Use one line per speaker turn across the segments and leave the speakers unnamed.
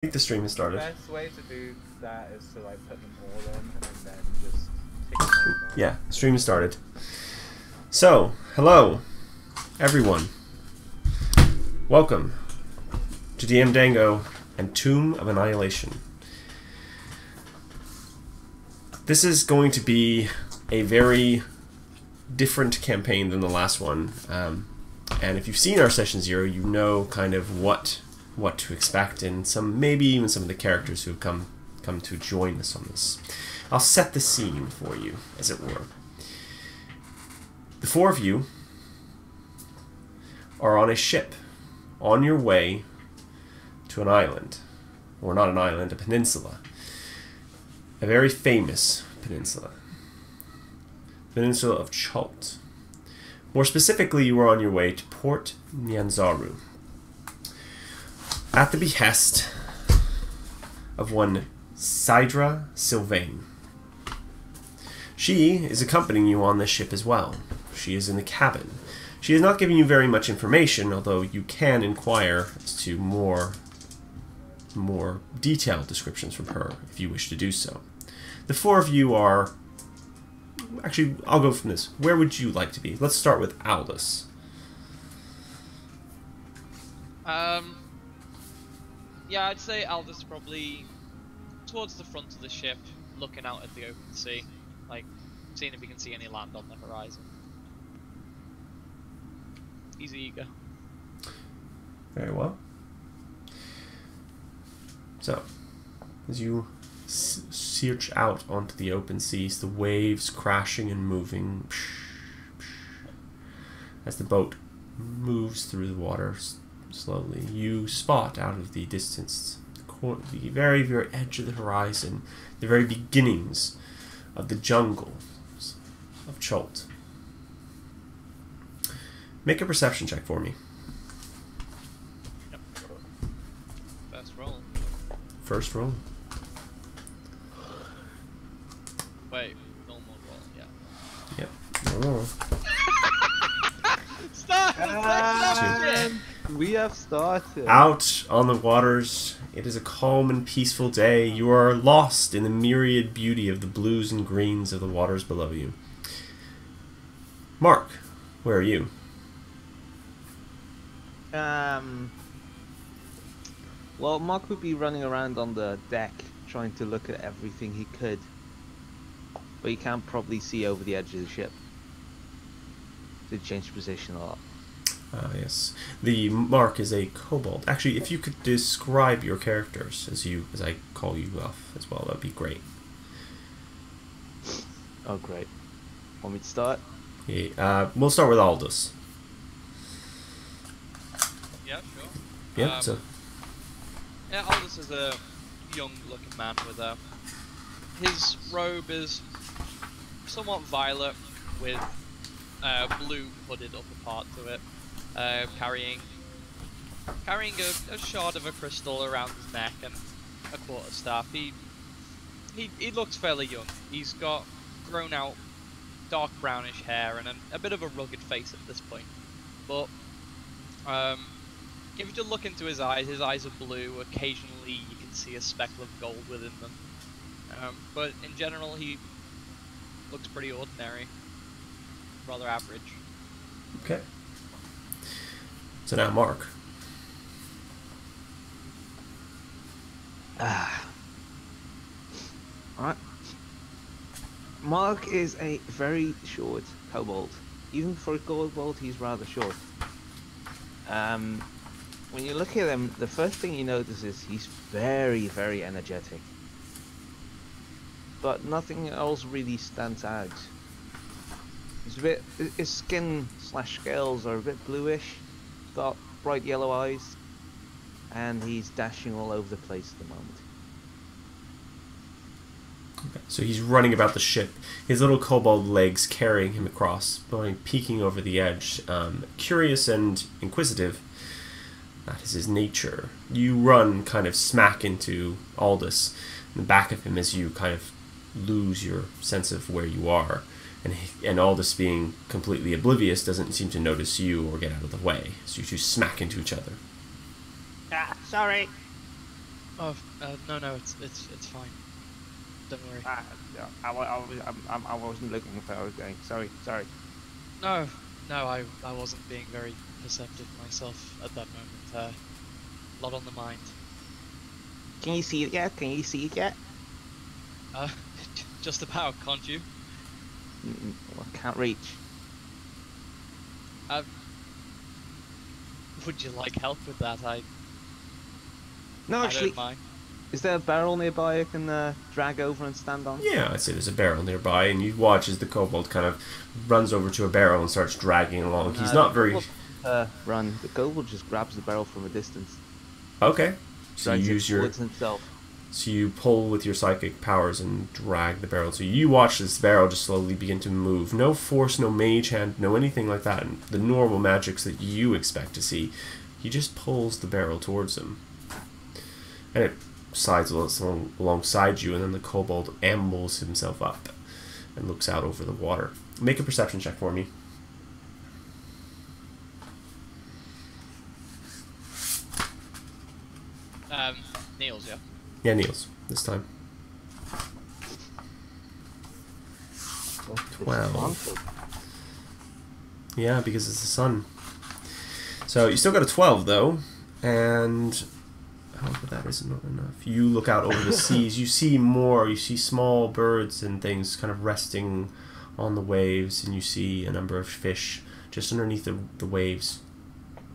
think the stream has started.
The best way to do that is to like put them all in and then just take them all down.
Yeah, the stream has started. So, hello, everyone. Welcome to DM Dango and Tomb of Annihilation. This is going to be a very different campaign than the last one. And if you've seen our Session 0, you know kind of what to expect, and maybe even some of the characters who have come to join us on this. I'll set the scene for you, as it were. The four of you are on a ship on your way to an island, or not an island, a peninsula, a very famous peninsula, Peninsula of Chult. More specifically, you are on your way to Port Nyanzaru, at the behest of one Sidra Sylvain. She is accompanying you on this ship as well. She is in the cabin. She is not giving you very much information, although you can inquire as to more detailed descriptions from her if you wish to do so. The four of you are... Actually, I'll go from this. Where would you like to be? Let's start with Aldous.
Yeah, I'd say Aldous probably towards the front of the ship, looking out at the open sea, like seeing if he can see any land on the horizon. He's eager.
Very well. So, as you search out onto the open seas, the waves crashing and moving, as the boat moves through the water slowly, you spot out of the distance the very, very edge of the horizon, the very beginnings of the jungles of Chult. Make a perception check for me.
Yep. First roll.
First roll.
Wait, normal roll, yeah.
Yep. Oh.
Stop!
We have started.
Out on the waters, it is a calm and peaceful day. You are lost in the myriad beauty of the blues and greens of the waters below you. Mark, where are you?
Well, Mark would be running around on the deck trying to look at everything he could, but he can't probably see over the edge of the ship. Did change position a lot.
Yes. The Mark is a kobold. Actually, if you could describe your characters as I call you off as well, that'd be great.
Oh, great. Want me to start?
Yeah, we'll start with Aldous.
Yeah, sure.
Yep.
Yeah, Aldous is a young-looking man with his robe is somewhat violet with blue hooded upper part to it, carrying a shard of a crystal around his neck and a quarterstaff. He looks fairly young. He's got grown out dark brownish hair and a bit of a rugged face at this point. But if you just look into his eyes are blue. Occasionally you can see a speckle of gold within them. But in general he looks pretty ordinary. Rather average.
Okay. So now Mark.
Alright. Mark is a very short kobold. Even for a kobold, he's rather short. When you look at him, the first thing you notice is he's very, very energetic. But nothing else really stands out. His skin / scales are a bit bluish, got bright yellow eyes, and he's dashing all over the place at the moment.
Okay. So he's running about the ship, his little kobold legs carrying him across, peeking over the edge, curious and inquisitive. That is his nature. You run kind of smack into Aldous in the back of him as you kind of lose your sense of where you are. And Aldous, being completely oblivious, doesn't seem to notice you or get out of the way. So you two smack into each other.
Sorry.
Oh, no, it's fine. Don't worry.
I wasn't looking where I was going. Sorry.
No, I wasn't being very perceptive myself at that moment. A lot on the mind.
Can you see it yet?
Uh, just about, can't you?
Well, I can't reach.
Would you like help with that?
No,
I
actually,
don't mind.
is there a barrel nearby I can drag over and stand on?
Yeah, I'd say there's a barrel nearby, and you watch as the kobold kind of runs over to a barrel and starts dragging along. He's not very...
Run. The kobold just grabs the barrel from a distance.
Okay. So you
Drags
use
it
your...
towards himself.
So you pull with your psychic powers and drag the barrel. So you watch this barrel just slowly begin to move. No force, no mage hand, no anything like that. And the normal magics that you expect to see. He just pulls the barrel towards him. And it slides alongside you, and then the kobold ambles himself up and looks out over the water. Make a perception check for me.
Niels, yeah.
Yeah, Niels, this time. 12. Yeah, because it's the sun. So you still got a 12 though, and but that isn't enough. You look out over the seas. You see more. You see small birds and things kind of resting on the waves, and you see a number of fish just underneath the waves,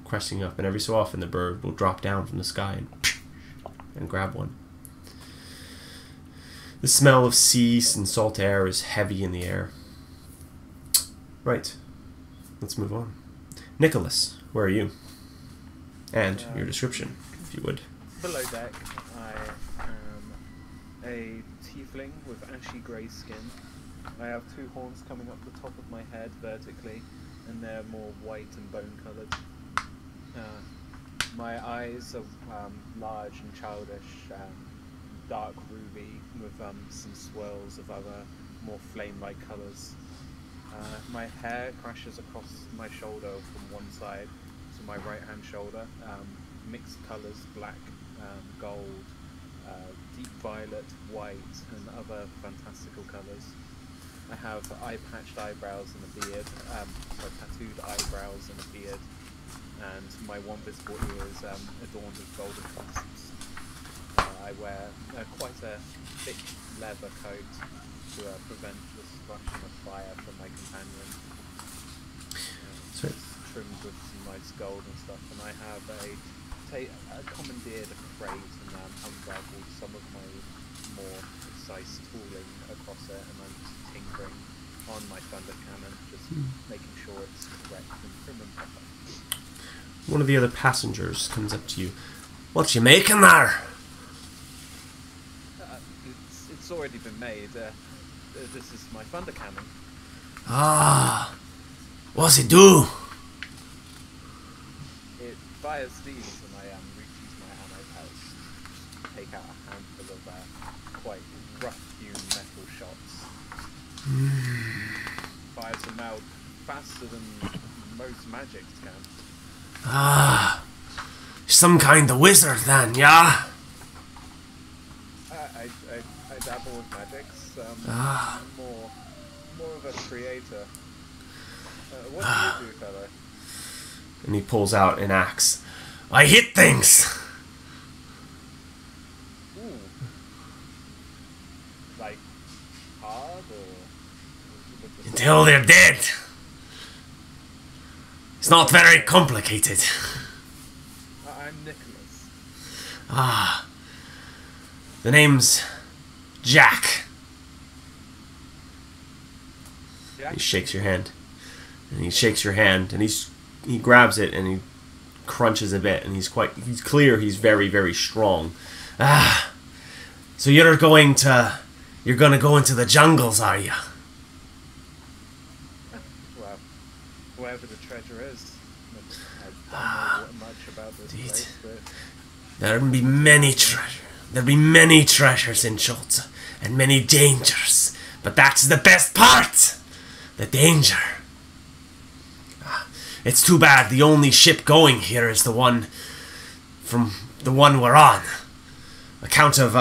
cresting up. And every so often, the bird will drop down from the sky and grab one. The smell of sea and salt air is heavy in the air. Right. Let's move on. Nicholas, where are you? And your description, if you would.
Below deck, I am a tiefling with ashy grey skin. I have two horns coming up the top of my head vertically, and they're more white and bone-coloured. My eyes are large and childish, dark ruby with some swirls of other more flame-like colours. My hair crashes across my shoulder from one side to my right-hand shoulder. Mixed colours, black, gold, deep violet, white, and other fantastical colours. I have eye-patched eyebrows and a beard, tattooed eyebrows and a beard, and my one visible ear is adorned with golden clasps. I wear quite a thick leather coat to prevent the splashing of fire from my companion. It's trimmed with some nice gold and stuff, and I have commandeered a crate and unraveled some of my more precise tooling across it, and I'm just tinkering on my thunder cannon, just making sure it's correct and prim and proper.
One of the other passengers comes up to you. What you making there?
It's already been made. This is my thunder cannon.
Ah, what's it do?
It fires steams, and I reach my ammo pouch, take out a handful of quite rough-hewn metal shots. Fires them out faster than most magics can.
Ah, some kind of wizard then, yeah?
I dabble with magics. More of a creator. What do you do, fellow?
And he pulls out an axe. I hit things!
Ooh. Like, hard, or...
Until they're dead. It's not very complicated.
I'm Nicholas.
Ah. The name's Jack. He shakes your hand. And he shakes your hand, and he grabs it, and he crunches a bit, and he's clear he's very, very strong. Ah. So you're gonna go into the jungles, are you?
Well, wherever the treasure is. I don't know much about this place, but...
There'll be many treasures. There'll be many treasures in Schultz, and many dangers. But that's the best part! The danger. It's too bad the only ship going here is the one we're on. account of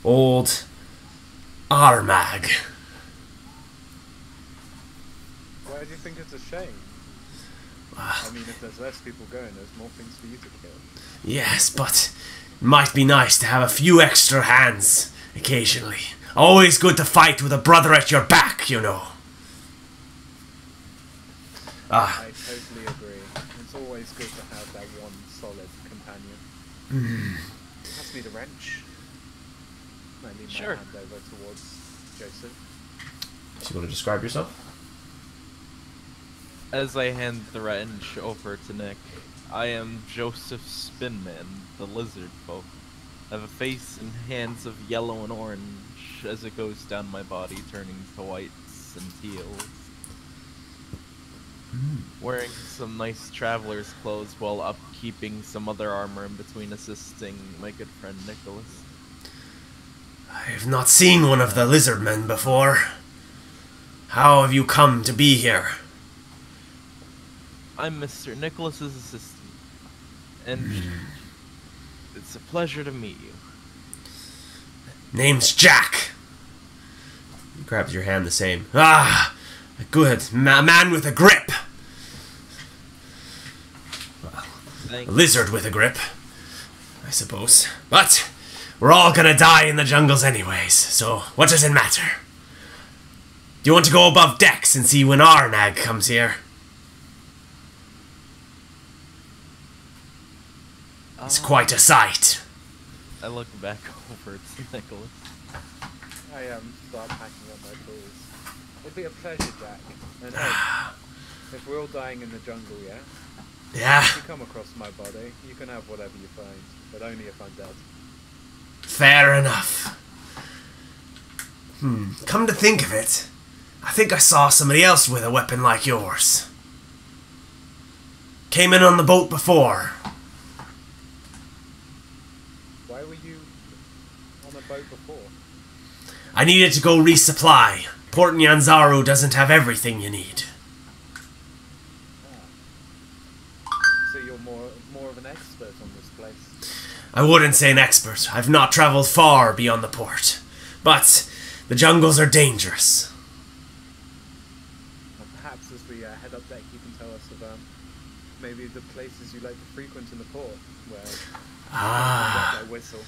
old Armag.
Why do you think it's a shame? I mean, if there's less people going, there's more things for you to kill.
Yes, but it might be nice to have a few extra hands occasionally. Always good to fight with a brother at your back, you know.
I totally agree. It's always good to have that one solid companion. Pass me the wrench. I lean my hand over towards Joseph.
Do you want to describe yourself?
As I hand the wrench over to Nick, I am Joseph Spinman, the lizard folk. I have a face and hands of yellow and orange as it goes down my body, turning to whites and teals. Wearing some nice traveler's clothes while upkeeping some other armor in between assisting my good friend Nicholas.
I have not seen one of the lizardmen before. How have you come to be here?
I'm Mr. Nicholas's assistant, and it's a pleasure to meet you.
Name's Jack. He grabs your hand the same. Ah, good. Man with a grip. Well, a lizard with a grip, I suppose. But we're all gonna die in the jungles anyways, so what does it matter? Do you want to go above decks and see when Arnag comes here? It's quite a sight.
I look back over to Nicholas.
I start packing up my tools. It'd be a pleasure, Jack. And hey, if we're all dying in the jungle, yeah?
Yeah,
If you come across my body, you can have whatever you find, but only if I'm dead.
fair enough. Come to think of it, I think I saw somebody else with a weapon like yours. Came in on the boat before.
Why were you on a boat before?
I needed to go resupply. Port Nyanzaru doesn't have everything you need.
So you're more of an expert on this place.
I wouldn't say an expert. I've not traveled far beyond the port. But the jungles are dangerous.
And perhaps as we head up deck, you can tell us about maybe the places you like to frequent in the port, where
Ah,
that whistle.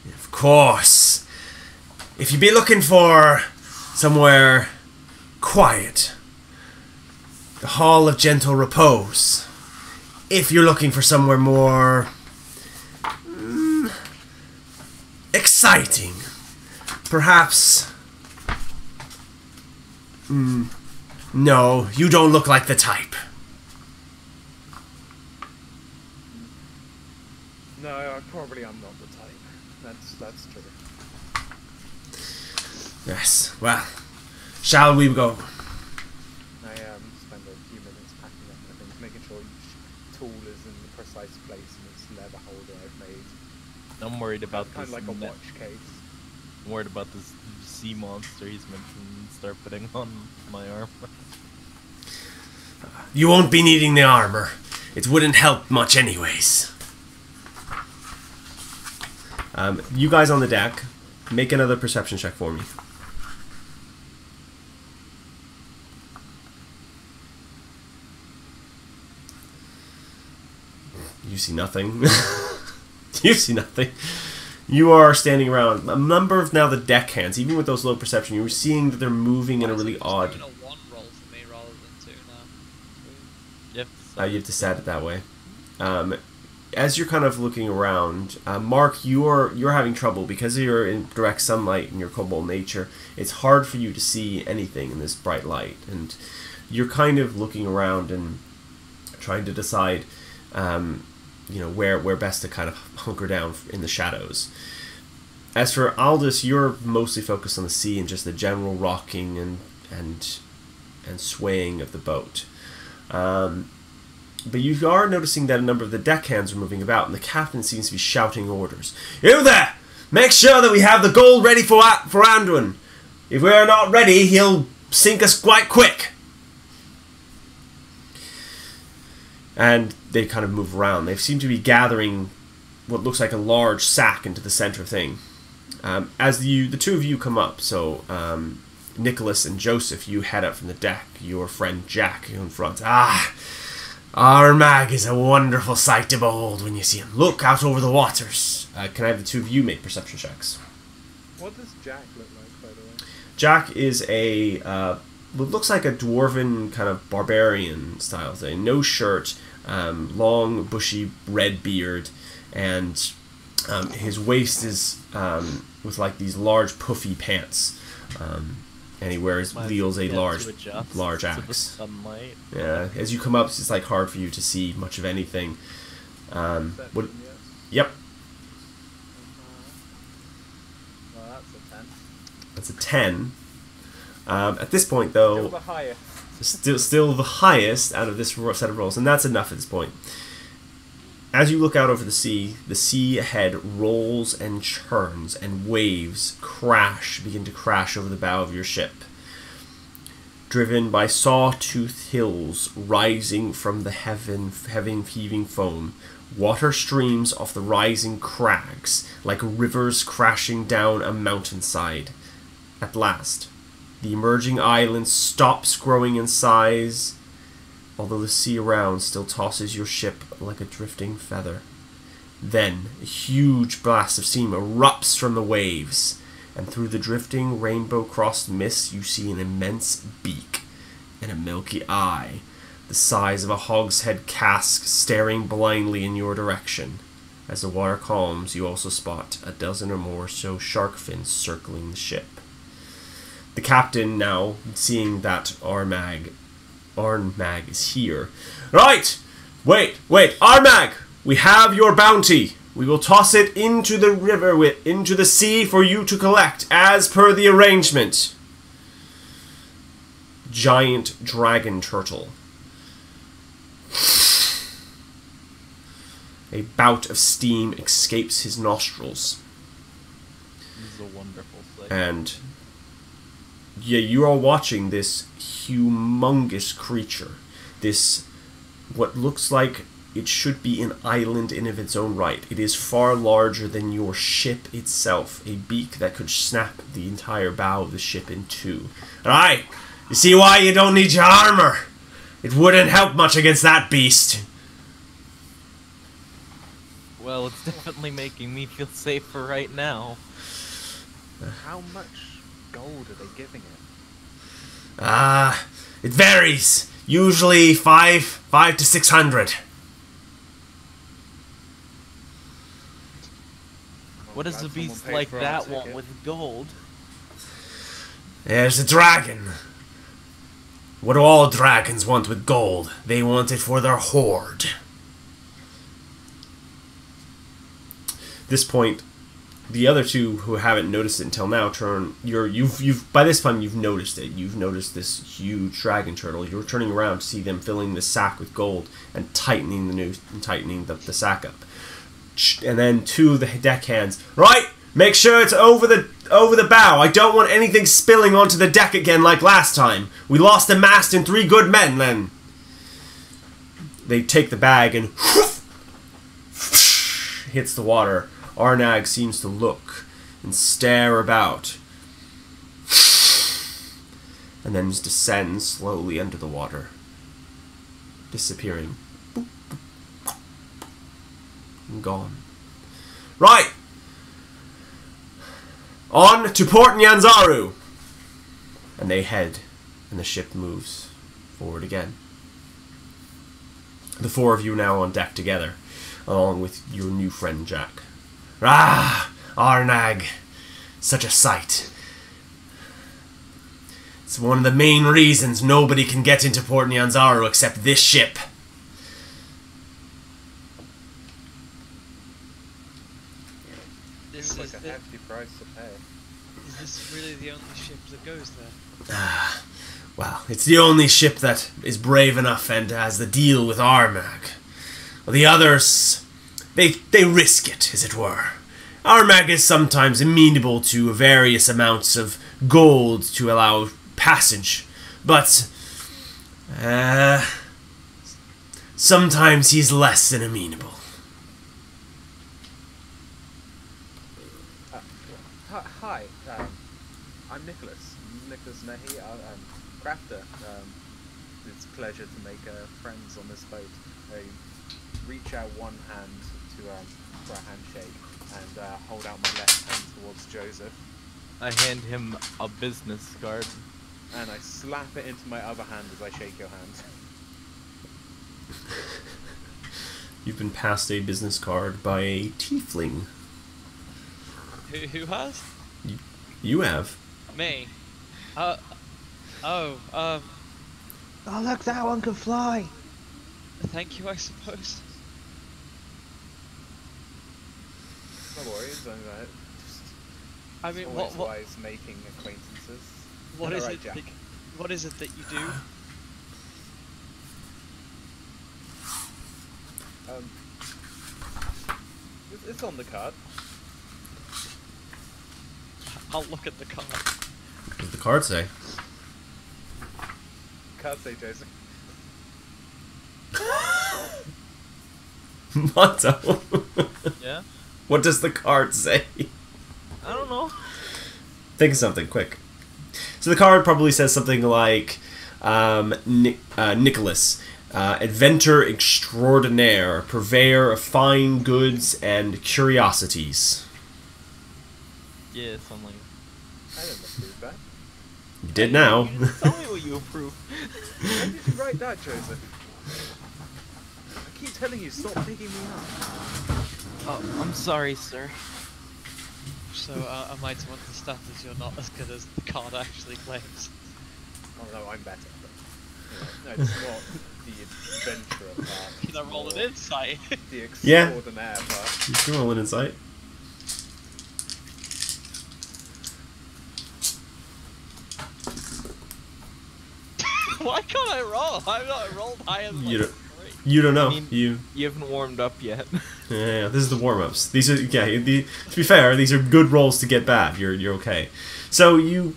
of course. If you'd be looking for somewhere quiet, the Hall of Gentle Repose. If you're looking for somewhere more exciting, perhaps. No, you don't look like the type.
No, I probably am not the type. That's true.
Yes, well, shall we go?
I spend a few minutes packing up my things, making sure each tool is in the precise place in its leather holder I've made.
I'm worried about
Kind
this.
of like a watch case.
I'm worried about this sea monster he's mentioned and start putting on my armor.
You won't be needing the armor. It wouldn't help much anyways. You guys on the deck, make another perception check for me. You see nothing. You see nothing. You are standing around. A number of now the deckhands, even with those low perception, you're seeing that they're moving in a really odd...
Doing a 1 roll for me rather than 2 now.
Yep.
you have to set it that way. As you're kind of looking around, Mark, you're having trouble because you're in direct sunlight and your cobalt nature. It's hard for you to see anything in this bright light, and you're kind of looking around and trying to decide, where best to kind of hunker down in the shadows. As for Aldous, you're mostly focused on the sea and just the general rocking and swaying of the boat. But you are noticing that a number of the deckhands are moving about, and the captain seems to be shouting orders. You there! Make sure that we have the gold ready for Anduin. If we are not ready, he'll sink us quite quick. And they kind of move around. They seem to be gathering what looks like a large sack into the center thing. As the two of you come up, so Nicholas and Joseph, you head up from the deck. Your friend Jack in front. Ah, our mag is a wonderful sight to behold when you see him. Look out over the waters. Can I have the two of you make perception checks?
What does Jack look like, by the way?
Jack is a what looks like a dwarven kind of barbarian style thing. No shirt, long bushy red beard, and his waist is with like these large puffy pants, and he wields a large axe.
Sunlight.
Yeah, as you come up, it's like hard for you to see much of anything. What? Yep,
Well, that's a 10.
that's a 10. At this point, though,
Still the highest.
still the highest out of this set of rolls, and that's enough at this point. As you look out over the sea ahead rolls and churns, and waves begin to crash over the bow of your ship. Driven by saw-toothed hills rising from the heaving foam, water streams off the rising crags like rivers crashing down a mountainside. At last, the emerging island stops growing in size, although the sea around still tosses your ship like a drifting feather. Then, a huge blast of steam erupts from the waves, and through the drifting rainbow-crossed mist you see an immense beak and a milky eye, the size of a hogshead cask, staring blindly in your direction. As the water calms, you also spot a dozen or more shark fins circling the ship. The captain, now seeing that Armag is here. Right! Wait! Armag! We have your bounty! We will toss it into the river, into the sea for you to collect, as per the arrangement. Giant dragon turtle. A bout of steam escapes his nostrils.
This is a wonderful sight.
And yeah, you are watching this humongous creature. This, what looks like it should be an island in of its own right. It is far larger than your ship itself. A beak that could snap the entire bow of the ship in two. Alright, you see why you don't need your armor? It wouldn't help much against that beast.
Well, it's definitely making me feel safer right now.
How much gold are they giving it?
It varies. Usually 5 to 600.
What does a beast like that want with gold?
There's a dragon. What do all dragons want with gold? They want it for their hoard. At this point, the other two who haven't noticed it until now by this time you've noticed it. You've noticed this huge dragon turtle. You're turning around to see them filling the sack with gold and tightening the sack up. And then two of the deckhands. Right, make sure it's over the bow. I don't want anything spilling onto the deck again like last time. We lost a mast and 3 good men then. They take the bag and hits the water. Arnag seems to look and stare about, and then descends slowly under the water, disappearing. Boop, boop, and gone. Right! On to Port Nyanzaru! And they head, and the ship moves forward again. The 4 of you now on deck together, along with your new friend Jack. Ah, Arnag, such a sight. It's one of the main reasons nobody can get into Port Nyanzaru except this ship.
Seems like a hefty price to pay.
Is this really the only ship that goes there?
Well, it's the only ship that is brave enough and has the deal with Armag. Well, the others, they risk it, as it were. Armag is sometimes amenable to various amounts of gold to allow passage, but sometimes he's less than amenable.
Hi, I'm Nicholas. Nicholas Nehi, crafter. It's a pleasure to make friends on this boat. I reach out one hand to for a handshake and hold out my left hand towards Joseph,
I hand him a business card.
and I slap it into my other hand as I shake your hand.
You've been passed a business card by a tiefling.
Who has?
You have.
Me. Oh,
Oh look, that one can fly.
thank you, I suppose.
No worries, I'm just
I mean,
always
what
wise making acquaintances.
what is
Alright,
it?
Jack.
What is it that you do?
It's on the card.
I'll look at the card.
What does the card say?
Card say Joseph.
Motto.
Yeah?
What does the card say?
I don't know.
Think of something quick. So the card probably says something like, Nicholas, inventor extraordinaire, purveyor of fine goods and curiosities.
Yeah, something.
I didn't approve that.
You did now.
You didn't tell me what you approve.
When did you write that, Joseph? I keep telling you, stop picking me up.
Oh, I'm sorry, sir.
So, am I to understand that you're not as good as the card actually claims?
Oh no, I'm better. But, no, it's not the adventurer part.
Can I roll an insight?
The
Yeah.
extraordinaire part.
You can roll an insight.
Why can't I roll? I'm not rolled higher than
You
like
don't-
3.
You don't know.
I mean-
You.
You haven't warmed up yet.
Yeah, this is the warm-ups. These are to be fair, these are good rolls to get bad. You're okay. So you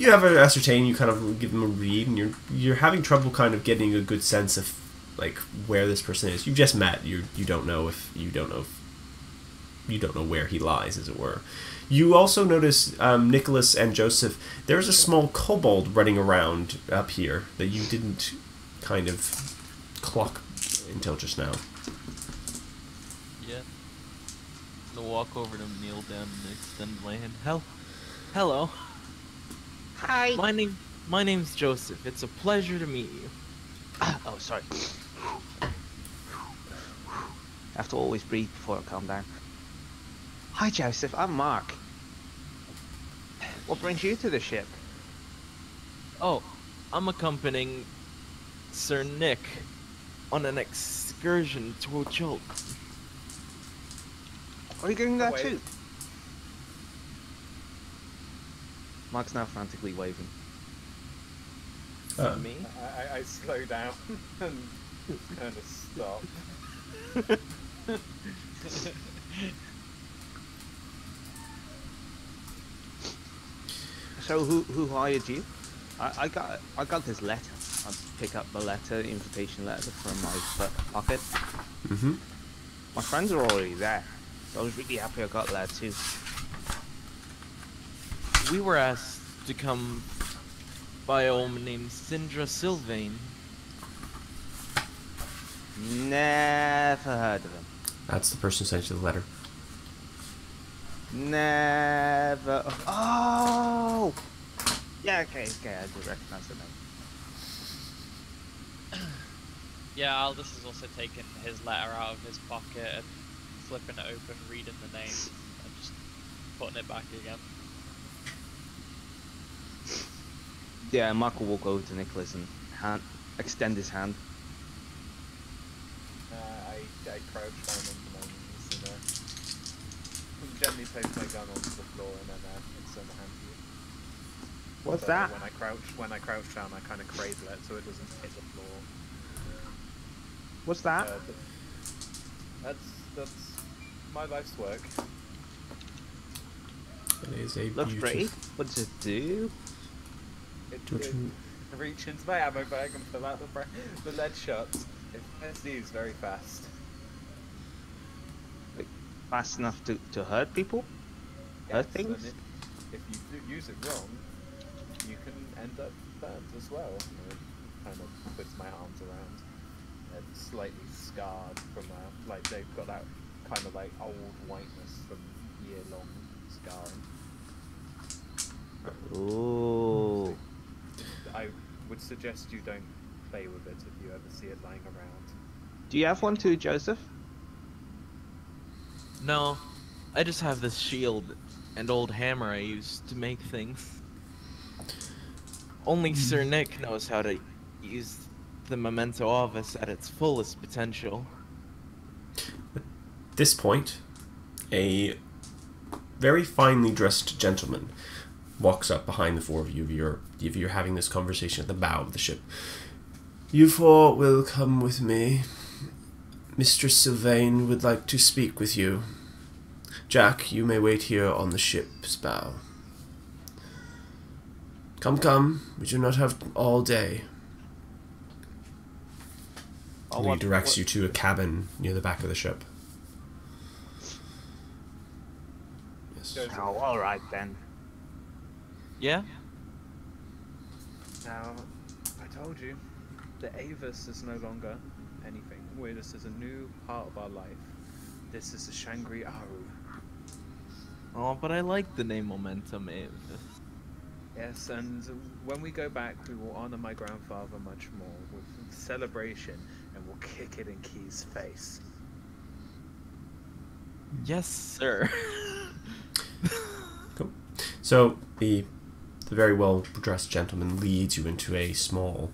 have an ascertain. You kind of give them a read, and you're having trouble kind of getting a good sense of like where this person is. You just met. You don't know where he lies, as it were. You also notice Nicholas and Joseph. There's a small kobold running around up here that you didn't kind of clock until just now.
Yeah. I'm gonna walk over to him, kneel down, and extend my hand. Hello.
Hi.
My name's Joseph. It's a pleasure to meet you.
Oh, sorry. I have to always breathe before I calm down. Hi, Joseph. I'm Mark. What brings you to the ship?
Oh, I'm accompanying Sir Nick on an excursion to Ojok.
Are you doing that
Wait.
too? Mark's now frantically waving.
Me?
I slow down and kind of stop.
So who hired you? I got this letter. I pick up the letter, invitation letter from my pocket.
Mm-hmm.
My friends are already there. So I was really happy I got that too.
We were asked to come by a woman named Sindra Sylvain.
Never heard of him.
That's the person who sent you the letter.
Never. Oh. Yeah. Okay. I do recognize the name.
Yeah, Aldous has also taken his letter out of his pocket and flipping it open, reading the name, and just putting it back again.
Yeah, Mark will walk over to Nicholas and extend his hand.
I crouch down on my knees and gently place my gun onto the floor and then extend the hand to you.
What's
So
that?
When I crouch down, I kind of cradle it so it doesn't hit the floor.
What's that?
That's my life's work.
It is a
Looks
beautiful.
pretty. What does it do?
It reach into my ammo bag and pull out the lead shots. It press these very fast.
Like, fast enough to hurt people? hurt
and
things?
if you do use it wrong, you can end up burned as well. It kind of puts my arms around. They're slightly scarred from like they've got that kind of like old whiteness from year-long scarring.
Ooh.
I would suggest you don't play with it if you ever see it lying around.
Do you have one too, Joseph?
No, I just have this shield and old hammer I used to make things. Only Sir Nick knows how to use the Memento Office at its fullest potential.
At this point, a very finely dressed gentleman walks up behind the four of you. If you're having this conversation at the bow of the ship. You four will come with me. Mr. Sylvain would like to speak with you. Jack, you may wait here on the ship's bow. Come, we do not have all day. And he directs you to a cabin near the back of the ship. Yes.
Oh, alright then.
Yeah?
Now, I told you, the Avis is no longer anything. This is a new part of our life. This is the Shangri-Aru.
Oh, but I like the name Momentum Avis.
Yes, and when we go back, we will honor my grandfather much more with celebration, and we'll kick it in Key's face.
Yes, sir.
Cool. So the very well dressed gentleman leads you into a small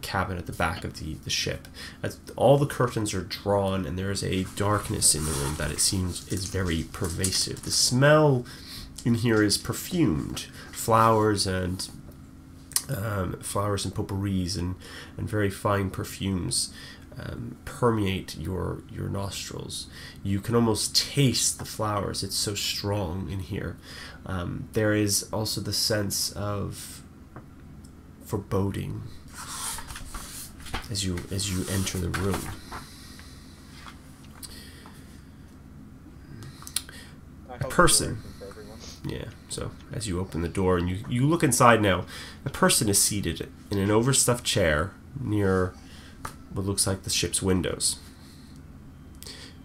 cabin at the back of the ship. As all the curtains are drawn, and there is a darkness in the room that it seems is very pervasive. The smell in here is perfumed. Flowers and potpourris and very fine perfumes permeate your nostrils. You can almost taste the flowers. It's so strong in here. There is also the sense of foreboding as you enter the room. A person. Yeah, so as you open the door and you look inside now, a person is seated in an overstuffed chair near what looks like the ship's windows.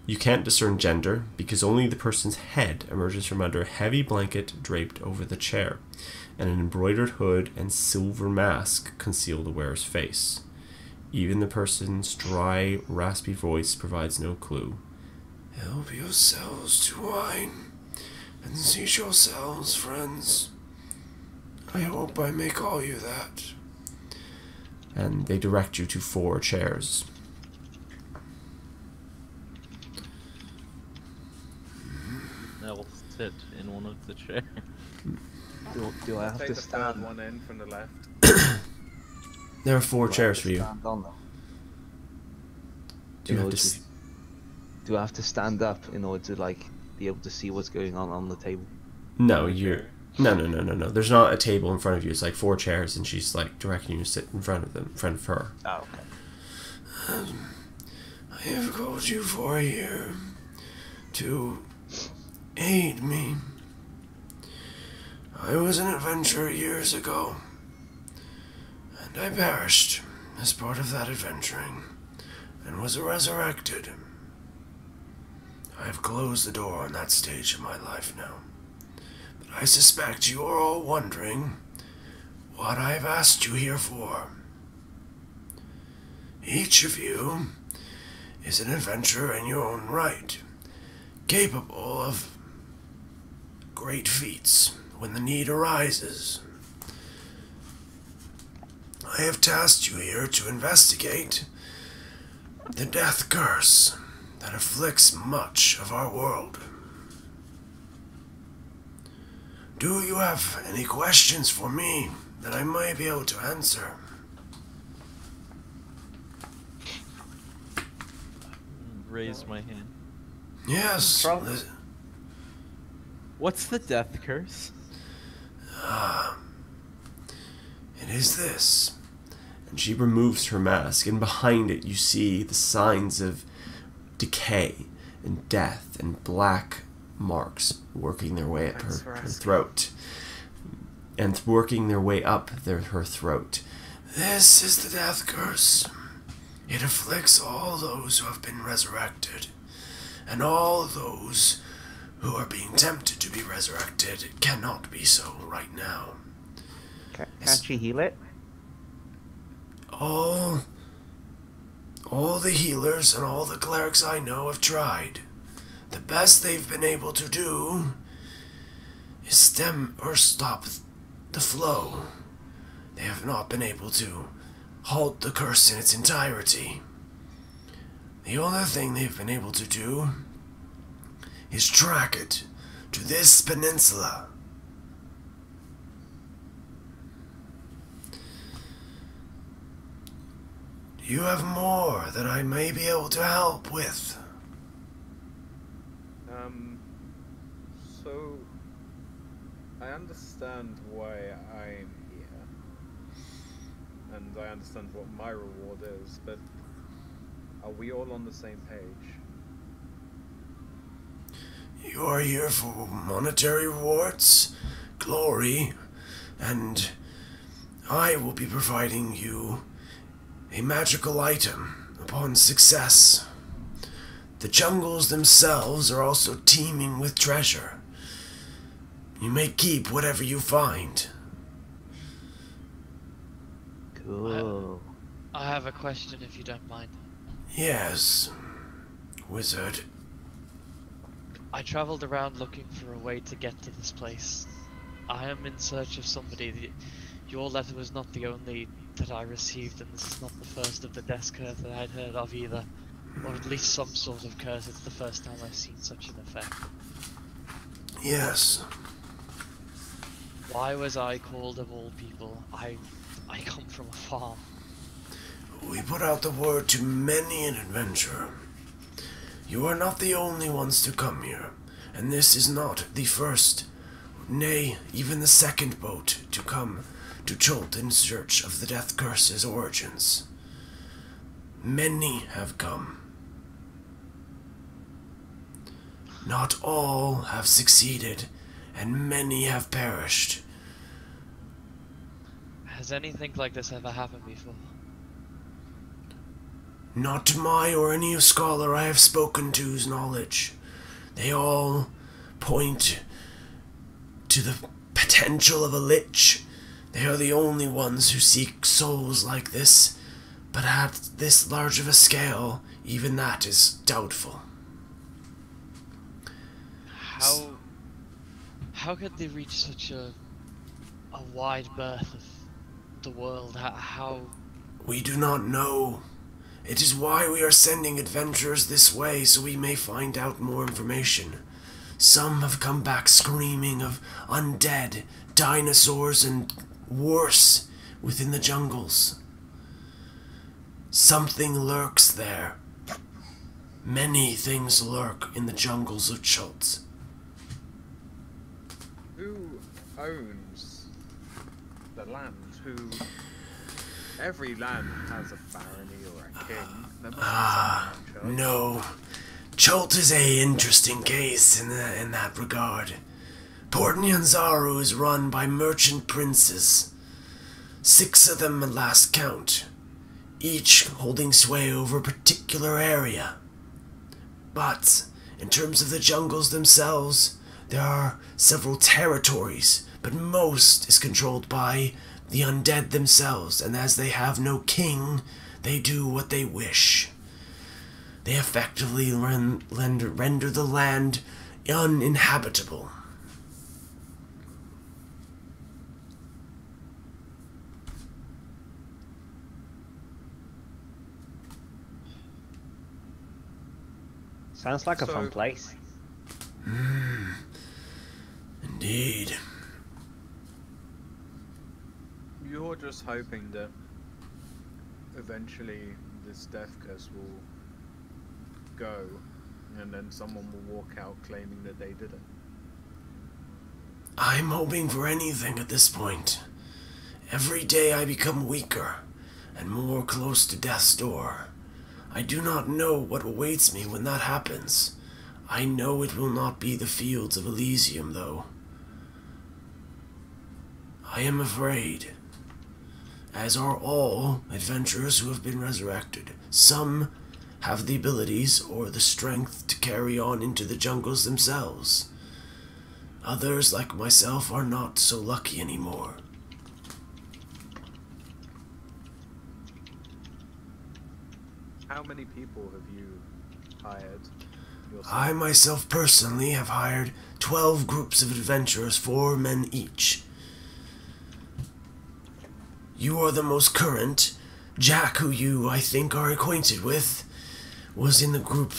You can't discern gender because only the person's head emerges from under a heavy blanket draped over the chair, and an embroidered hood and silver mask conceal the wearer's face. Even the person's dry, raspy voice provides no clue. Help yourselves to wine. And seat yourselves, friends. I hope I may call you that. And they direct you to 4 chairs.
I will sit in one of the chairs.
Do I have
Take
to
the third
stand?
one in from the left.
There are 4 chairs for you.
Stand on them?
Do you
In
have
order
to...
Do I have to stand up in order to like be able to see what's going on the table?
No, you're... No. There's not a table in front of you. It's like 4 chairs, and she's like directing you to sit in front of them, in front of her.
Oh, okay.
I have called you for here to aid me. I was an adventurer years ago, and I perished as part of that adventuring, and was resurrected. I have closed the door on that stage of my life now. But I suspect you are all wondering what I have asked you here for. Each of you is an adventurer in your own right, capable of great feats when the need arises. I have tasked you here to investigate the death curse that afflicts much of our world. Do you have any questions for me that I might be able to answer?
Raise my hand.
Yes.
What's the death curse?
It is this. And she removes her mask, and behind it you see the signs of decay and death and black marks working their way up
Thanks for
her
asking.
throat. And working their way up her throat. This is the death curse. It afflicts all those who have been resurrected, and all those who are being tempted to be resurrected cannot be so right now.
Can't she heal it?
All the healers and all the clerics I know have tried. The best they've been able to do is stem or stop the flow. They have not been able to halt the curse in its entirety. The only thing they've been able to do is track it to this peninsula. Do you have more that I may be able to help with?
So I understand why I'm here, and I understand what my reward is, but are we all on the same page?
You are here for monetary rewards, glory, and I will be providing you a magical item upon success. The jungles themselves are also teeming with treasure. You may keep whatever you find.
Cool.
I have a question if you don't mind.
Yes, wizard.
I travelled around looking for a way to get to this place. I am in search of somebody. Your letter was not the only that I received, and this is not the first of the death curse that I'd heard of either. Or at least some sort of curse. It's the first time I've seen such an effect.
Yes.
Why was I called of all people? I come from a farm.
We put out the word to many an adventurer. You are not the only ones to come here, and this is not the first, nay, even the second boat to come to Cholt in search of the death curse's origins. Many have come. Not all have succeeded, and many have perished.
Has anything like this ever happened before?
Not to my or any scholar I have spoken to's knowledge. They all point to the potential of a lich. They are the only ones who seek souls like this, but at this large of a scale, even that is doubtful.
How could they reach such a wide berth of the world? How?
We do not know. It is why we are sending adventurers this way, so we may find out more information. Some have come back screaming of undead, dinosaurs, and worse within the jungles. Something lurks there. Many things lurk in the jungles of Cholt.
Who owns the land? Every land has a barony or a king. There must be someone in charge.
No. Cholt is a interesting case in that regard. Port Nyanzaru is run by merchant princes. 6 of them at last count, each holding sway over a particular area. But, in terms of the jungles themselves, there are several territories, but most is controlled by the undead themselves, and as they have no king, they do what they wish. They effectively render the land uninhabitable.
Sounds like a fun place.
Indeed.
You're just hoping that eventually this death curse will go, and then someone will walk out claiming that they did it.
I'm hoping for anything at this point. Every day I become weaker and more close to death's door. I do not know what awaits me when that happens. I know it will not be the fields of Elysium, though. I am afraid, as are all adventurers who have been resurrected. Some have the abilities or the strength to carry on into the jungles themselves. Others, like myself, are not so lucky anymore.
How many people have you hired yourself?
I myself personally have hired 12 groups of adventurers, 4 men each. You are the most current. Jack, who you, I think, are acquainted with, was in the group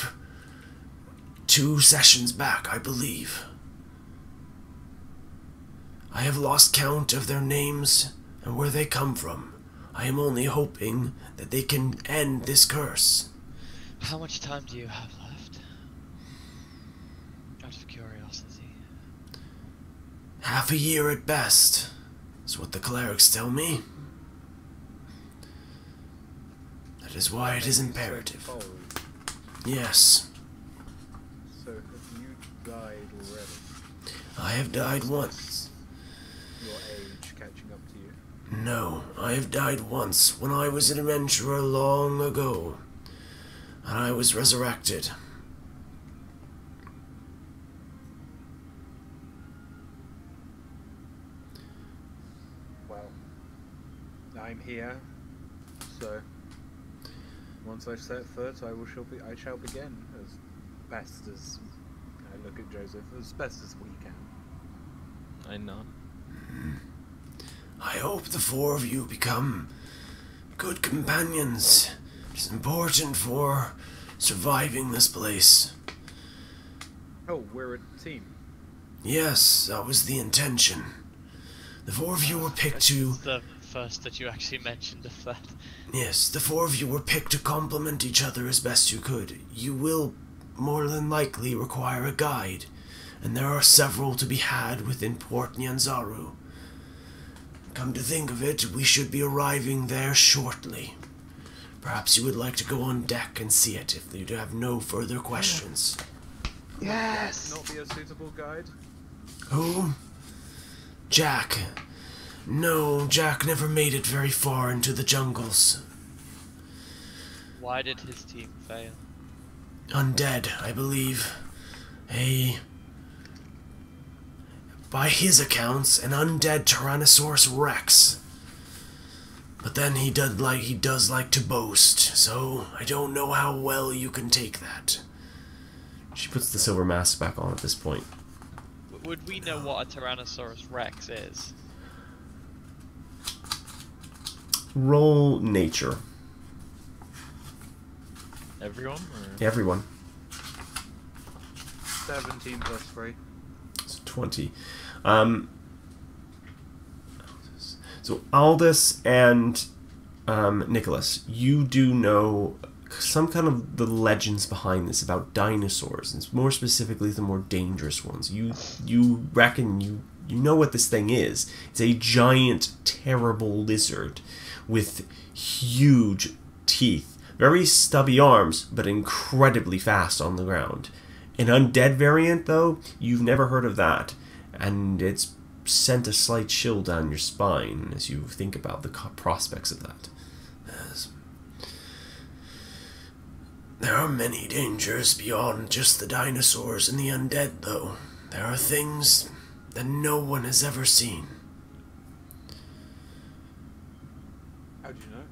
2 sessions back, I believe. I have lost count of their names and where they come from. I am only hoping that they can end this curse.
How much time do you have left? Out of curiosity.
Half a year at best, is what the clerics tell me. That is why it is imperative.
Oh,
Yes,
so have you died already?
I have died once.
Your age catching up to you?
No, I have died once when I was an adventurer long ago, and I was resurrected.
Well, I'm here, so once I set foot, I shall begin as best as I look at Joseph, as best as we can.
I know.
I hope the 4 of you become good companions. It's important for surviving this place.
Oh, we're a team.
Yes, that was the intention. The 4 of you were picked to...
The first that you actually mentioned of that.
Yes, the 4 of you were picked to complement each other as best you could. You will more than likely require a guide, and there are several to be had within Port Nyanzaru. Come to think of it, we should be arriving there shortly. Perhaps you would like to go on deck and see it if you have no further questions.
Yes!
Not be a suitable guide?
Who? Jack. No, Jack never made it very far into the jungles.
Why did his team fail?
Undead, I believe. By his accounts, an undead Tyrannosaurus Rex. But then he does like to boast, so I don't know how well you can take that. She puts the silver mask back on at this point.
Would we know what a Tyrannosaurus Rex is?
Roll nature.
Everyone? Or?
Everyone.
17 plus 3.
It's 20. So Aldous and Nicholas, you do know some kind of the legends behind this about dinosaurs, and more specifically the more dangerous ones. You reckon you know what this thing is. It's a giant, terrible lizard with huge teeth, very stubby arms, but incredibly fast on the ground. An undead variant, though, you've never heard of that, and it's sent a slight chill down your spine as you think about the prospects of that. Yes. There are many dangers beyond just the dinosaurs and the undead, though. There are things that no one has ever seen.
How do you know?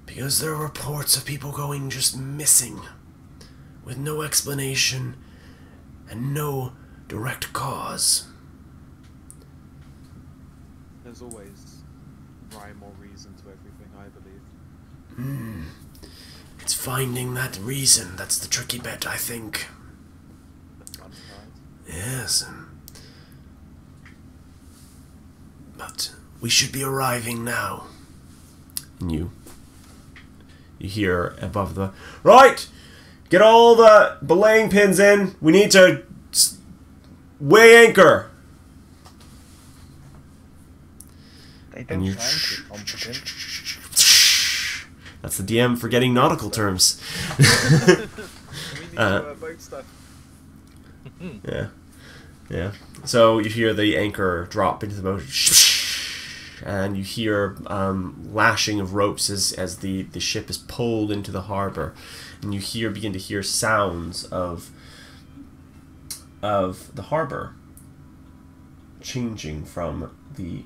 Because there are reports of people going just missing, with no explanation and no direct cause.
There's always rhyme or reason to everything, I believe.
It's finding that reason that's the tricky bit, I think.
The fun part.
Yes. But we should be arriving now. And you hear above the... Right! Get all the belaying pins in. We need to weigh anchor.
They
And
don't
you...
sound too competent.
That's the DM for getting nautical terms.
I mean, need to boat stuff.
Yeah. Yeah. So you hear the anchor drop into the boat, and you hear lashing of ropes as the ship is pulled into the harbor, and you begin to hear sounds of the harbor changing from the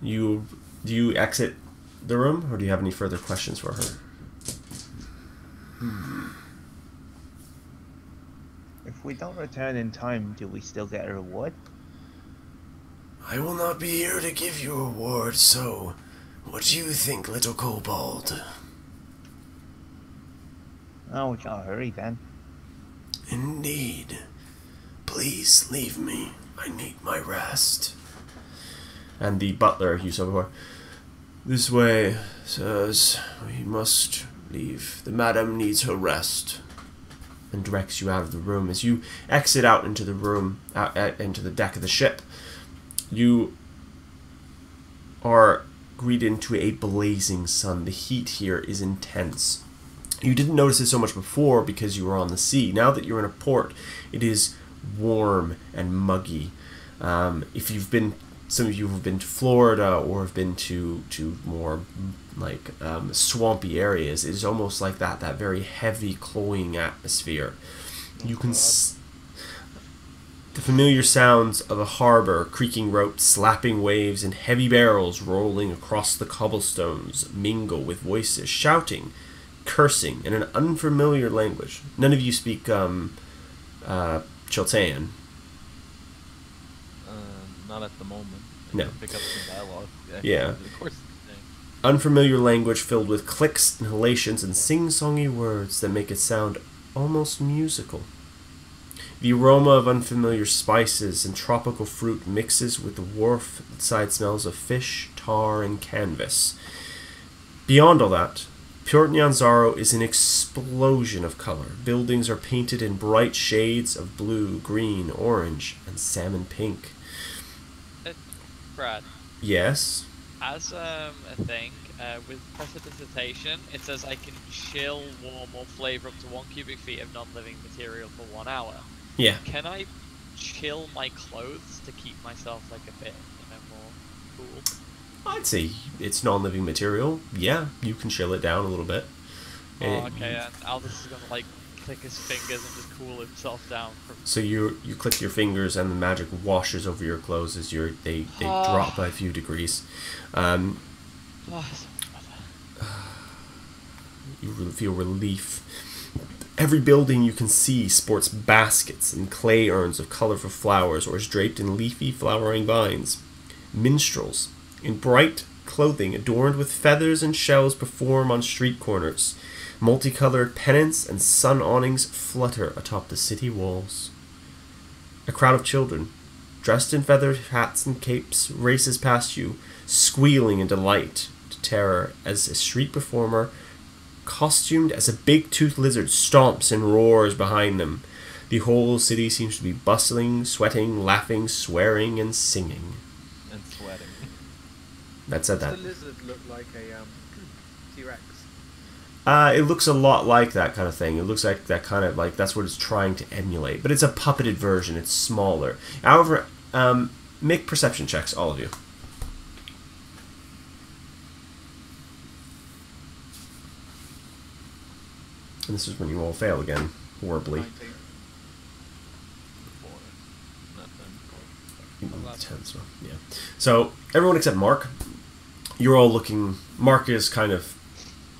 do you exit the room, or do you have any further questions for her?
If we don't return in time, do we still get a reward?
I will not be here to give you a reward, so what do you think, little kobold?
Oh, we can't hurry then.
Indeed. Please leave me. I need my rest. And the butler you saw before. This way, sirs. We must leave. The madam needs her rest. And directs you out of the room. As you exit out into the room, into the deck of the ship, you are greeted into a blazing sun. The heat here is intense. You didn't notice it so much before because you were on the sea. Now that you're in a port, it is warm and muggy. If you've been, some of you have been to Florida or have been to more like swampy areas, it is almost like that very heavy, cloying atmosphere. You can the familiar sounds of a harbor, creaking ropes, slapping waves, and heavy barrels rolling across the cobblestones mingle with voices shouting, cursing in an unfamiliar language. None of you speak Chiltean.
Not at the moment.
No.
Pick up some dialogue.
Yeah.
Of course.
Unfamiliar language filled with clicks, inhalations, and sing-songy words that make it sound almost musical. The aroma of unfamiliar spices and tropical fruit mixes with the wharf-side smells of fish, tar, and canvas. Beyond all that, Port Nyanzaro is an explosion of color. Buildings are painted in bright shades of blue, green, orange, and salmon pink.
Brad,
Yes?
as a thing, with precipitation, it says I can chill, warm, or flavor up to 1 cubic feet of non-living material for 1 hour.
Yeah.
Can I chill my clothes to keep myself like a bit, more cool?
I'd say it's non-living material. Yeah, you can chill it down a little bit.
Oh, okay, and Aldous is gonna like click his fingers and just cool himself down.
So you click your fingers and the magic washes over your clothes as they drop by a few degrees.
Oh, so much better.
You feel relief. Every building you can see sports baskets and clay urns of colorful flowers or is draped in leafy flowering vines. Minstrels in bright clothing adorned with feathers and shells perform on street corners. Multicolored pennants and sun awnings flutter atop the city walls. A crowd of children, dressed in feathered hats and capes, races past you, squealing in delight to terror as a street performer, costumed as a big-toothed lizard, stomps and roars behind them. The whole city seems to be bustling, sweating, laughing, swearing, and singing.
And sweating.
That said that.
Does the lizard look like a T-Rex?
It looks a lot like that kind of thing. It looks like that kind of like that's what it's trying to emulate, but it's a puppeted version. It's smaller. However, make perception checks, all of you. And this is when you all fail again, horribly.
19.
10, so yeah. So everyone except Mark, you're all looking. Mark is kind of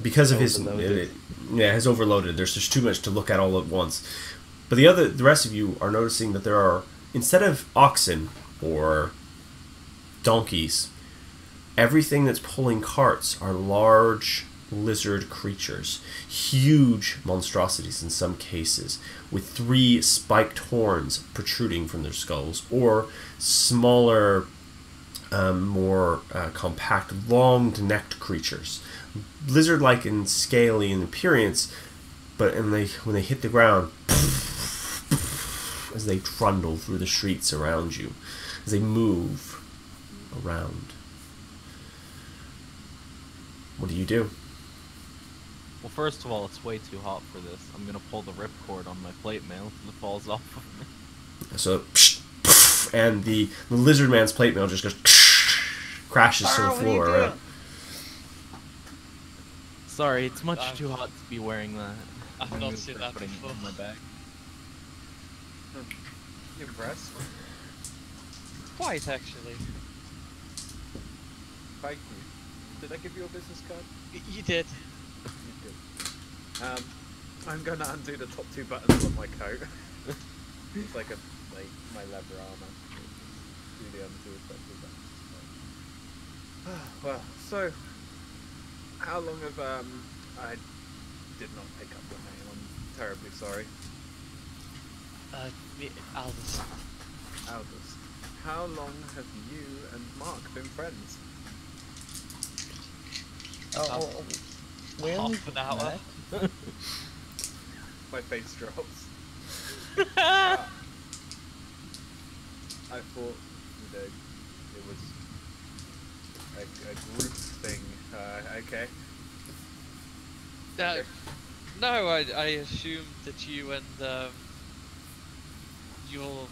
because of his has overloaded. There's just too much to look at all at once. But the rest of you are noticing that there are, instead of oxen or donkeys, everything that's pulling carts are large lizard creatures, huge monstrosities in some cases, with 3 spiked horns protruding from their skulls, or smaller, more compact, long-necked creatures, lizard-like and scaly in appearance, but when they hit the ground, as they trundle through the streets around you. as they move around. What do you do?
Well, first of all, it's way too hot for this. I'm gonna pull the ripcord on my plate mail till it falls off of me.
So, and the lizard man's plate mail just goes crashes to the floor. Right?
Sorry, it's much too hot to be wearing that.
I've not seen that
putting it
before.
in my bag.
You impressed?
Quite, actually.
Thank you. Did I give you a business card?
You did.
You did. I'm gonna undo the top 2 buttons on my coat. It's like my leather armor. Do the undo top 2 buttons. Well, so how long have I did not pick up your name. I'm terribly sorry.
Aldous.
Aldous. How long have you and Mark been friends?
We only
Half an hour.
met.
My face drops. I thought, it was a group thing. Okay. Okay.
No, I assumed that you and your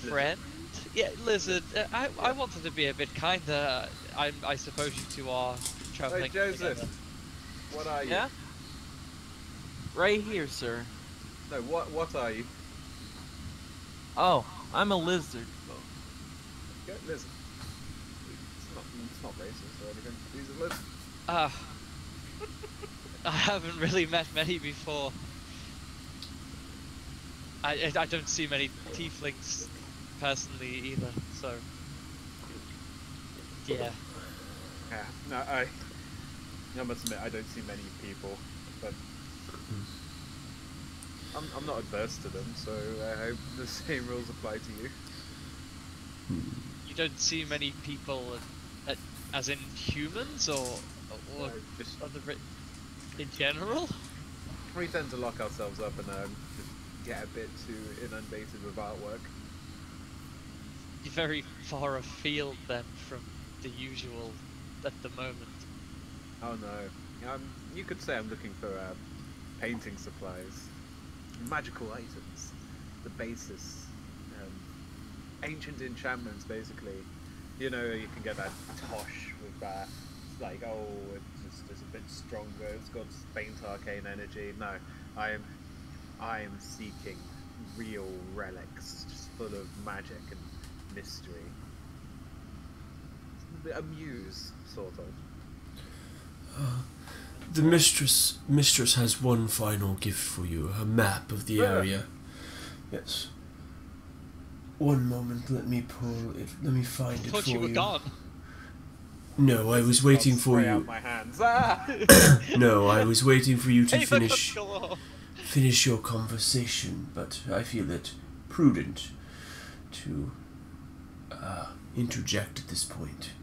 friend, yeah, Lizard. I wanted to be a bit kinder. I suppose you two are traveling
Joseph.
together.
What are you?
Yeah? Right here, sir.
No, what are you?
Oh, I'm a lizard folk.
Okay, listen. It's not racist or anything. These are lizards.
I haven't really met many before. I don't see many tieflings personally either, so yeah.
Yeah, no, I must admit I don't see many people, but I'm not adverse to them, so I hope the same rules apply to you.
You don't see many people, as in humans, or
No, just
in general?
we tend to lock ourselves up and just get a bit too inundated with artwork.
You're very far afield then from the usual at the moment.
Oh no, you could say I'm looking for painting supplies, magical items, the basis, ancient enchantments basically. You know, you can get that tosh with that, like, oh, it's a bit stronger, it's got faint arcane energy. No, I am seeking real relics, just full of magic and mystery. A muse, sort of.
The mistress has one final gift for you, a map of the area. Yes. One moment, let me pull it. Let me find it for you.
I thought you were gone.
No, I was waiting for
Spray out
you.
my hands.
No, I was waiting for you to
Hey,
finish your conversation, but I feel it prudent to interject at this point.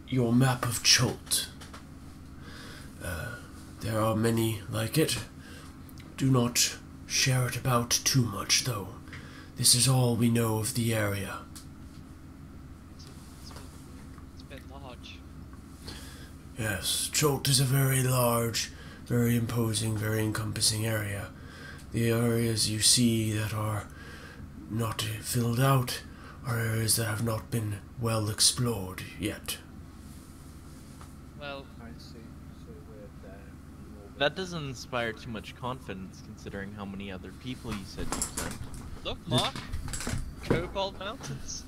Your map of Cholt. There are many like it. Do not share it about too much, though. This is all we know of the area.
It's been large.
Yes, Cholt is a very large, very imposing, very encompassing area. The areas you see that are not filled out are areas that have not been well explored yet.
Well,
I see. So we're there.
That doesn't inspire too much confidence, considering how many other people you said you sent.
look, Mark. Cobalt Mountains.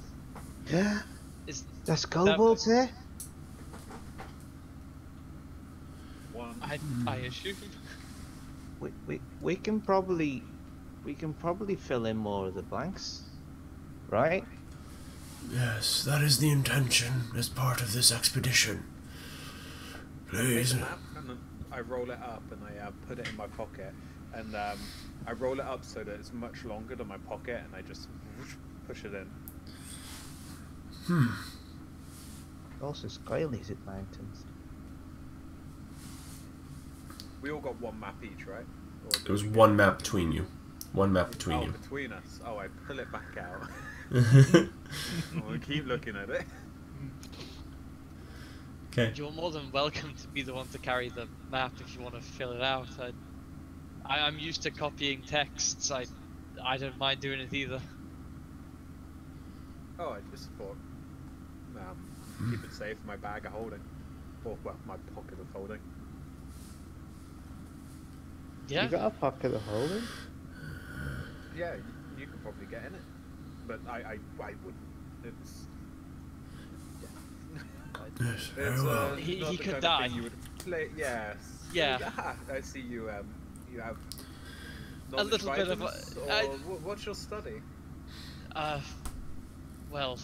Yeah,
Is
there's kobolds here.
One.
I assume.
We can probably fill in more of the blanks, right?
Yes, that is the intention as part of this expedition.
I take
Please.
the map and then I roll it up and I put it in my pocket, and I roll it up so that it's much longer than my pocket, and I just push it in.
Also, Skylazy Mountains.
We all got one map each, right? Or
There was one map between you. One map between you.
Between us. Oh, I pull it back out. We'll keep looking at it.
Okay.
You're more than welcome to be the one to carry the map if you want to fill it out. I'm used to copying texts. I don't mind doing it either.
Oh, I just thought, keep it safe in my bag of holding. Or, well, my pocket of holding.
Yeah.
You got a pocket of holding?
Yeah, you could probably get in it. But I wouldn't. It's... Yeah.
Yes, very
It's,
well.
He
not the
could
kind of
die.
thing you would play. Yes.
Yeah.
I see you, you have...
A little bit of...
items, or what's your study?
Well...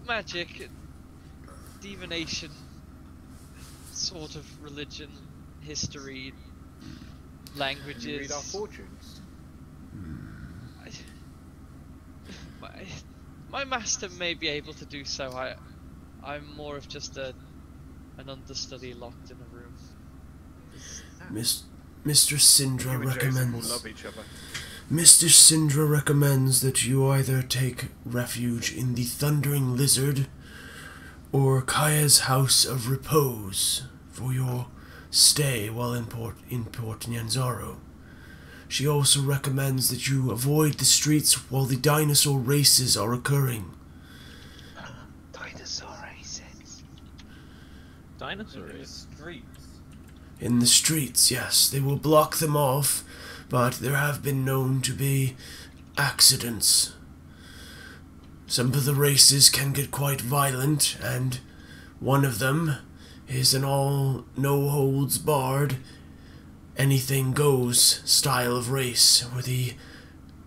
Magic, divination, sort of religion, history, languages.
Can you read our fortunes?
My master may be able to do so. I'm more of just an understudy locked in a room.
Mr. Syndra
You and Joseph will
recommends.
love each other.
Mr. Syndra recommends that you either take refuge in the Thundering Lizard or Kaya's House of Repose for your stay while in Port Nyanzaro. She also recommends that you avoid the streets while the dinosaur races are occurring.
Dinosaur races.
Dinosaur
In the
race.
streets.
In the streets, yes, they will block them off, but there have been known to be accidents. Some of the races can get quite violent, and one of them is an all no-holds-barred, anything-goes style of race, where the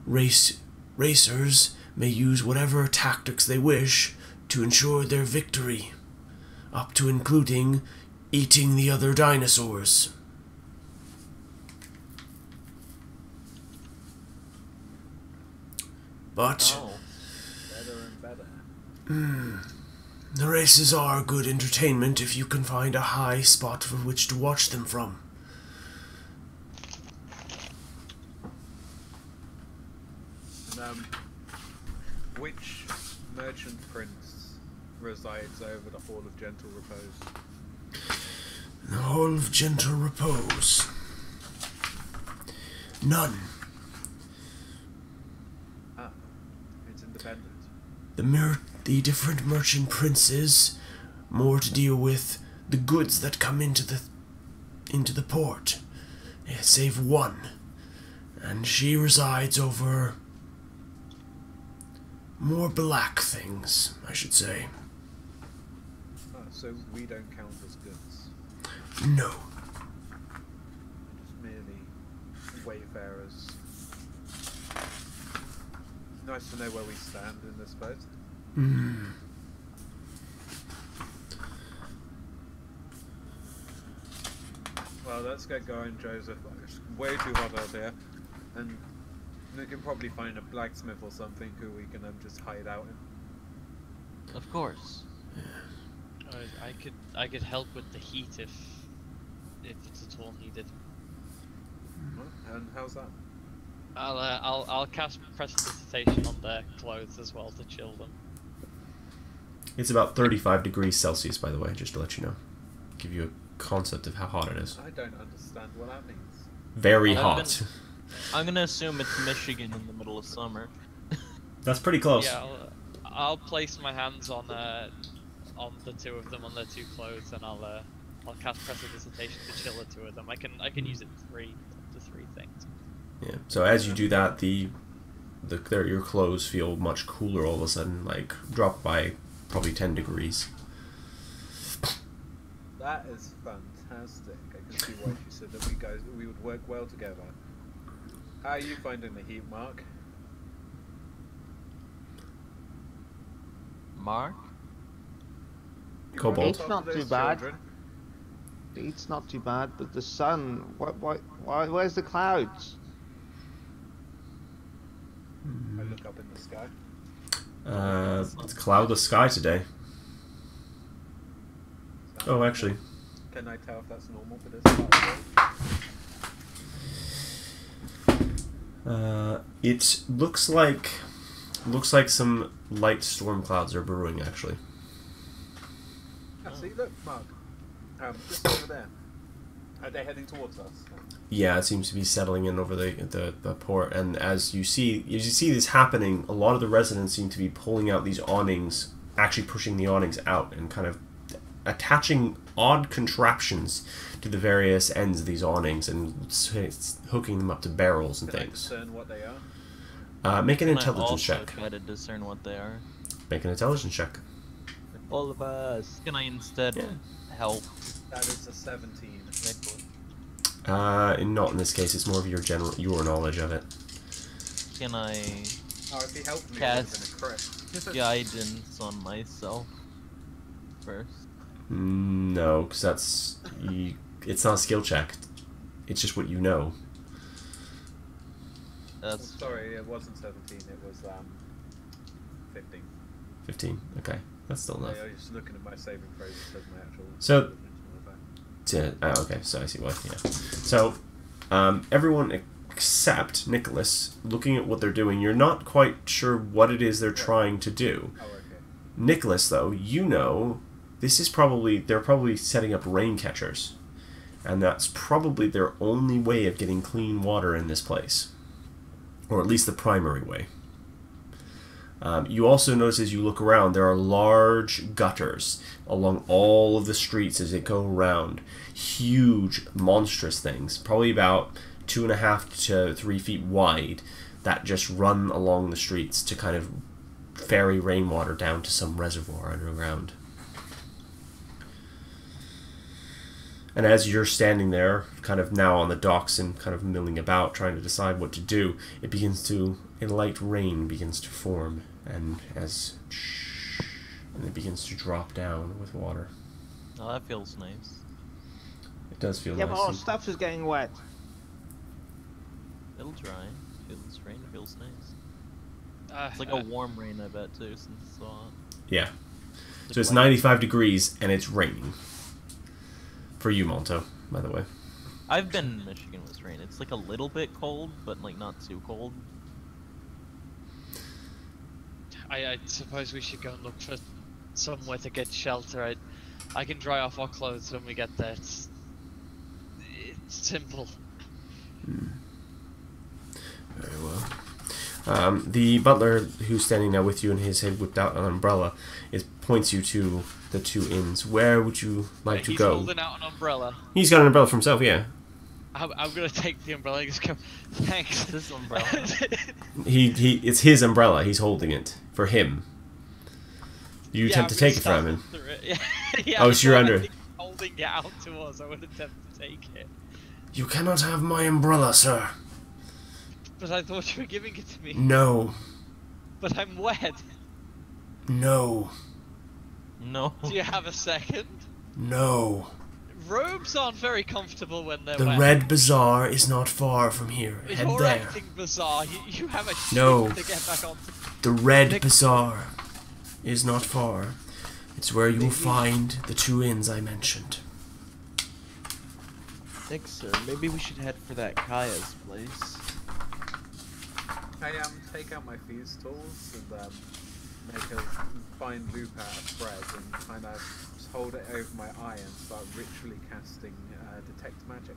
racers may use whatever tactics they wish to ensure their victory, up to including eating the other dinosaurs. But
Oh.
Better and better.
the races are good entertainment if you can find a high spot for which to watch them from.
And, which merchant prince resides over the Hall of Gentle Repose?
The Hall of Gentle Repose. None.
Ah, it's independent.
The different merchant princes, more to deal with the goods that come into the port, save one, and she resides over more black things, I should say.
Ah, so we don't count as goods.
No.
We're just merely wayfarers. Nice to know where we stand in this boat. Well, let's get going, Joseph. It's way too hot out here, and we can probably find a blacksmith or something who we can just hide out in.
Of course.
I could help with the heat if it's at all needed.
Huh? And how's that?
I'll cast prestidigitation on their clothes as well to chill them.
It's about 35 degrees Celsius, by the way, just to let you know. Give you a concept of how hot it is.
I don't understand what that means.
Very
Well,
hot.
I'm gonna assume it's Michigan in the middle of summer.
That's pretty close.
Yeah, I'll place my hands on the two of them on their two clothes, and I'll cast prestidigitation to chill the two of them. I can use it up to three things.
Yeah. So as you do that, your clothes feel much cooler all of a sudden, like drop by probably 10 degrees.
That is fantastic. I can see why she said that we would work well together. How are you finding the heat, Mark?
Mark?
You
Cobalt.
look
It's
after
not
those
too bad.
children.
It's not too bad, but the sun. Where's the clouds?
I look up in the sky.
It's a cloudless sky today. Oh, actually,
Can I tell if that's normal for this part of the day?
It looks like some light storm clouds are brewing, actually.
Oh, see, look, Mark. Just over there. Are they heading towards us?
Yeah, it seems to be settling in over the port, and as you see this happening, a lot of the residents seem to be pulling out these awnings, actually pushing the awnings out and kind of attaching odd contraptions to the various ends of these awnings and hooking them up to barrels and
Can I
things.
discern what they are?
Make an
Can I
intelligence
also
check.
try to discern what they are?
Make an intelligence check.
All of us.
Can I instead help
That is a 17.
Nicholas?
Not in this case. It's more of your knowledge of it.
Can I
Oh, if he helped me, it would have been a crit.
guidance on myself first?
No, because it's not a skill check. It's just what you know.
That's
Sorry, it wasn't 17, it was 15.
15. Okay, that's still enough.
I was just looking at my saving throws instead of my actual...
So- Okay, so I see why. Yeah. So, everyone except Nicholas, looking at what they're doing, you're not quite sure what it is they're trying to do.
Oh, okay.
Nicholas, though, you know, they're probably setting up rain catchers, and that's probably their only way of getting clean water in this place, or at least the primary way. You also notice as you look around, there are large gutters along all of the streets as they go around. Huge, monstrous things, probably about 2.5 to 3 feet wide, that just run along the streets to kind of ferry rainwater down to some reservoir underground. And as you're standing there, kind of now on the docks and kind of milling about, trying to decide what to do, a light rain begins to form, and it begins to drop down with water.
Oh, that feels nice.
It does feel
Yeah,
nice.
but our stuff is getting wet.
It'll dry. Feels rain feels nice. It's like a warm rain, I bet too, since it's so hot.
Yeah. So it's 95 degrees and it's raining. For you, Monto, by the way.
I've been in Michigan with rain. It's like a little bit cold, but like not too cold.
I suppose we should go and look for somewhere to get shelter. I can dry off our clothes when we get there. It's simple.
Very well. The butler who's standing now with you and his head whipped out an umbrella points you to the two inns. Where would you like to
He's
go?
holding out an umbrella.
He's got an umbrella for himself, yeah.
I'm gonna take the umbrella and just go, thanks.
This umbrella.
It's his umbrella. He's holding it for him. You attempt to take it from him.
Yeah,
Oh, so you're under.
I think he's holding it out to us. I would attempt to take it.
You cannot have my umbrella, sir.
But I thought you were giving it to me.
No.
But I'm wet.
No.
No.
Do you have a second?
No.
Robes aren't very comfortable when they're
The
wet.
Red Bazaar is not far from here. Head
You're
there.
acting bizarre. You have a shit
No.
to get back on.
The Red Bazaar is not far. It's where you will find the two inns I mentioned.
Nick, sir, maybe we should head for that Kaya's place.
I take out my fuse tools and make a fine loop out of thread and kind of just hold it over my eye and start ritually casting detect magic.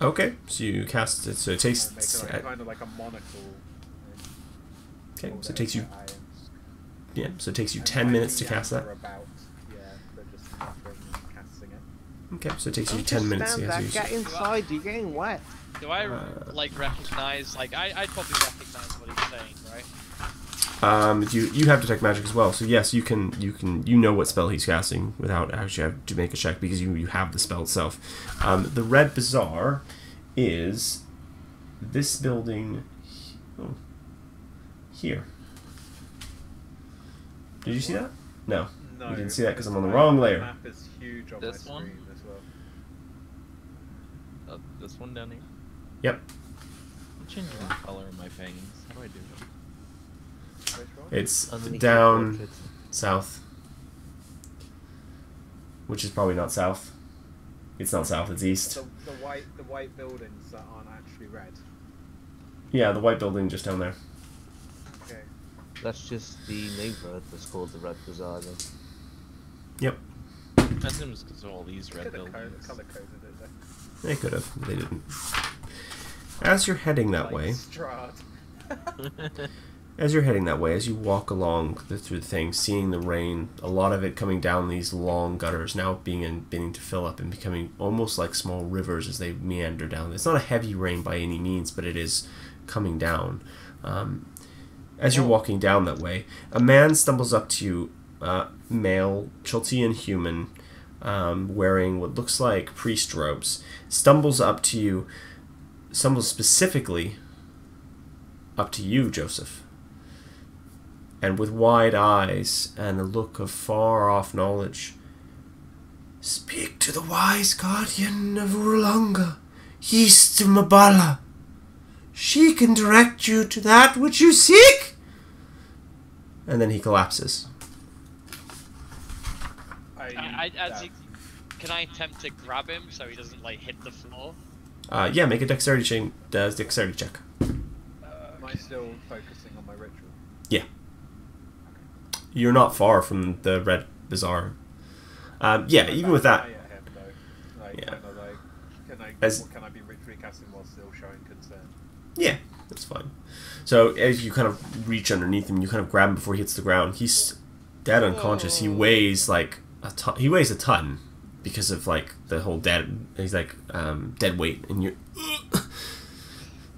Okay, so you cast it. So it takes.
Make it like, kind of like a monocle.
Okay,
hold
so it
over
takes you.
my eye and-
Yeah, so it takes you
and
10
find
minutes
the
to cast that.
About, yeah, they're just muttering and casting it.
Okay, so it takes you
Don't
10
just
minutes
stand
to
there,
use.
get inside, you're getting wet.
Do I like recognize? Like I'd probably recognize what he's saying, right?
You have detect magic as well, so yes, you know what spell he's casting without actually having to make a check because you have the spell itself. The Red Bazaar is this building here. Did you see that? No.
No,
You didn't see that because I'm on the
my
wrong layer.
map is huge on
This
my
one?
screen as well.
This one down here.
Yep.
I'm changing the color of my fangs. How do I do that?
Which one?
It's
Underneath
down
the portrait.
south. Which is probably not south. It's not south, it's east.
The white buildings that aren't actually red.
Yeah, the white building just down there.
Okay.
That's just the neighborhood that's called the Red Bazaar then.
Yep.
I assume it's because of all these red
Could have
buildings.
color coded it though.
They could have. They didn't. As you're heading that
Like
way,
Strahd.
as you're heading that way, as you walk along through the thing, seeing the rain, a lot of it coming down these long gutters, now beginning to fill up and becoming almost like small rivers as they meander down. It's not a heavy rain by any means, but it is coming down. As you're walking down that way, a man stumbles up to you, male, Chaltean human, wearing what looks like priest robes, stumbles specifically up to you, Joseph. And with wide eyes and a look of far-off knowledge, "Speak to the wise guardian of Urlanga, east of Mabala. She can direct you to that which you seek." And then he collapses.
Can I attempt to grab him so he doesn't like hit the floor?
Yeah, make a dexterity check.
Am I still focusing on my ritual?
Yeah. You're not far from the Red Bazaar. Yeah, even with that.
Like,
Yeah.
Can I be ritually casting while still showing concern?
Yeah, that's fine. So as you kind of reach underneath him, you kind of grab him before he hits the ground. He's dead unconscious. He weighs like a ton. He weighs a ton because of like the whole dead. He's like dead weight, and you.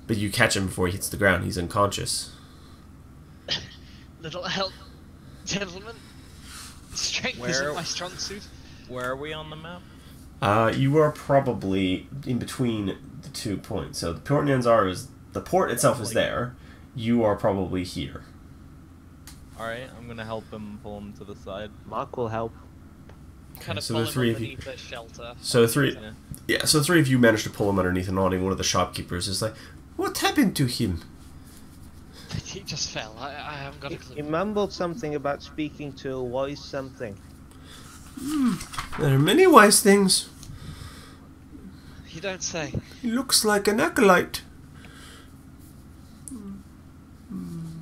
But you catch him before he hits the ground. He's unconscious.
Little help, gentlemen. Strength isn't my strong suit.
Where are we on the map?
You are probably in between the 2 points. So the Port Nyanzar is the port itself is there. You are probably here.
Alright, I'm gonna help him pull him to the side.
Mark will help.
Kind of
so
pull
the
him
three of you-
underneath the shelter.
So the
Yeah.
three of you managed to pull him underneath, and nodding. One of the shopkeepers is like, "What happened to him?"
He just fell. I haven't got a
He
clue.
mumbled something about speaking to a wise something.
There are many wise things.
You don't say.
He looks like an acolyte.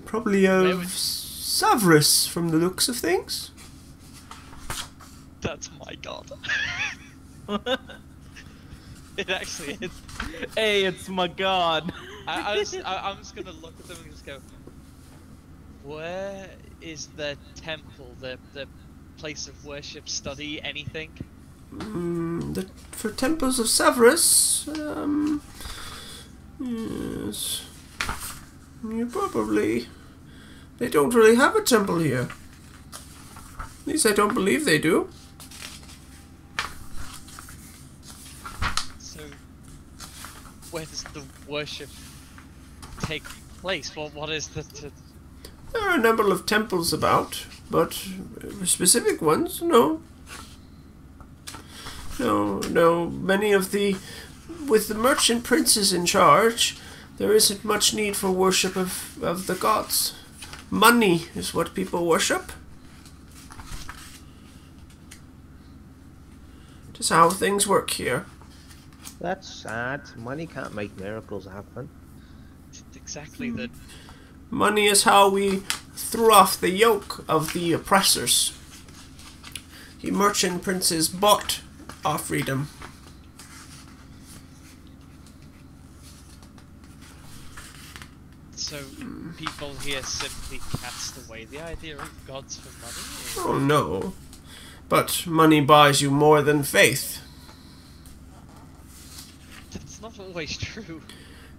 Probably
Where
of
would-
Savris from the looks of things.
That's my god. It actually is.
Hey, it's my god!
I'm just gonna look at them and just go, where is the temple, the place of worship, study, anything?
For temples of Savris, yes. You probably... They don't really have a temple here. At least I don't believe they do.
So, where does the worship take place? Well, what is the...
There are a number of temples about, but specific ones, no. No, many of the... With the merchant princes in charge, there isn't much need for worship of the gods. Money is what people worship. Just how things work here.
That's sad. Money can't make miracles happen.
Exactly the...
Money is how we threw off the yoke of the oppressors. The merchant princes bought our freedom.
So, people here simply cast away the idea of gods for money?
Oh no. But money buys you more than faith.
That's not always true.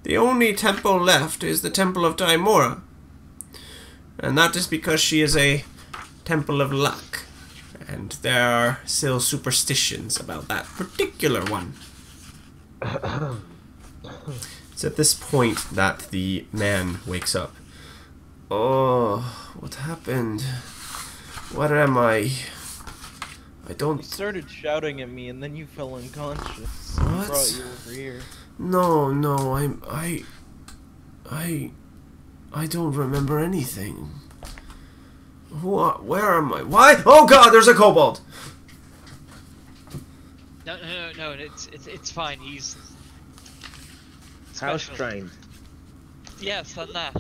The only temple left is the Temple of Daimora. And that is because she is a temple of luck. And there are still superstitions about that particular one. It's at this point that the man wakes up. Oh, what happened? What am I? I
You
don't...
started shouting at me and then you fell unconscious.
What?
I brought you over here.
No, I don't remember anything. Where am I? Why? Oh god, there's a kobold!
No, it's fine. He's
House
special.
trained.
Yes, and that.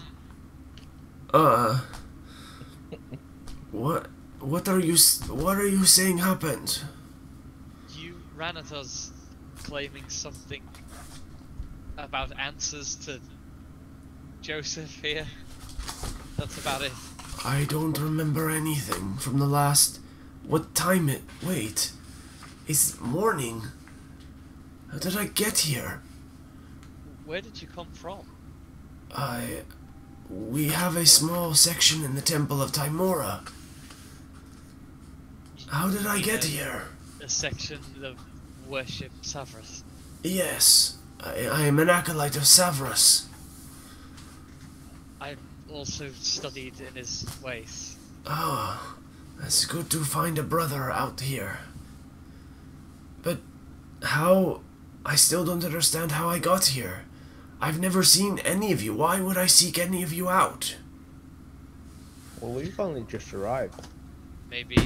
What are you saying happened?
You ran at us claiming something about answers to Joseph here. That's about it.
I don't remember anything from the last... What time it... Wait. It's morning. How did I get here?
Where did you come from?
We have a small section in the Temple of Timora. How did I get here?
A section of worship Savras.
Yes. I am an acolyte of Savras.
I also studied in his ways.
Oh, it's good to find a brother out here. But how... I still don't understand how I got here. I've never seen any of you. Why would I seek any of you out?
Well, we've only just arrived.
Maybe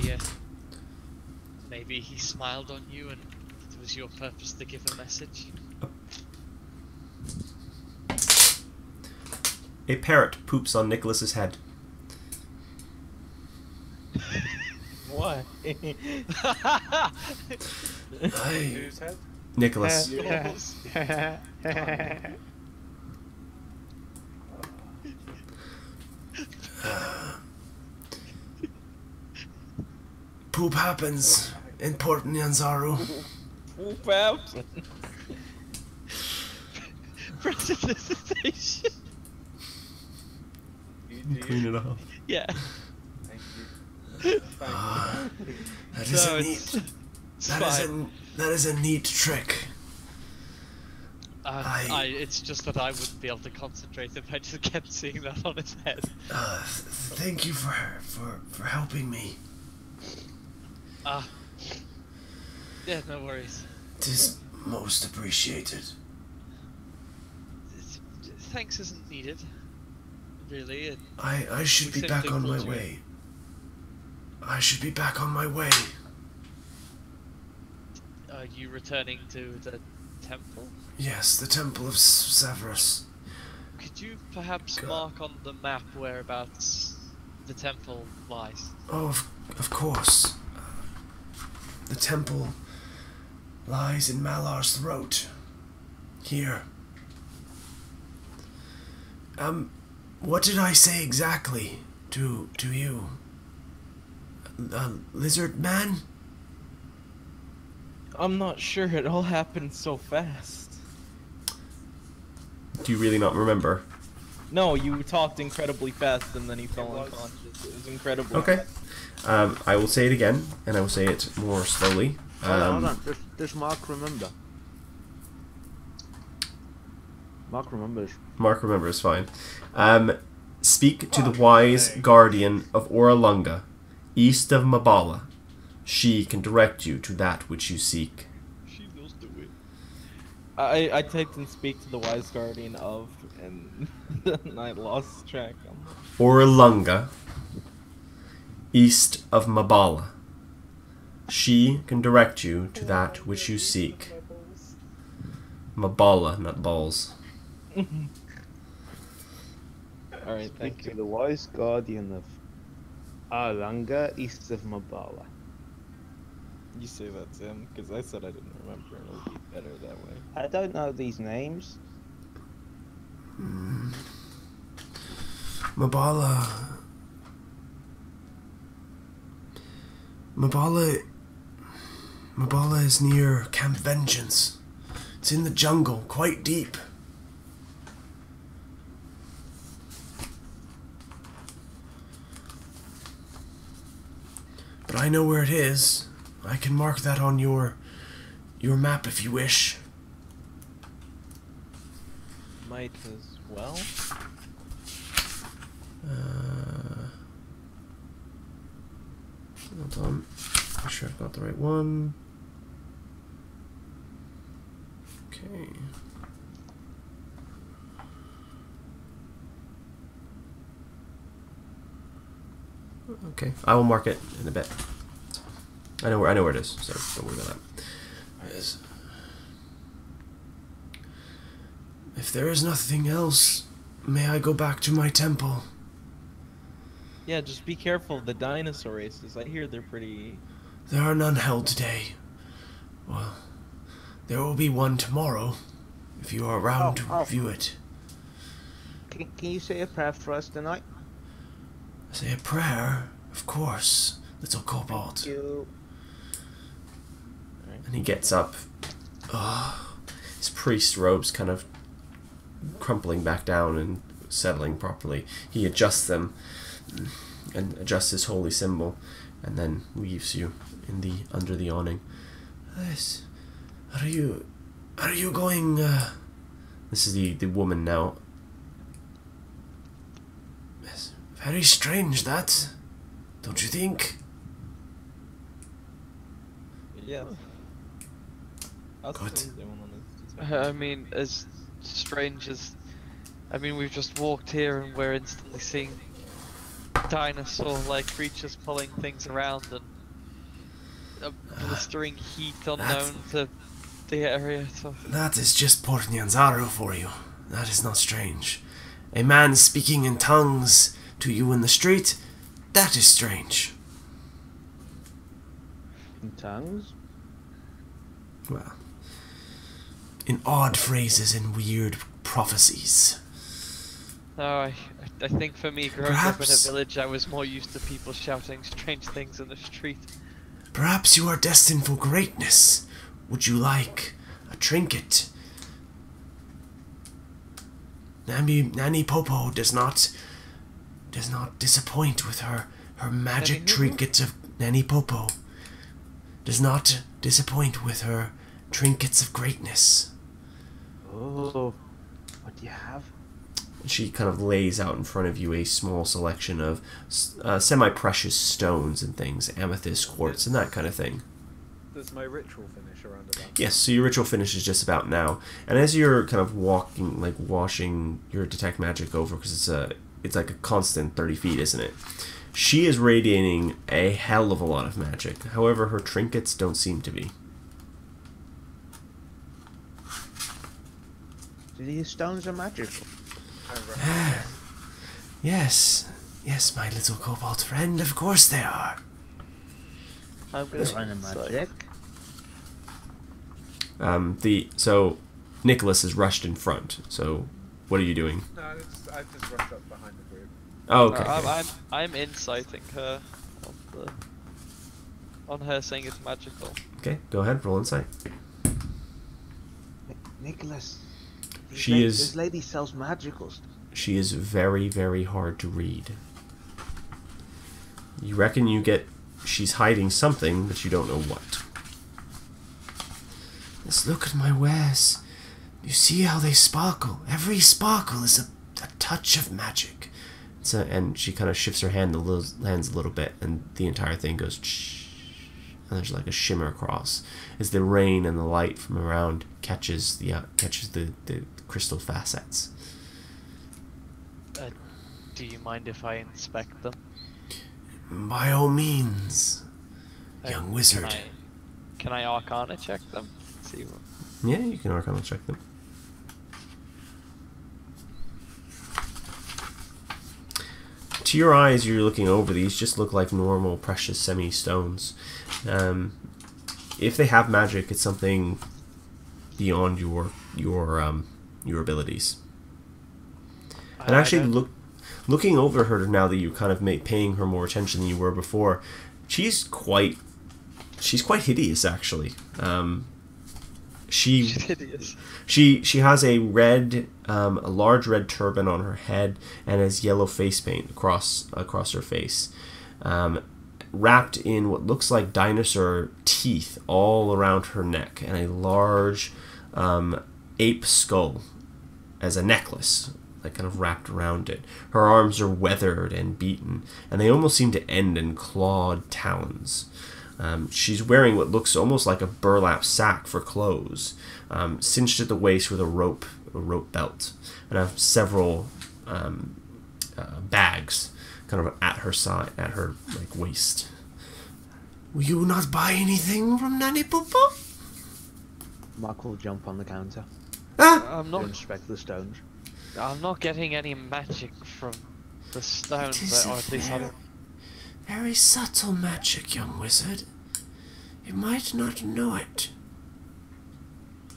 he smiled on you and it was your purpose to give a message.
A parrot poops on Nicholas's head.
Why?
Whose head?
Nicholas.
Yours.
Poop happens in Port Nyanzaru.
Perhaps.
Precipitation.
Clean it off.
Yeah.
Thank you.
That is
No,
a
it's
neat... That is a neat trick.
It's just that I wouldn't be able to concentrate if I just kept seeing that on his head.
Thank you for helping me.
Yeah, no worries.
It is most appreciated.
Thanks isn't needed. Really.
I should
We
be back
simply
on my
called you.
way. I should be back on my way.
Are you returning to the temple?
Yes, the Temple of Savras.
Could you perhaps
God.
mark on the map whereabouts the temple lies?
Oh, of course. The temple lies in Malar's throat. Here. What did I say exactly to you? Lizard man?
I'm not sure. It all happened so fast.
Do you really not remember?
No, you talked incredibly fast and then he fell
was.
unconscious. It was incredible.
Okay. I will say it again, and I will say it more slowly.
Hold on. Does Mark remember? Mark remembers.
Mark remembers fine. Speak to the wise guardian of Oralunga, east of Mabala. She can direct you to that which you seek.
She knows the way.
I typed in speak to the wise guardian of, and then I lost track.
Oralunga, east of Mabala. She can direct you to that which you seek. Mabala, not balls.
Alright, thank
Speak to
you.
the wise guardian of Arlanga, east of Mabala.
You say that, Sam, because I said I didn't remember, and it'll be better that way.
I don't know these names.
Mabala. Mabala is near Camp Vengeance. It's in the jungle, quite deep. But I know where it is. I can mark that on your map if you wish.
Might as well.
Hold on. Make sure I've got the right one. Okay. Okay, I will mark it in a bit. I know where it is, so don't worry about that. It is. If there is nothing else, may I go back to my temple?
Yeah, just be careful of the dinosaur races. I hear they're pretty...
There are none held today. Well, there will be one tomorrow, if you are around to view it.
Can you say a prayer for us tonight?
Say a prayer? Of course, little kobold.
Thank you.
And he gets up. His priest robes kind of crumpling back down and settling properly. He adjusts them and adjusts his holy symbol, and then leaves you in the under the awning. Yes. Are you going? This is the woman now. Yes. Very strange that, don't you think?
Yeah.
Good.
I mean, as strange as... I mean, we've just walked here and we're instantly seeing dinosaur-like creatures pulling things around and a blistering heat unknown to the area. So.
That is just Port Nyanzaru for you. That is not strange. A man speaking in tongues to you in the street, that is strange.
In tongues?
Well, in odd phrases and weird prophecies.
Oh, I think for me, growing up in a
Perhaps-
village, I was more used to people shouting strange things in the street.
Perhaps you are destined for greatness. Would you like a trinket? Nanny Popo does not disappoint with her magic
Nanny Popo?
trinkets of Nanny Popo. Does not disappoint with her trinkets of greatness.
Oh, what do you have?
She kind of lays out in front of you a small selection of semi-precious stones and things, amethyst, quartz, and that kind of thing.
Does my ritual finish around about?
Yes, so your ritual finishes just about now, and as you're kind of walking, like washing your detect magic over, because it's like a constant 30 feet, isn't it? She is radiating a hell of a lot of magic. However, her trinkets don't seem to be.
Do these stones are magical?
Yes, my little cobalt friend, of course they are.
I'm gonna
Kind of magic.
So Nicholas is rushed in front. So what are you doing?
No, I've just rushed up behind the group.
Oh, okay.
I'm inciting her on her saying it's magical.
Okay, go ahead, roll insight.
Nicholas.
This
lady sells magicals.
She is very, very hard to read. You reckon she's hiding something, but you don't know what. Let's look at my wares. You see how they sparkle? Every sparkle is a touch of magic. And she kind of shifts her hands a little bit, and the entire thing goes shh, and there's like a shimmer across as the rain and the light from around catches the crystal facets.
Do you mind if I inspect them?
By all means, young wizard.
Can I Arcana check them? See what...
Yeah, you can Arcana check them. To your eyes, you're looking over these, just look like normal precious semi-stones. If they have magic, it's something beyond your abilities. And actually, looking over her now that you're kind of paying her more attention than you were before, she's quite hideous, actually. She's
hideous.
She has a large red turban on her head and has yellow face paint across her face, wrapped in what looks like dinosaur teeth all around her neck, and a large ape skull as a necklace, like kind of wrapped around it. Her arms are weathered and beaten, and they almost seem to end in clawed talons. She's wearing what looks almost like a burlap sack for clothes, cinched at the waist with a rope belt, and have several bags kind of at her side, at her like waist. Will you not buy anything from Nanny Popo?
Mark will jump on the counter.
Ah!
I'm
To
not.
inspect the stones.
I'm not getting any magic from the stones,
It is
or at least I don't.
very subtle magic, young wizard. You might not know it.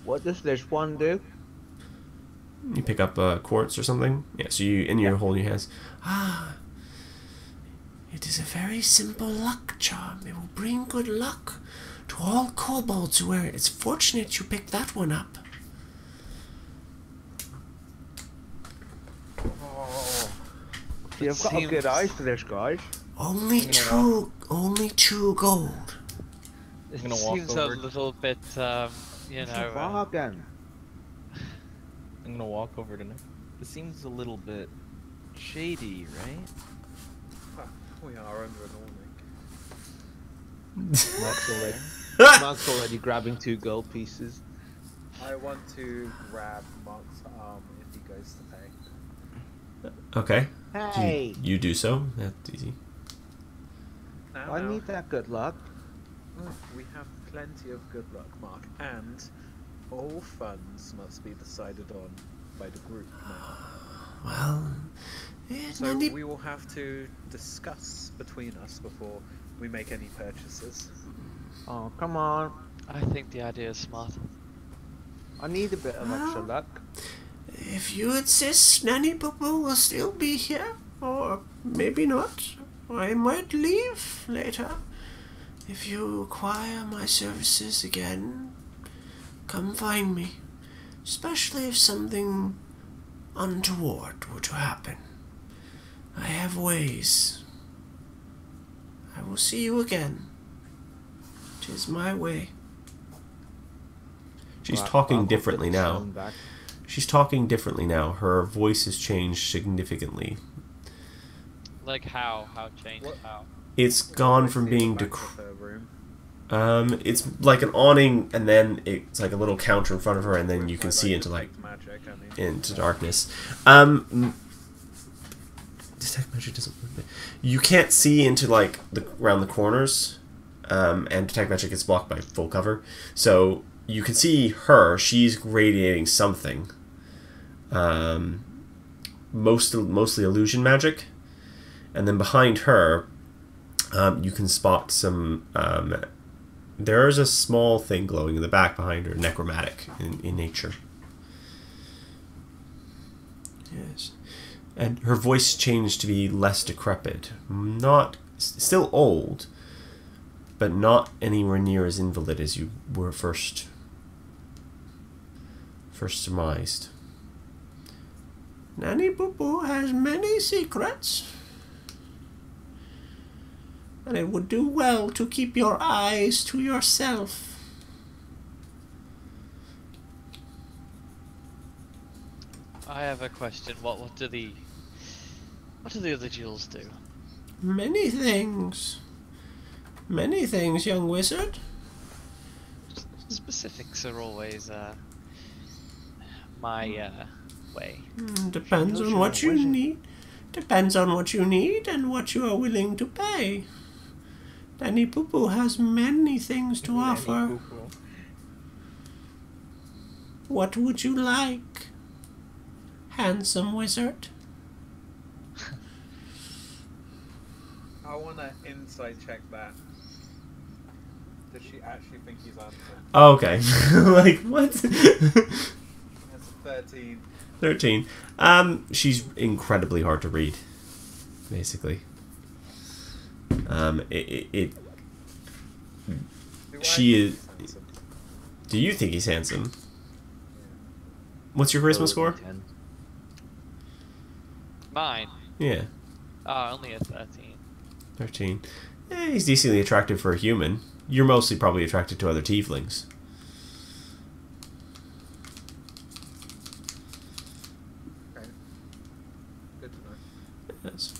What does this one do?
You pick up quartz or something. Yeah, so you in your holding your hands. Ah, it is a very simple luck charm. It will bring good luck to all kobolds who wear it. It's fortunate you picked that one up.
Oh,
You've got a good eye for this, guys.
Only two gold.
It
I'm gonna walk
seems
over.
a little bit, you
It's a
know.
bargain.
I'm gonna walk over to Nick. This seems a little bit shady, right?
we are under an awning.
Mark's already grabbing 2 gold pieces.
I want to grab Mark's arm if he goes to pay.
Okay.
Hey!
You do so. That's easy.
Now,
I need that good luck.
Look, we have plenty of good luck, Mark, and all funds must be decided on by the group now.
Well,
So we will have to discuss between us before we make any purchases.
Oh, come on.
I think the idea is smart.
I need a bit of extra luck.
if you insist, Nanny Boo Boo will still be here, or maybe not. I might leave later. If you require my services again, come find me. Especially if something untoward were to happen. I have ways. I will see you again. 'Tis my way. She's
Right,
talking
I'll
differently
put the
now.
stone back.
She's talking differently now. Her voice has changed significantly.
Like how? How changed?
What?
How?
It's gone
I
from
see
being
the back of her room.
it's like an awning, and then it's like a little counter in front of her, and then you can
I
see
like
into like
detect magic, I mean.
into darkness. Detect magic doesn't work. You can't see into like around the corners, and detect magic is blocked by full cover. So you can see her. She's radiating something. Mostly illusion magic, and then behind her, you can spot some. There is a small thing glowing in the back behind her, necromantic in nature. Yes. And her voice changed to be less decrepit. Still old, but not anywhere near as invalid as you were first surmised. Nanny Boo Boo has many secrets, and it would do well to keep your eyes to yourself.
I have a question. What do the other jewels do?
Many things. Many things, young wizard.
Specifics are always my way.
Depends on what you need. Depends on what you need and what you are willing to pay. Danny Poo Poo has many things to offer. What would you like, handsome wizard?
I want to insight check that. Does she actually think he's handsome?
Oh, okay. Like, what?
That's a 13.
13. She's incredibly hard to read, basically. She is.
Handsome?
Do you think he's handsome? What's your charisma score?
10.
Mine.
Yeah,
Only a 13.
13. He's decently attractive for a human. You're mostly probably attracted to other tieflings.
Okay. Good to know.
Yes.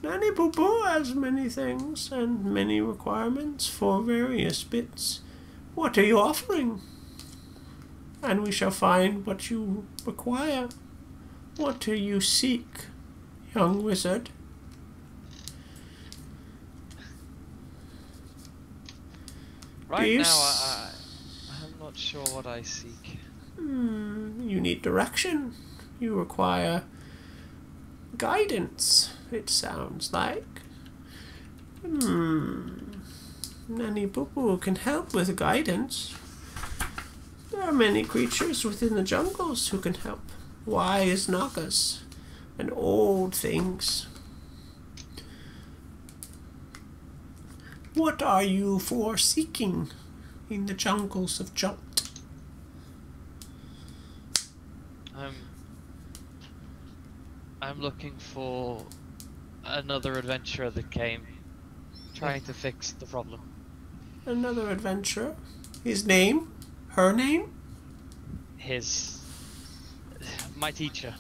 Nanny Boo Boo has many things and many requirements for various bits. What are you offering? And we shall find what you require. What do you seek, young wizard?
Right
you
now,
s-
I'm not sure what I seek.
You need direction. You require guidance, it sounds like. Nanny Boo Boo can help with guidance. There are many creatures within the jungles who can help. Wise Nagas and old things. What are you for seeking in the jungles of Jump?
I'm looking for another adventurer that came, trying to fix the problem.
Another adventurer? His name? Her name?
My teacher.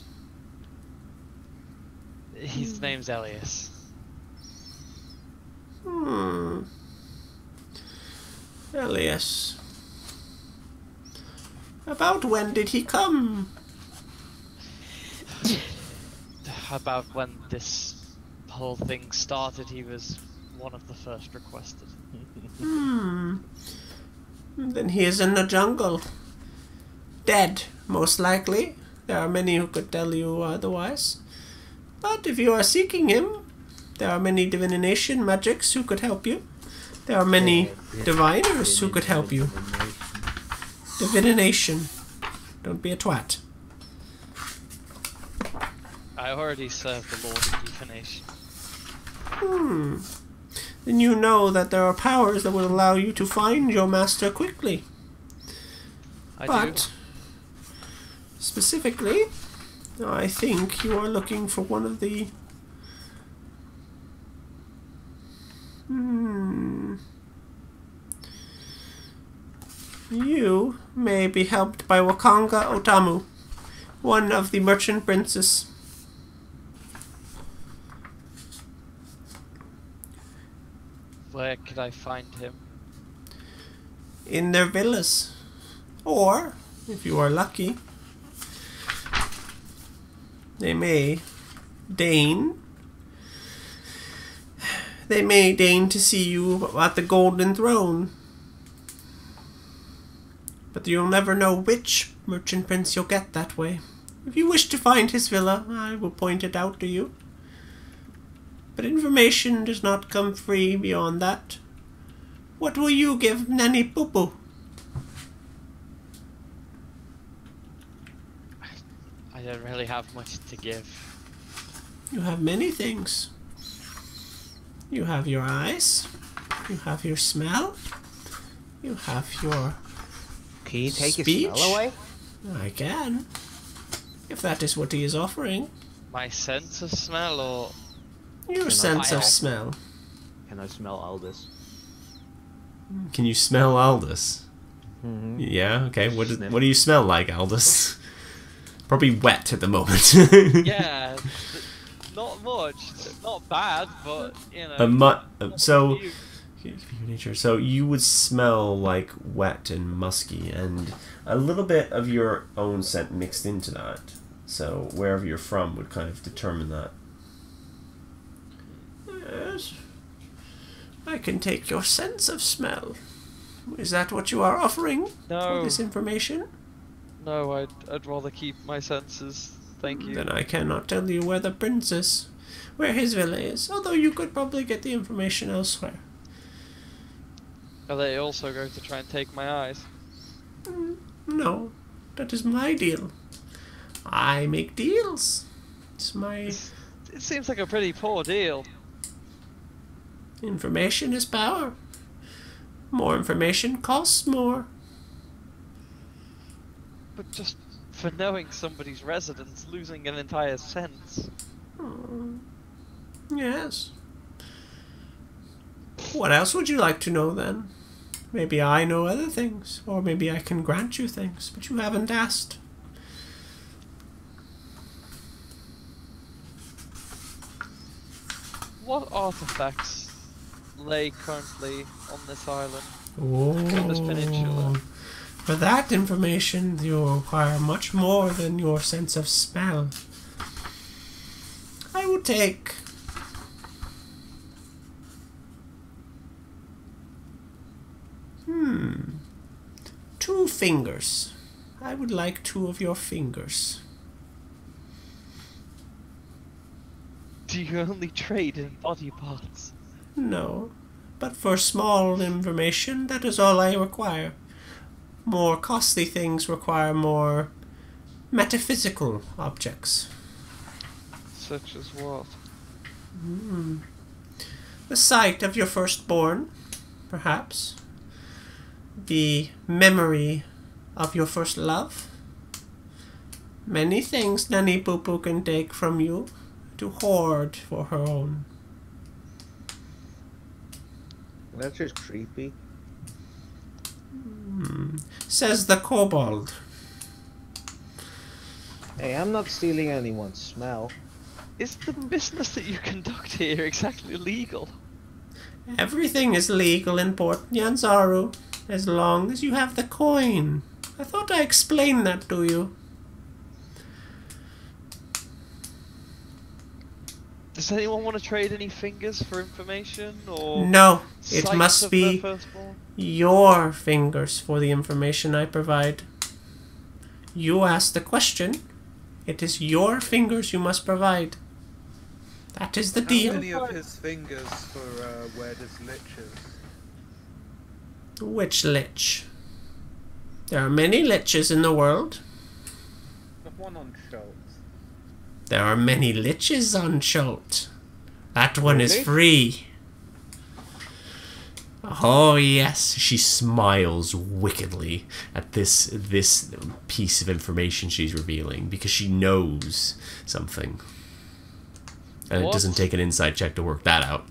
His name's Elias.
Elias. About when did he come?
About when this whole thing started, he was one of the first requested.
Then he is in the jungle. Dead, most likely. There are many who could tell you otherwise. But if you are seeking him, there are many divination magics who could help you. There are many diviners who could help you. Divination. Don't be a twat.
I already served the Lord of Divination.
Then you know that there are powers that will allow you to find your master quickly.
I
But,
do.
specifically, I think you are looking for one of the... You may be helped by Wakanga Otamu, one of the merchant princes.
Where could I find him?
In their villas. Or, if you are lucky, they may deign to see you at the Golden Throne. But you'll never know which merchant prince you'll get that way. If you wish to find his villa, I will point it out to you. But information does not come free beyond that. What will you give Nanny Boo Boo?
I don't really have much to give.
You have many things. You have your eyes. You have your smell. You have your
Can you take his
speech.
smell away?
I can. If that is what he is offering.
My sense of smell, or
Your
I
sense of
have-
smell.
Can I smell Aldous?
Can you smell Aldous?
Mm-hmm.
Yeah, okay. What
Sniff.
do you smell like, Aldous? Probably wet at the moment.
yeah, not much, not bad, but you know.
So
you-
nature. So you would smell like wet and musky, and a little bit of your own scent mixed into that. So wherever you're from would kind of determine that. Yes, I can take your sense of smell. Is that what you are offering for
No,
this information?
no, I'd rather keep my senses. Thank you.
Then I cannot tell you where the prince is, where his villa is, although you could probably get the information elsewhere.
Are they also going to try and take my eyes?
No, that is my deal. I make deals. It's my...
It seems like a pretty poor deal.
Information is power. More information costs more.
But just for knowing somebody's residence, losing an entire sense.
Yes. What else would you like to know then? Maybe I know other things, or maybe I can grant you things, but you haven't asked.
What artifacts lay currently on this island?
Oh,
this peninsula.
For that information, you require much more than your sense of smell. I would take... Two fingers. I would like two of your fingers.
Do you only trade in body parts?
No, but for small information, that is all I require. More costly things require more metaphysical objects.
Such as what?
The sight of your firstborn, perhaps. The memory of your first love. Many things Nanny Poo Poo can take from you to hoard for her own.
That's just creepy.
Says the kobold.
Hey, I'm not stealing anyone's smell.
Is the business that you conduct here exactly legal?
Everything is legal in Port Nyanzaru, as long as you have the coin. I thought I explained that to you.
Does anyone want to trade any fingers for information or
No, it
sight
must
of
be
the firstborn?
your fingers for the information I provide. You asked the question. It is your fingers you must provide. That is the
How
deal.
many of his fingers for where does liches?
Which lich? There are many liches in the world.
The one on Schultz.
There are many liches on Schult. That one is
Really?
free. Oh yes, she smiles wickedly at this piece of information she's revealing because she knows something. And
What?
it doesn't take an inside check to work that out.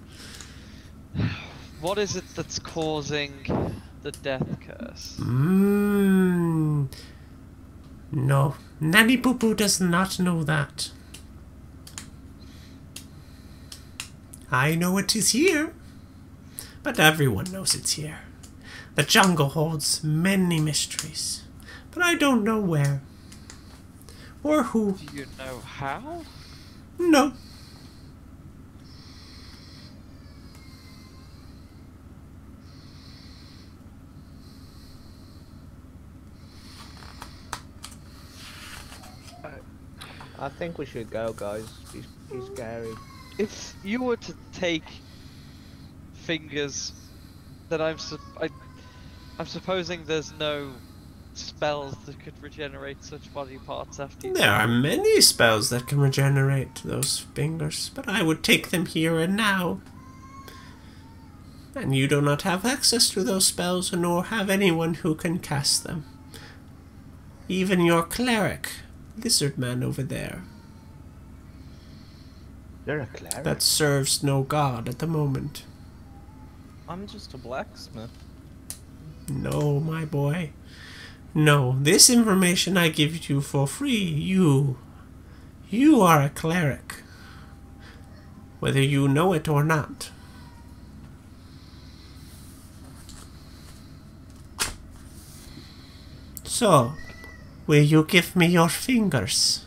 What is it that's causing the death curse?
No, Nanny Poo Poo does not know that. I know it is here, but everyone knows it's here. The jungle holds many mysteries, but I don't know where. Or who.
Do you know how?
No.
I think we should go, guys. He's scary.
If you were to take fingers that I'm supposing there's no spells that could regenerate such body parts after you.
There are many spells that can regenerate those fingers, but I would take them here and now. And you do not have access to those spells, nor have anyone who can cast them. Even your cleric, lizard man over there,
You're a cleric.
that serves no god at the moment.
I'm just a blacksmith.
No, my boy. No, this information I give you for free. You are a cleric. Whether you know it or not. So, will you give me your fingers?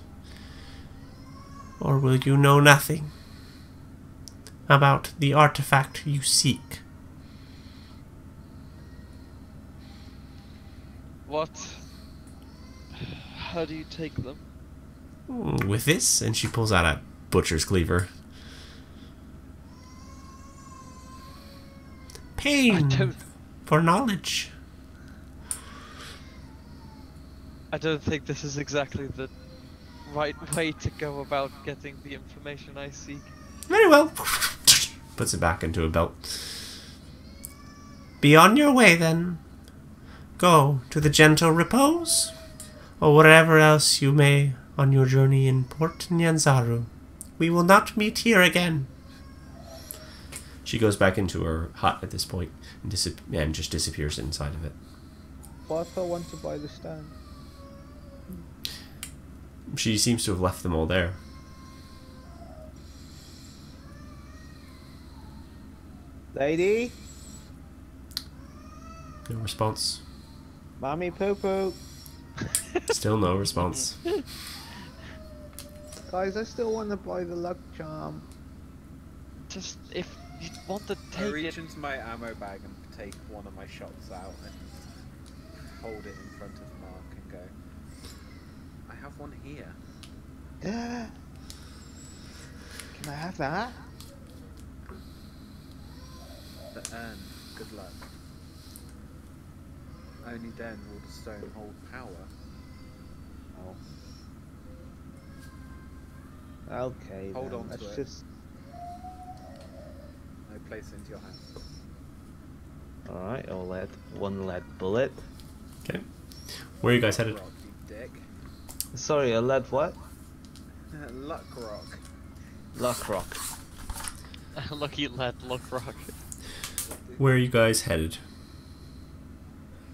Or will you know nothing about the artifact you seek?
What? How do you take them?
With this, and she pulls out a butcher's cleaver. Pain for knowledge.
I don't think this is exactly the right way to go about getting the information I seek.
Very well. Puts it back into a belt. Be on your way then. Go to the gentle repose, or wherever else you may on your journey in Port Nyanzaru. We will not meet here again. She goes back into her hut at this point and just disappears inside of it.
What if I want to buy the stone?
She seems to have left them all there.
Lady?
No response.
Mommy poo poo.
Still no response.
Guys, I still want to buy the luck charm.
Just if you want to
I
take
reach
it,
into my ammo bag and take one of my shots out and hold it in front of Mark and go, I have one here. Can
Can I have that?
The urn. Good luck. Only then will the stone hold power.
Oh. Okay.
Hold
then.
on to
Let's
it.
just.
I place it into your hand.
All right. I'll let one lead bullet.
Okay. Where are you guys headed?
Rock, you dick.
Sorry, a lead what?
Luck rock.
Luck rock.
Lucky lad, luck rock.
Where are you guys headed?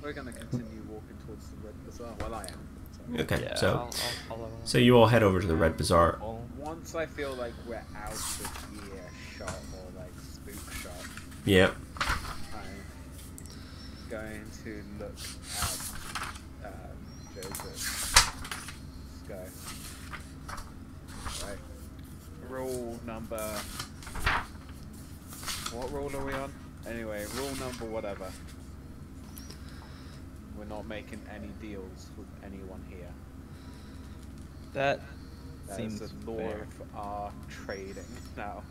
We're gonna continue walking towards the red bazaar. Well, I am. So.
Okay,
Yeah,
so
I'll follow him.
so you all head over to the Red Bazaar.
Once I feel like we're out of earshot or like spook shot,
Yeah.
I'm going to look at Joseph. Let's go. Right. Rule number. What rule are we on? Anyway, rule number whatever. We're not making any deals with anyone here.
That
That
seems
is the law
fair.
of our trading now.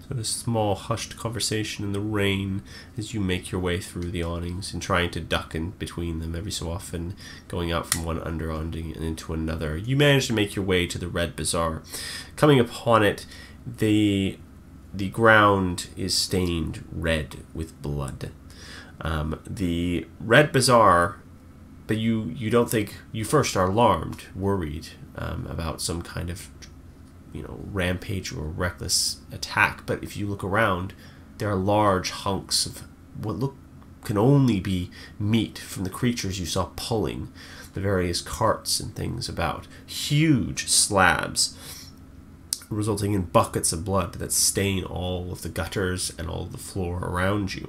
So this small hushed conversation in the rain as you make your way through the awnings and trying to duck in between them every so often, going out from one under awning and into another. You manage to make your way to the Red Bazaar. Coming upon it, the ground is stained red with blood. The Red Bazaar, but you don't think, you first are alarmed, worried about some kind of rampage or reckless attack, but if you look around, there are large hunks of what can only be meat from the creatures you saw pulling the various carts and things about. Huge slabs, resulting in buckets of blood that stain all of the gutters and all of the floor around you.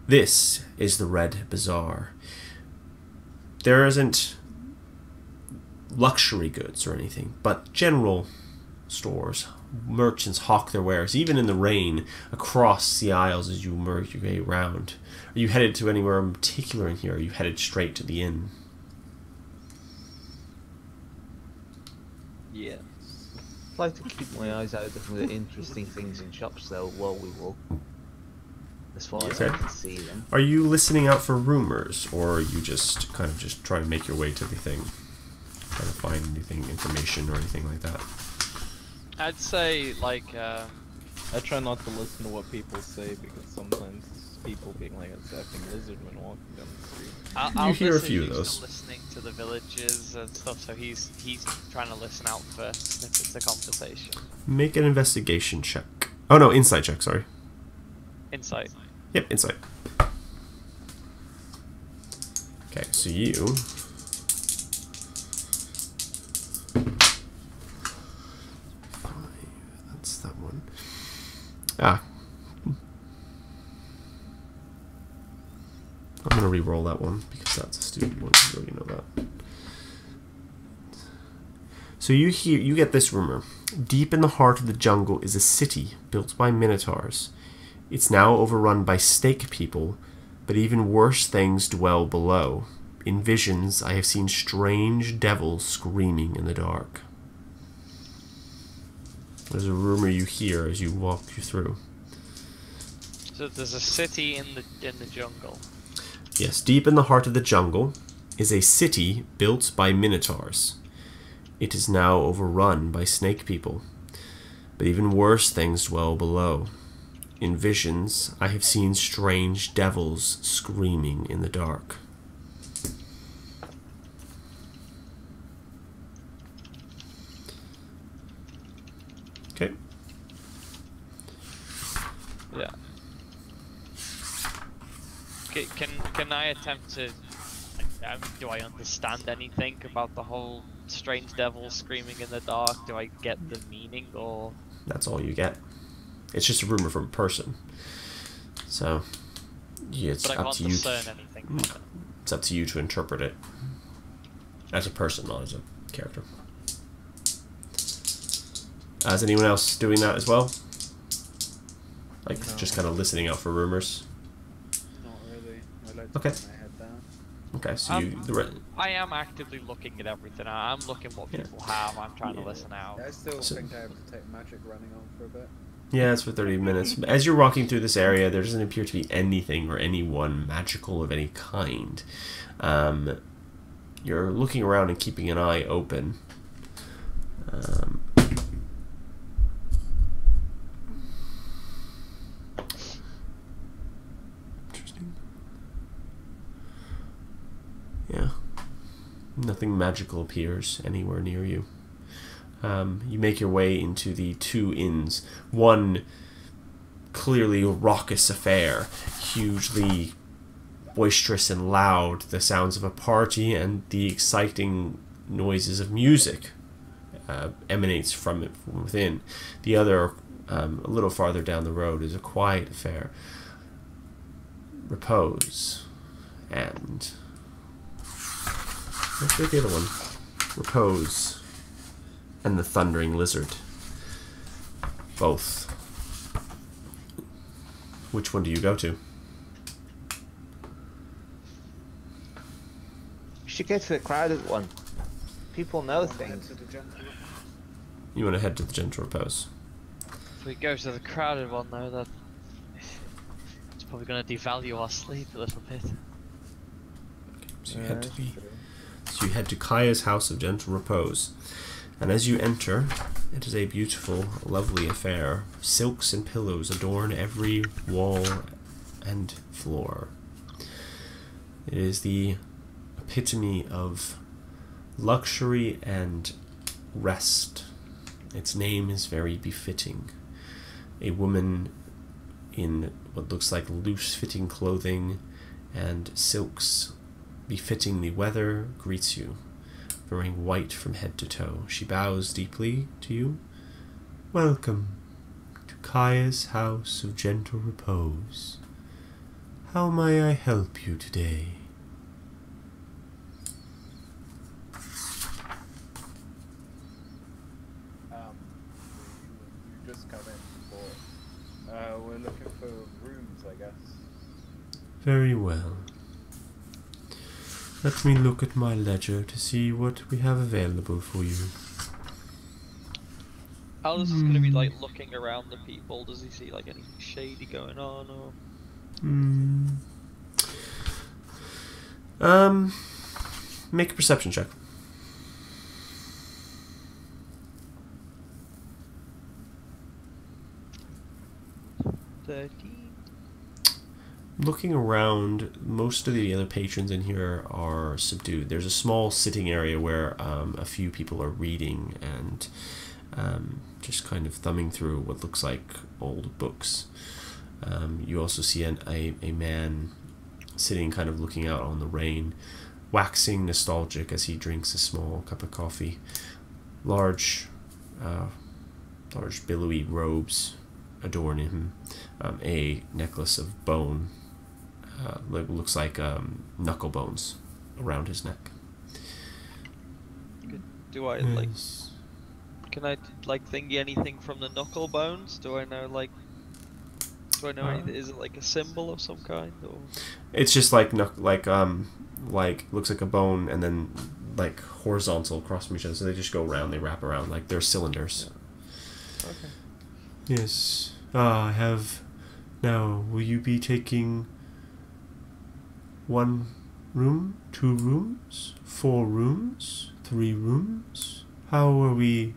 This is the Red Bazaar. There isn't luxury goods or anything, but general stores. Merchants hawk their wares, even in the rain, across the aisles as you merge your way around. Are you headed to anywhere in particular in here, or are you headed straight to the inn?
Yeah.
I'd like to keep my eyes out for the interesting things in shops, though, while we walk. As far as I
Okay.
can see them.
Are you listening out for rumors, or are you just kind of just trying to make your way to the thing? Trying to find anything, information, or anything like that?
I'd say like
I try not to listen to what people say because sometimes it's people being like a zapping lizardman walking down the street.
I'll
hear a
listen,
few of
he's
those.
still listening to the villages and stuff, so he's trying to listen out for snippets of conversation.
Make an investigation check. Oh no, insight check, sorry.
Insight.
Yep, insight. Okay, so you... That's that one. Ah. I'm gonna re-roll that one because that's a stupid one. You already know that. So you get this rumor. Deep in the heart of the jungle is a city built by minotaurs. It's now overrun by snake people, but even worse things dwell below. In visions, I have seen strange devils screaming in the dark. There's a rumor you hear as you walk through.
So there's a city in the jungle.
Yes, deep in the heart of the jungle is a city built by minotaurs. It is now overrun by snake people, but even worse things dwell below. In visions, I have seen strange devils screaming in the dark. Okay.
Yeah. Okay, can I attempt to? Do I understand anything about the whole strange devil screaming in the dark? Do I get the meaning, or?
That's all you get. It's just a rumor from a person. So, yeah, it's
But I
up
can't
to you.
discern anything from it.
It's up to you to interpret it as a person, not as a character. Is anyone else doing that as well? Like,
No.
just kind of listening out for rumors?
Not really. I like to
Okay.
put my head down.
Okay, so
I am actively looking at everything. I'm looking what people have. I'm trying to listen out.
Yeah, I still
So-
think I have to take magic running on for a bit.
Yeah, it's for 30 minutes. As you're walking through this area, there doesn't appear to be anything or anyone magical of any kind. You're looking around and keeping an eye open. Interesting. Yeah. Nothing magical appears anywhere near you. You make your way into the two inns. One clearly a raucous affair, hugely boisterous and loud, the sounds of a party and the exciting noises of music emanates from it from within. The other, a little farther down the road, is a quiet affair. Repose and... Let's get the other one. Repose and the Thundering Lizard. Both. Which one do you go to?
We should go to the crowded one. People know
Head
things.
to the gentle.
You want to head to the Gentle Repose.
If we go to the crowded one though, that it's probably going to devalue our sleep a little bit.
So you head to Kaya's House of Gentle Repose. And as you enter, it is a beautiful, lovely affair. Silks and pillows adorn every wall and floor. It is the epitome of luxury and rest. Its name is very befitting. A woman in what looks like loose-fitting clothing and silks befitting the weather greets you, wearing white from head to toe. She bows deeply to you. Welcome to Kaya's House of Gentle Repose. How may I help you today?
You just come in for. We're looking for rooms, I guess.
Very well. Let me look at my ledger to see what we have available for you.
Alice is going to be like looking around the people. Does he see like anything shady going on or?
Make a perception check. Looking around, most of the other patrons in here are subdued. There's a small sitting area where a few people are reading and just kind of thumbing through what looks like old books. You also see a man sitting kind of looking out on the rain, waxing nostalgic as he drinks a small cup of coffee. Large billowy robes adorn him. A necklace of bone, looks like knuckle bones around his neck.
Do I like? Can I like thingy anything from the knuckle bones? Do I know like? Do I know anything? Is it like a symbol of some kind or?
It's just like looks like a bone and then like horizontal across from each other. So they just go around. They wrap around like they're cylinders.
Okay.
Yes. I have. Now, will you be taking 1 room, 2 rooms, 4 rooms, 3 rooms? How are we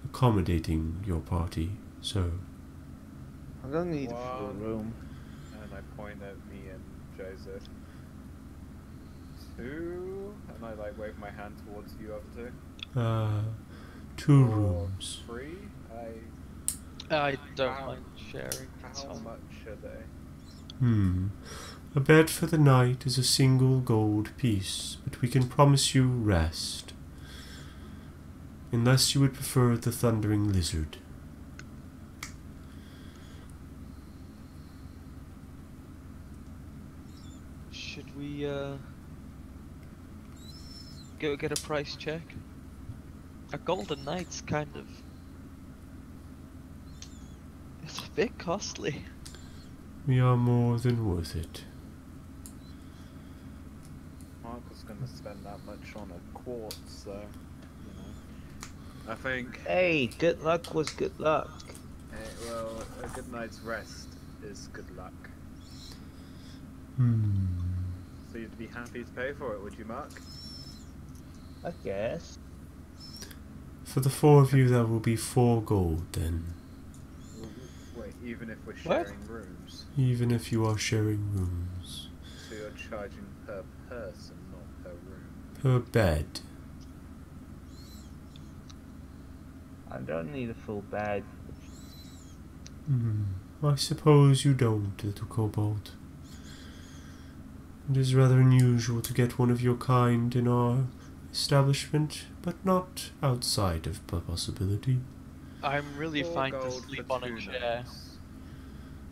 accommodating your party, sir?
I don't need a full
One.
room.
And I point at me and Joseph. 2, and I like wave my hand towards you other 2.
2
Or
rooms.
3.
I don't
How-
mind sharing. It's
How
fine.
much are they?
A bed for the night is a single gold piece, but we can promise you rest. Unless you would prefer the Thundering Lizard.
Should we go get a price check? A golden knight's kind of. It's a bit costly.
We are more than worth it.
Well, going to spend that much on a quartz, so, you know. I think,
Hey, good luck was good luck.
well, a good night's rest is good luck. So you'd be happy to pay for it, would you, Mark?
I guess.
For the 4 of you, that will be 4 gold then.
Wait, even if we're
What?
sharing rooms?
Even if you are sharing rooms.
So you're charging per person, not per room?
Per bed.
I don't need a full bed.
I suppose you don't, little kobold. It is rather unusual to get one of your kind in our establishment, but not outside of possibility.
I'm really
4
fine to
gold
sleep
for
on a
2
chair.
nights.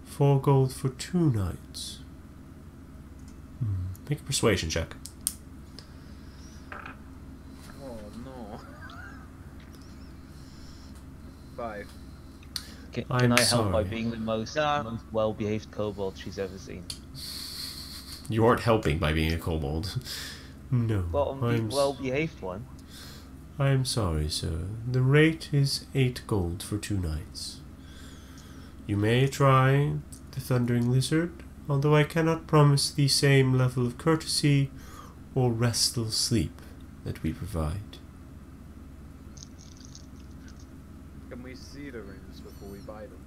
4 gold for 2 nights. Make a persuasion check.
Oh no. 5.
Can
I'm
I help by
sorry.
being the most well-behaved kobold she's ever seen?
You aren't helping by being a kobold. No,
Well, I'm the
I'm
well-behaved one.
I am sorry, sir. The rate is 8 gold for 2 nights. You may try the Thundering Lizard, although I cannot promise the same level of courtesy or restful sleep that we provide.
Can we see the rooms before we buy them?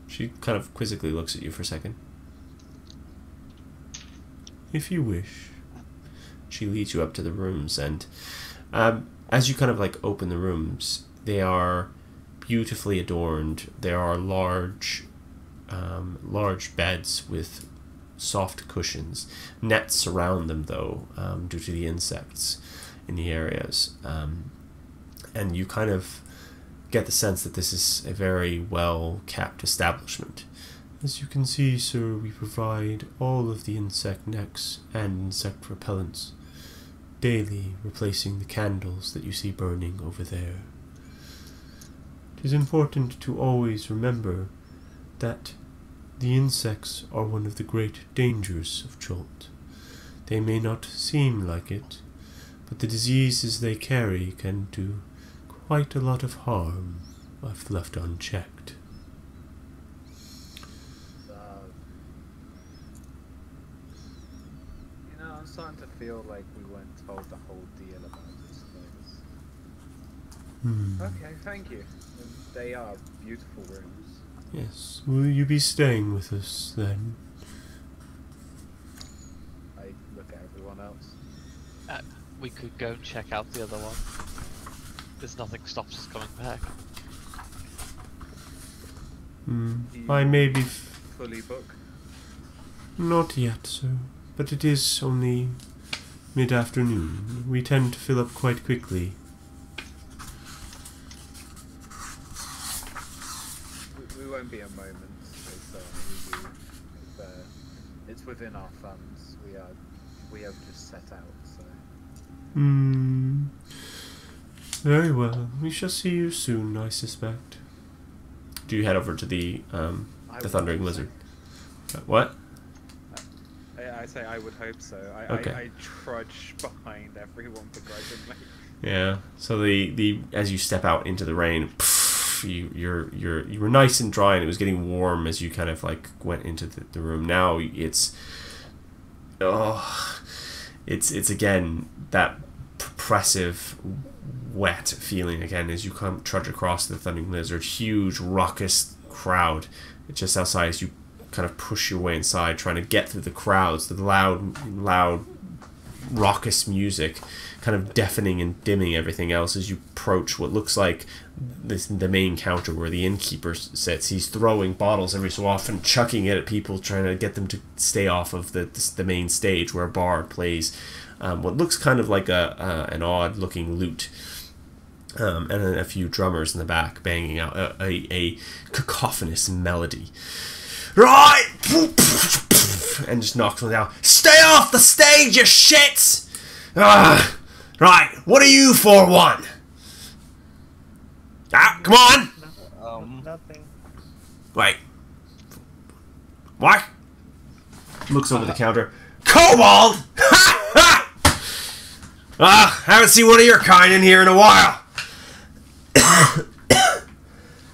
She kind of quizzically looks at you for a second. If you wish. She leads you up to the rooms, and as you kind of like open the rooms, they are beautifully adorned. There are large beds with soft cushions. Nets surround them, though, due to the insects in the areas. And you kind of get the sense that this is a very well-kept establishment. As you can see, sir, we provide all of the insect nets and insect repellents, daily replacing the candles that you see burning over there. It is important to always remember that the insects are one of the great dangers of Chult. They may not seem like it, but the diseases they carry can do quite a lot of harm if left unchecked.
You know, I'm starting to feel like we weren't told the whole deal about this place. Okay, thank you. And they are beautiful rooms.
Yes. Will you be staying with us then?
I look at everyone else.
We could go and check out the other one. There's nothing stops us coming back.
I may be
Fully booked.
not yet, sir, but it is only mid-afternoon. We tend to fill up quite quickly.
We won't be a moment. It's within our funds. We have just set out. So.
Very well. We shall see you soon, I suspect. Do you head over to the Thundering Lizard? What?
I say I would hope so.
Okay.
I trudge behind everyone begrudgingly.
Yeah. So the as you step out into the rain, you were nice and dry, and it was getting warm as you kind of like went into the room. Now it's again that oppressive, wet feeling again as you come trudge across the Thundering Lizard. Huge, raucous crowd just outside as you kind of push your way inside, trying to get through the crowds, the loud, raucous music, kind of deafening and dimming everything else as you approach what looks like the main counter where the innkeeper sits. He's throwing bottles every so often, chucking it at people, trying to get them to stay off of the main stage where a bard plays what looks kind of like an odd-looking lute. And then a few drummers in the back banging out a cacophonous melody. Right! And just knocks one down. Stay off the stage, you shits! Right, what are you for one? Come on!
Nothing.
Wait. What? Looks over the counter. Kobold! Haven't seen one of your kind in here in a while.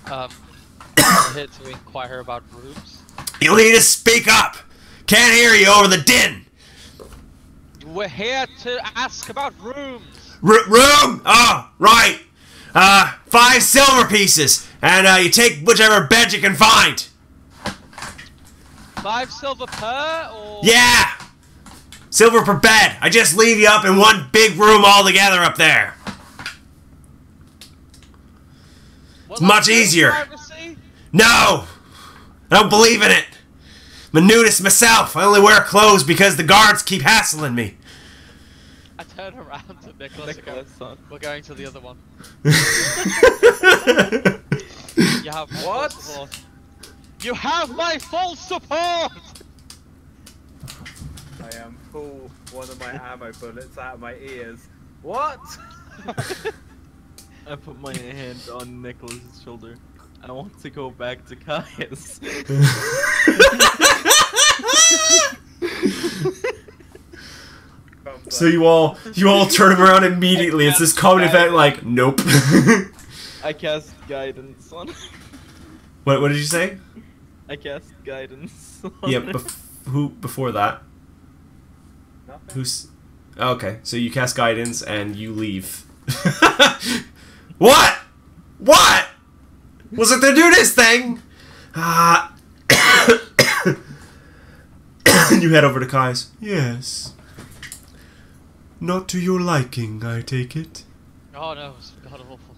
I'm here to inquire about rooms.
You'll need to speak up. Can't hear you over the din.
We're here to ask about rooms.
Room? Oh, right. 5 silver pieces, and you take whichever bed you can find.
5 silver per, or?
Yeah. Silver per bed. I just leave you up in one big room all together up there.
Well,
It's much
that's
easier.
privacy.
No! I don't believe in it. I'm a nudist myself. I only wear clothes because the guards keep hassling me.
I turn around to Nicholas and go,
son.
we're going to the other one. You have my
What?
full support. You have my full support!
I pull one of my ammo bullets out of my ears. What?
I put my hand on Nicholas's shoulder. I want to go back to Caius.
So you all turn around immediately. It's this common event like, nope.
I cast guidance on.
What did you say?
I cast guidance.
Yeah, who before that?
Nothing.
Who's okay? So you cast guidance and you leave. What? What? Was it the nudist thing? You head over to Kai's. Yes. Not to your liking, I take it.
Oh no, it's god awful.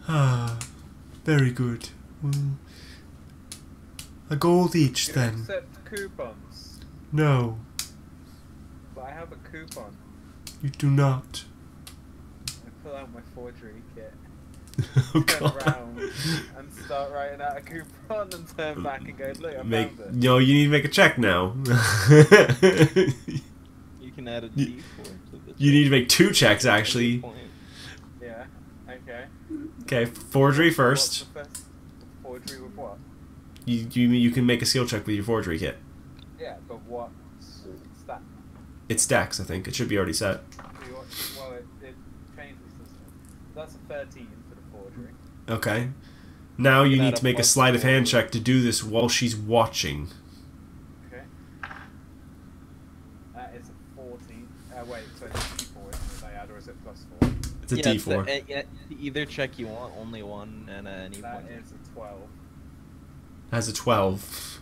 Ah, very good. Well, a gold each
Do you
then.
accept coupons?
No,
But I have a coupon.
you do not.
I pull out my forgery kit,
Oh
turn
god.
around, and start writing out a coupon and turn back and go, look, I found it.
No, you need to make a check now.
You can add a D4 to the.
You need to make 2 checks actually.
Yeah, okay.
Okay, forgery first.
What's the first forgery with what?
You can make a skill check with your forgery kit.
Yeah, but what stat?
It stacks, I think. It should be already set.
Well, it changes, doesn't it? That's a 13 for the forgery.
Okay. Now you
can
need
add
to
a
make a
plus
sleight of hand
4.
check to do this while she's watching.
Okay. That is a 14. Wait, so it's D4, isn't it? I add, or is it plus 4?
It's a
Yeah,
D4.
Either check you want, only one, and at any
That
point.
is a 12.
Has a 12.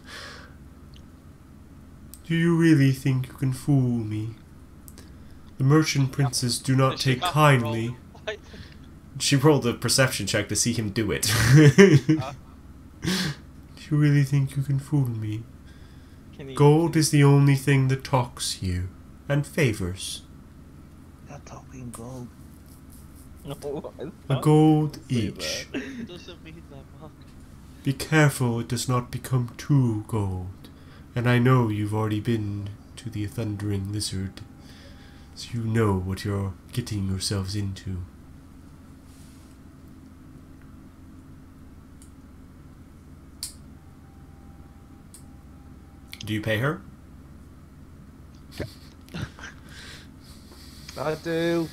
Do you really think you can fool me? The merchant princes do not
Does she
take
have to
kindly.
roll?
She rolled a perception check to see him do it.
Uh.
Do you really think you can fool me?
Can you,
Gold is the only thing that talks you and favors.
Not talking gold.
A gold
Say
each.
that.
It doesn't mean that, Mark.
Be careful it does not become too gold. And I know you've already been to the Thundering Lizard, so you know what you're getting yourselves into. Do you pay her?
I do.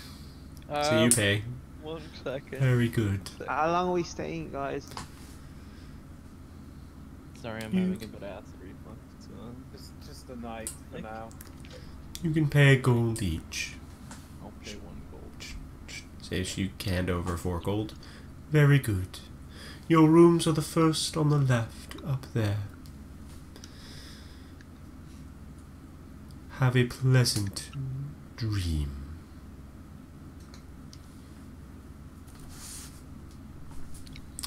So you pay.
1 second.
Very good.
How long are we staying, guys?
Sorry, I'm
You-
having a bit of acid reflux.
Just a night for
Thank
now.
You can pay a gold each.
I'll pay 1 gold.
Say she hand over 4 gold. Very good. Your rooms are the first on the left, up there. Have a pleasant dream.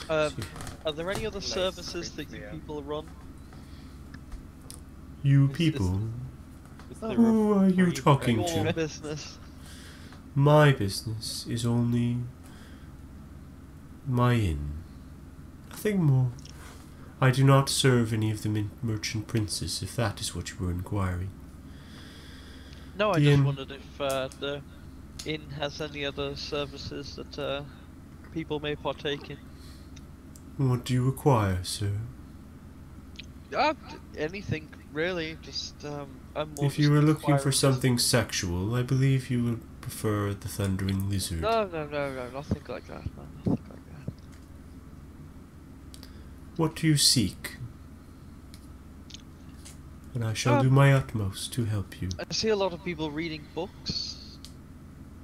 Are there any other
Lace
services that you
Springfield.
people run?
You
Is-
people,
Is there
who are you
free
talking
break?
Your
to?
business.
My business is only my inn. Nothing more. I do not serve any of the merchant princes, if that is what you were inquiring.
No, I
The
just
inn-
wondered if the inn has any other services that people may partake in.
What do you require, sir?
Anything really. Just I'm more
If you
just
were looking for
inquiring
something sexual, I believe you would prefer the Thundering Lizard.
No, nothing like that. No, nothing like that.
What do you seek? And I shall do my utmost to help you.
I see a lot of people reading books.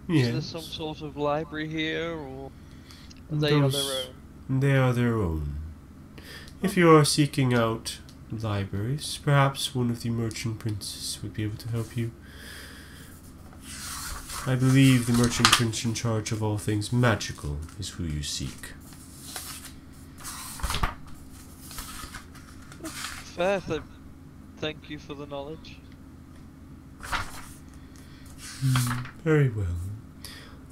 Is there
Yes,
some sort of library here, or are they on their own?
they are their own. If you are seeking out libraries, perhaps one of the merchant princes would be able to help you. I believe the merchant prince in charge of all things magical is who you seek.
Fair. Thank you for the knowledge.
Very well.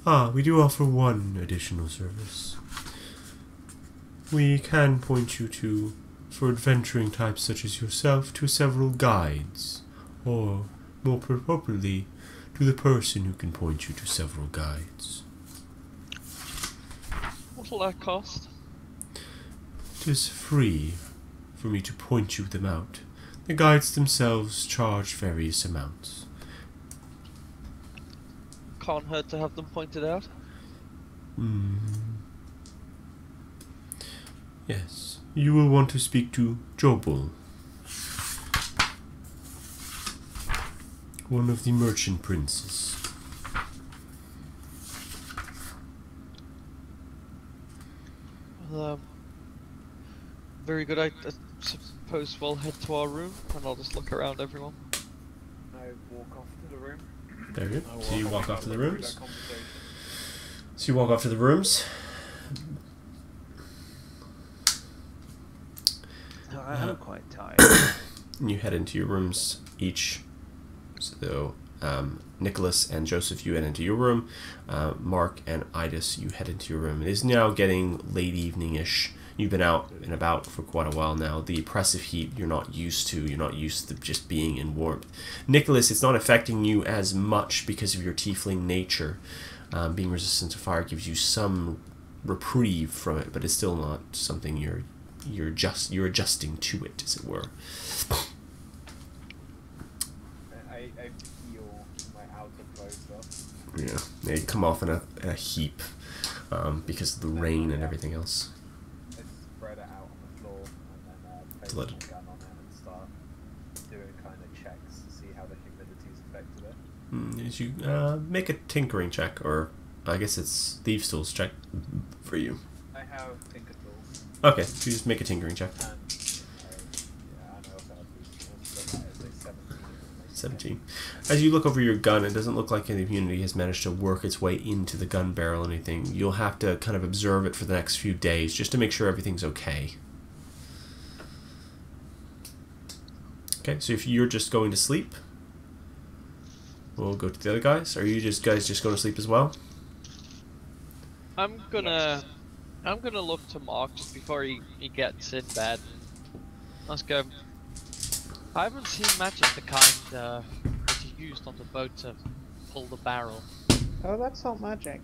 Ah, we do offer one additional service. We can point you to, for adventuring types such as yourself, to several guides, or, more appropriately, to the person who can point you to several guides.
What'll that cost?
It is free for me to point you them out. The guides themselves charge various amounts.
Can't hurt to have them pointed out.
Yes. You will want to speak to Jobul, one of the merchant princes.
Well, very good. I suppose we'll head to our room, and I'll just look around everyone.
I walk off to the room.
Very good.
I
So you walk off to the
through
rooms.
that conversation.
So you walk off to the rooms.
I'm quite tired.
And you head into your rooms each. So Nicholas and Joseph, you head into your room. Mark and Idis, you head into your room. It is now getting late evening-ish. You've been out and about for quite a while now. The oppressive heat you're not used to. You're not used to just being in warmth. Nicholas, it's not affecting you as much because of your tiefling nature. Being resistant to fire gives you some reprieve from it, but it's still not something you're adjusting to it, as it were.
I peel my outer clothes off.
Yeah, they come off in a heap because of the rain and everything else.
I spread it out on the floor and then place
Let
my
it-
gun on it and start doing kind of checks to see how the humidity's affected it.
As you make a tinkering check, or I guess it's Thieves' Tools check for you.
I have Tinker Tools
Okay, so you just make a tinkering check.
and I also have Boost Tools, but that is a 17.
17. As you look over your gun, it doesn't look like the immunity has managed to work its way into the gun barrel or anything. You'll have to kind of observe it for the next few days just to make sure everything's okay. Okay, so if you're just going to sleep, we'll go to the other guys. Are you guys just going to sleep as well?
I'm gonna look to Mark just before he gets in bed. Let's go. I haven't seen magic the kind that you used on the boat to pull the barrel.
Oh, that's not magic.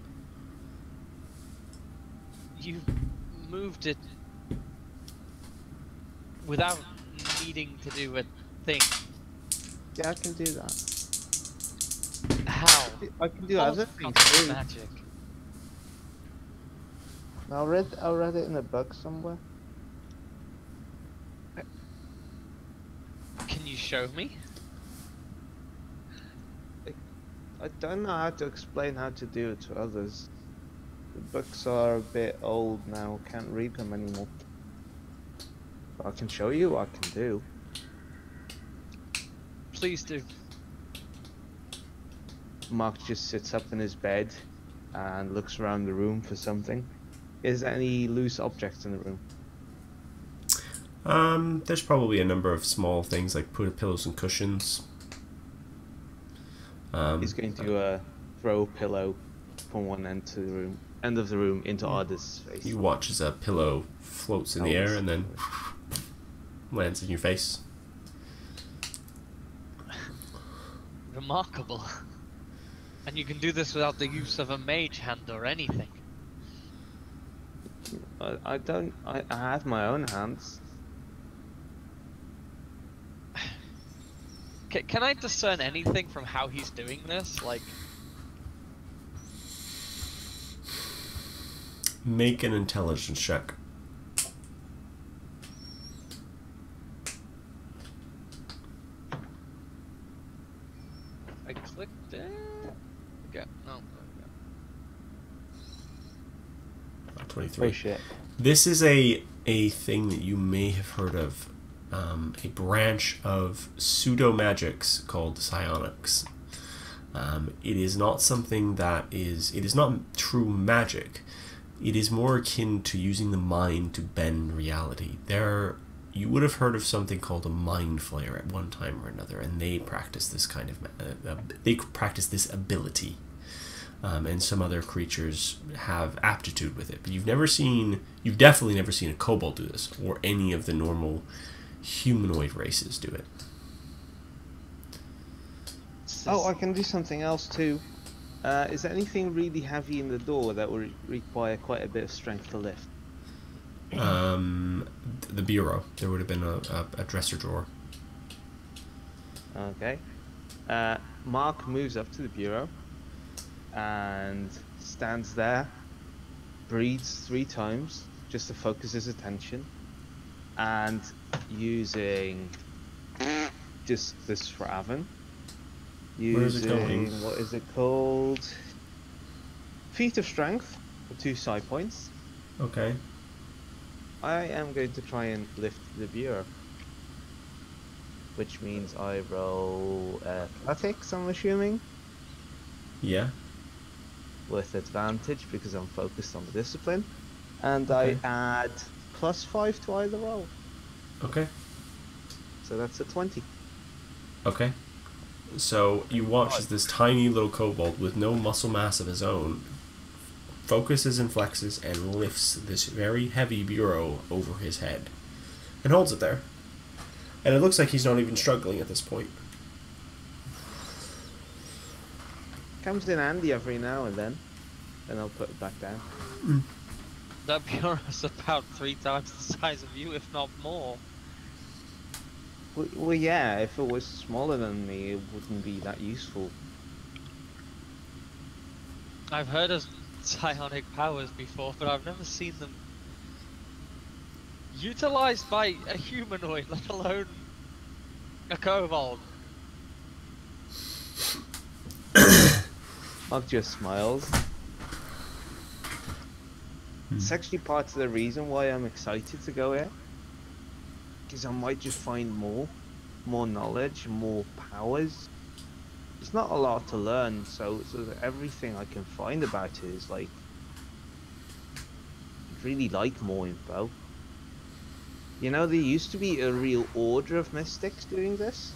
You moved it without needing to do a thing.
Yeah, I can do that.
How?
I can do
How
other
is it
things
not
too.
magic.
I read it in a book somewhere.
Can you show me?
I don't know how to explain how to do it to others. The books are a bit old now, can't read them anymore. But I can show you what I can do.
Please do.
Mark just sits up in his bed and looks around the room for something. Is there any loose objects in the room?
There's probably a number of small things like pillows and cushions.
He's going to throw a pillow from one end of the room into Ardis' face.
You watch as a pillow floats in the air and then lands in your face.
Remarkable. And you can do this without the use of a mage hand or anything.
I have my own hands.
Can I discern anything from how he's doing this? Like,
Make an intelligence check.
I clicked it. Okay, no. Okay.
23.
Oh shit.
This is a thing that you may have heard of, a branch of pseudo-magics called psionics. It is not something that is... It is not true magic. It is more akin to using the mind to bend reality. You would have heard of something called a mind flayer at one time or another, and they practice this kind of... they practice this ability. And some other creatures have aptitude with it. But you've definitely never seen a kobold do this, or any of the normal humanoid races do it.
Oh, I can do something else too. Is there anything really heavy in the door that would require quite a bit of strength to lift?
The bureau. There would have been a dresser drawer.
Okay. Mark moves up to the bureau and stands there, breathes 3 times just to focus his attention, and using just this for Avon.
Where is it going?
What is it called? Feat of Strength for 2 side points.
Okay.
I am going to try and lift the bureau, which means I roll athletics, I'm assuming,
Yeah.
with advantage because I'm focused on the discipline, and
Okay.
I add +5 to either roll,
Okay.
so that's a 20.
Okay. So you watch as this tiny little kobold with no muscle mass of his own focuses and flexes and lifts this very heavy bureau over his head and holds it there. And it looks like he's not even struggling at this point.
Comes in handy every now and then I'll put it back down.
That bureau's about 3 times the size of you, if not more.
Well, yeah, if it was smaller than me, it wouldn't be that useful.
I've heard of psionic powers before, but I've never seen them utilized by a humanoid, let alone a kobold.
Mark just smiles. It's actually part of the reason why I'm excited to go here. Because I might just find more knowledge, more powers. It's not a lot to learn, so everything I can find about it is like... I'd really like more info. You know, there used to be a real order of mystics doing this.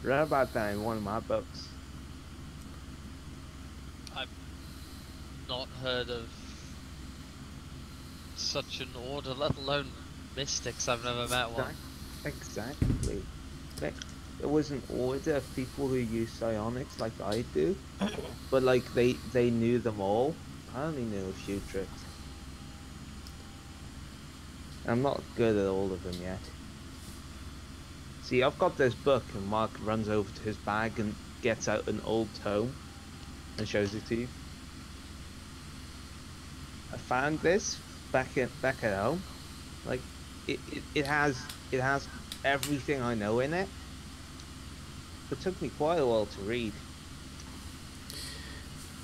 Read about that in one of my books.
I've not heard of such an order, let alone mystics. I've never met one.
Exactly. Like, there was an order of people who use psionics like I do, but like they knew them all. I only knew a few tricks. I'm not good at all of them yet. See, I've got this book, and Mark runs over to his bag and gets out an old tome and shows it to you. I found this back at home. Like, it has everything I know in it. It took me quite a while to read.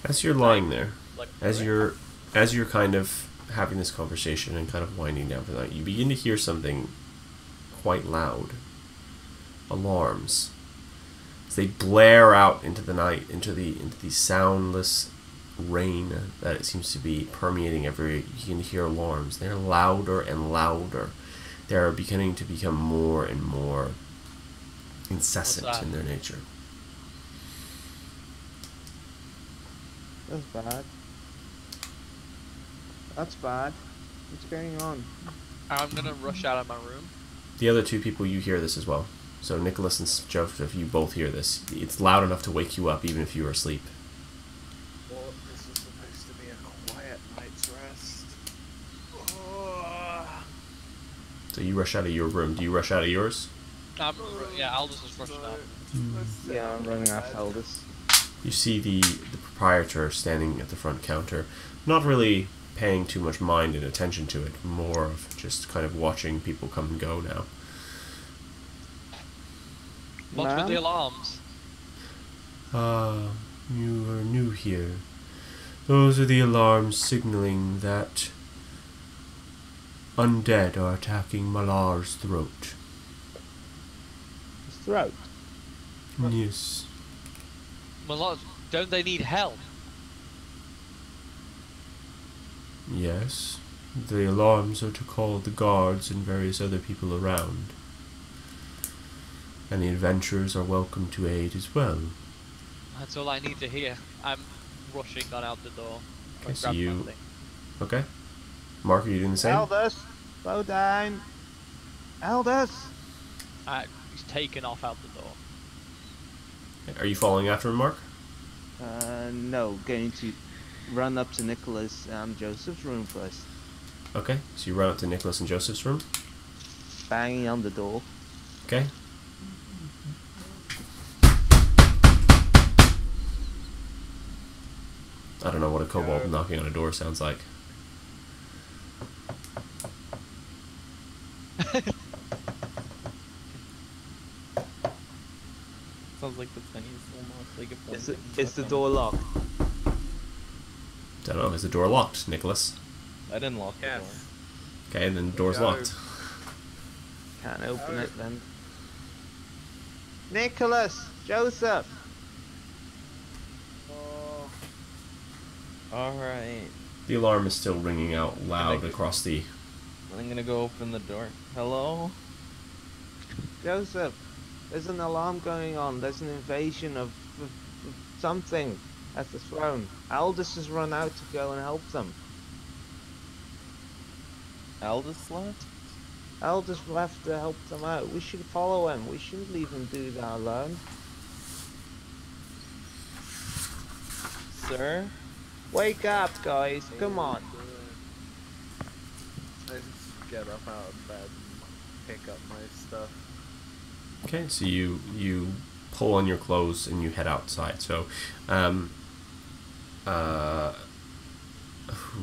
As you're lying there,
Like,
as you're kind of having this conversation and kind of winding down for the night, you begin to hear something quite loud. Alarms. As they blare out into the night, into the soundless rain that it seems to be permeating everywhere. You can hear alarms. They're louder and louder. They're beginning to become more and more incessant in their nature.
That's bad. That's bad. What's going on?
I'm gonna rush out of my room.
The other 2 people, you hear this as well. So Nicholas and Joseph, you both hear this. It's loud enough to wake you up even if you were asleep.
Well, this is supposed to be a quiet night's rest. Oh.
So you rush out of your room. Do you rush out of yours?
Yeah, Aldous is rushing out.
Yeah, I'm running after Aldous.
You see the proprietor standing at the front counter, not really paying too much mind and attention to it, more of just kind of watching people come and go now.
What's with the alarms?
Ah, you are new here. Those are the alarms signaling that undead are attacking Malar's throat.
His throat.
Yes.
Well, don't they need help?
Yes. The alarms are to call the guards and various other people around. And the adventurers are welcome to aid as well.
That's all I need to hear. I'm rushing on out the door.
Okay, so
Grab my
you...
thing.
Okay. Mark, are you doing the same?
Aldous, slow down. Aldous.
He's taken off out the door.
Are you following after him, Mark?
No, going to run up to Nicholas and Joseph's room first.
Okay, so you run up to Nicholas and Joseph's room.
Banging on the door.
Okay. I don't know what a kobold knocking on a door sounds like.
Sounds like the tiniest little knock, like if
Is the door locked?
Don't know, is the door locked, Nicholas?
I didn't lock the door.
Okay, then the door's
Go.
locked.
Can't open it then. Nicholas! Joseph!
Alright.
The alarm is still ringing out loud across the...
I'm gonna go open the door. Hello?
Joseph! There's an alarm going on. There's an invasion of something at the throne. Aldous has run out to go and help them.
Aldous left?
Aldous left to help them out. We should follow him. We shouldn't leave him do that alone.
Sir?
Wake up, guys. Come on.
I just get up out of bed and pick up my stuff.
Okay, so you pull on your clothes and you head outside. So,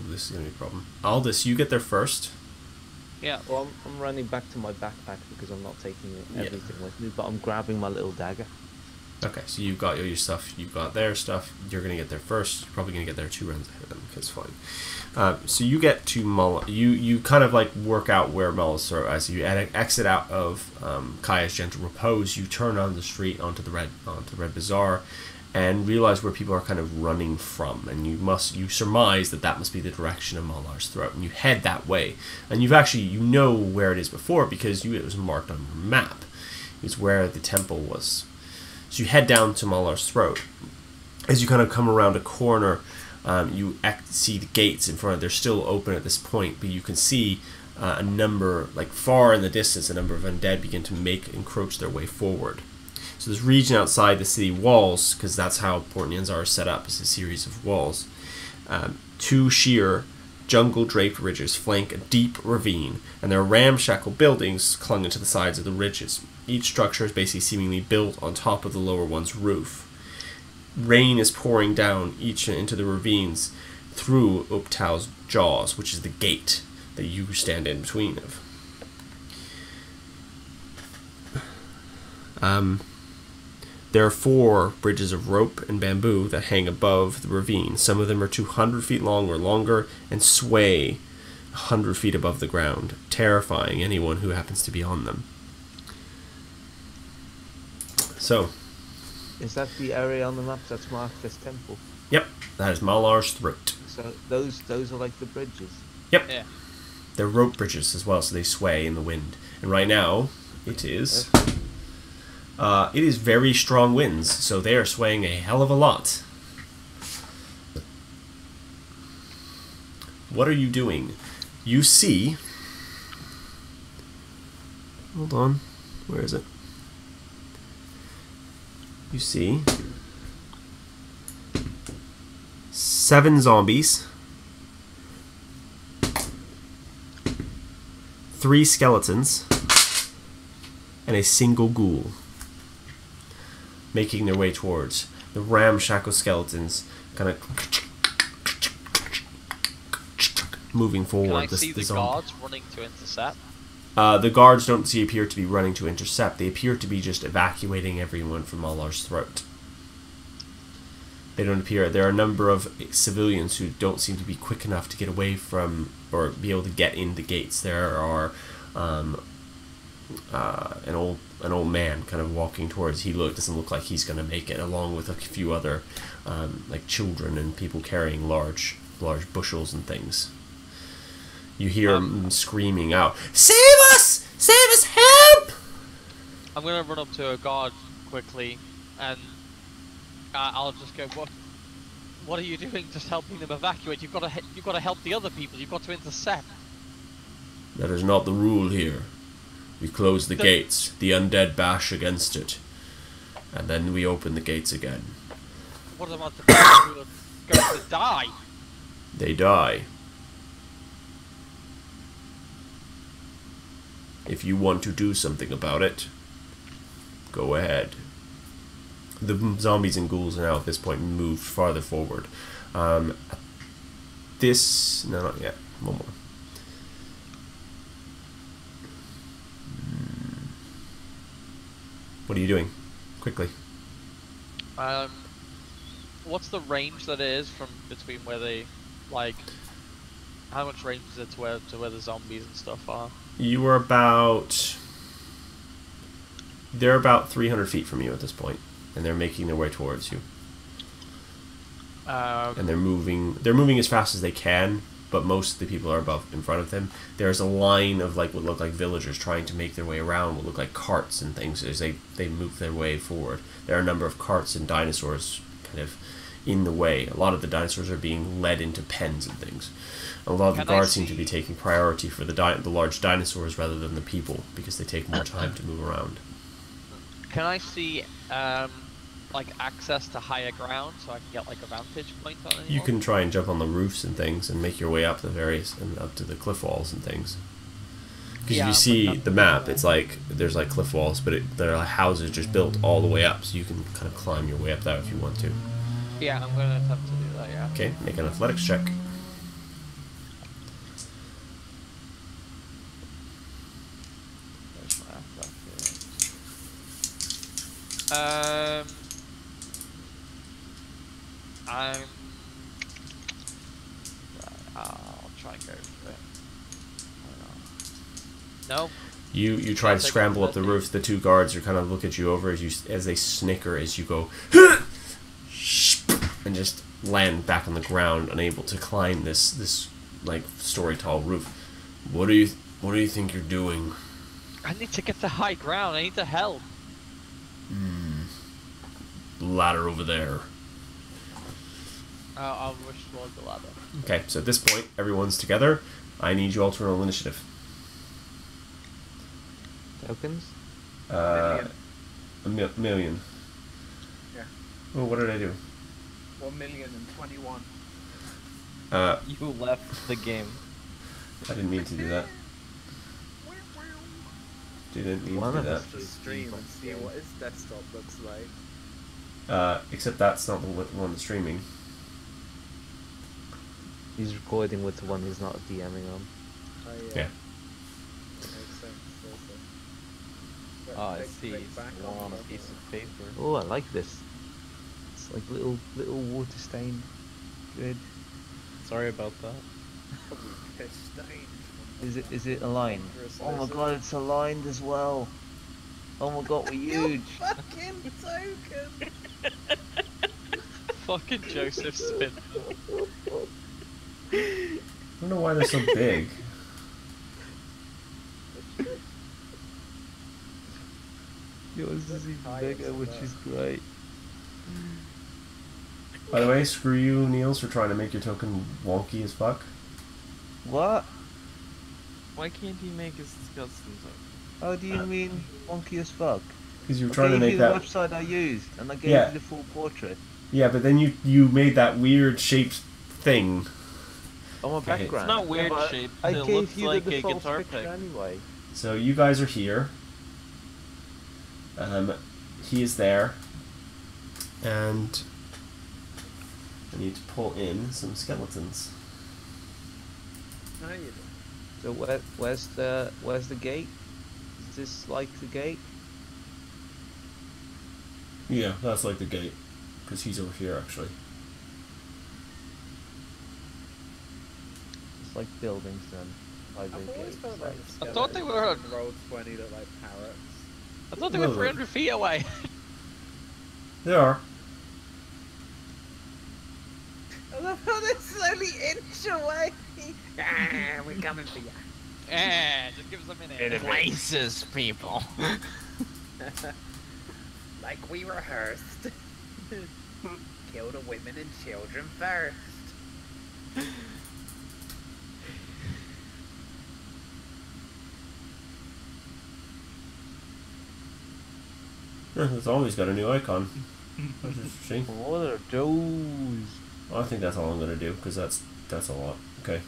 this is gonna be a problem. Aldous, you get there first.
Yeah.
Well, I'm running back to my backpack because I'm not taking
Yeah.
everything with me, but I'm grabbing my little dagger.
Okay, so you've got your stuff, you've got their stuff. You're gonna get there first. You're probably gonna get there 2 rounds ahead of them. That's fine. So you get to you kind of like work out where Mullah's throat. As you exit out of Kaya's Gentle Repose, you turn on the street onto the Red Bazaar, and realize where people are kind of running from. And you surmise that must be the direction of Malar's throat, and you head that way. And you know where it is before because it was marked on your map. It's where the temple was. So you head down to Malar's throat. As you kind of come around a corner, you see the gates in front. They're still open at this point, but you can see a number, like far in the distance, a number of undead begin to encroach their way forward. So this region outside the city walls, because that's how Port Nyanzar is set up, is a series of walls. 2 sheer, jungle-draped ridges flank a deep ravine, and there are ramshackle buildings clung into the sides of the ridges. Each structure is basically seemingly built on top of the lower one's roof. Rain is pouring down each into the ravines through Uptau's jaws, which is the gate that you stand in between of. There are 4 bridges of rope and bamboo that hang above the ravine. Some of them are 200 feet long or longer and sway 100 feet above the ground, terrifying anyone who happens to be on them. So,
Is that the area on the map that's marked as temple?
yep, that is Malar's throat.
So those are like the bridges.
Yep,
Yeah.
they're rope bridges as well, so they sway in the wind. And right now, it is very strong winds, so they are swaying a hell of a lot. What are you doing? You see... Hold on. Where is it? You see 7 zombies, 3 skeletons, and a single ghoul making their way towards the ramshackle skeletons, kind of moving forward.
Can I see the guards running to intercept?
The guards don't appear to be running to intercept. They appear to be just evacuating everyone from Malar's throat. They don't appear. There are a number of civilians who don't seem to be quick enough to get away from or be able to get in the gates. There are an old man kind of walking towards. He doesn't look like he's going to make it, along with a few other like children and people carrying large bushels and things. You hear them screaming out, "Save us! Save us! Help!"
I'm gonna run up to a guard quickly, and I'll just go, What are you doing? Just helping them evacuate? You've got to help the other people. You've got to intercept."
That is not the rule here. We close the gates. The undead bash against it, and then we open the gates again.
What about the people who are going to die?
They die. If you want to do something about it, go ahead. The zombies and ghouls are now at this point moved farther forward. No, not yet. One more. What are you doing? Quickly.
What's the range that it is from between where they, like, how much range is it to where the zombies and stuff are?
You were about... They're about 300 feet from you at this point, and they're making their way towards you. And they're moving as fast as they can, but most of the people are in front of them. There's a line of what look like villagers trying to make their way around, what look like carts and things as they move their way forward. There are a number of carts and dinosaurs kind of in the way. A lot of the dinosaurs are being led into pens and things. A lot of the guards seem to be taking priority for the large dinosaurs rather than the people, because they take more time to move around.
Can I see like access to higher ground so I can get like a vantage point on it?
You can try and jump on the roofs and things and make your way up up to the cliff walls and things. Because if you see the map, it's like there's like cliff walls, but there are houses just built all the way up, so you can kind of climb your way up there if you want to.
Yeah, I'm going to attempt to do that. Yeah.
Okay, make an athletics check.
Where's my athletics? I'll try and go for it. No.
You try to scramble up the roof. The two guards are kind of look at you over as they snicker as you go and just land back on the ground, unable to climb this like story tall roof. What do you think you're doing?
I need to get to high ground. I need to help.
Ladder over there.
I'll rush towards the ladder.
Okay, so at this point, everyone's together. I need you all to roll initiative.
Tokens?
A million.
Yeah.
Oh, what did I do?
1,021,000.
You left the game.
I didn't mean to do that. Didn't mean to do that.
To stream and see what his desktop looks like.
Except that's not the one that's streaming.
He's recording with the one he's not DMing on.
Yeah.
That makes sense.
Oh, I see. It's on a piece of paper.
Oh, I like this. It's like little water stain. Good.
Sorry about that.
Probably piss stained.
Is it aligned? Oh my god, it's aligned as well. Oh my god, we're huge.
Fucking token.
Fucking Joseph Spin.
I don't know why they're so big.
Yours is even bigger, which is great.
By the way, screw you, Niels, for trying to make your token wonky as fuck.
What?
Why can't he make his custom token?
How do you mean wonky as fuck?
Because you were trying to
I
make
gave you
that.
the website I used, and I gave
Yeah.
you the full portrait.
Yeah, but then you made that weird shaped thing.
On my
Okay.
background.
It's not weird
but
shape.
I
It
gave
looks
you
like
the
a
default
guitar
picture
pick.
anyway.
So you guys are here. He is there, and I need to pull in some skeletons.
How you doing?
So where's the gate? Is this like the gate?
Yeah, that's like the gate, because he's over here actually.
It's like buildings then. By the
I've always
gate.
felt like
I thought they were-
Roll20 look like parrots.
I thought they were
Well,
300 feet away.
They are.
I love how they slowly inch away. We're coming for you.
Yeah, just give us a minute.
Places, people.
Like we rehearsed. Kill the women and children first.
It's always got a new icon. That's interesting.
What are those?
Well, I think that's all I'm gonna do, because that's a lot. Okay.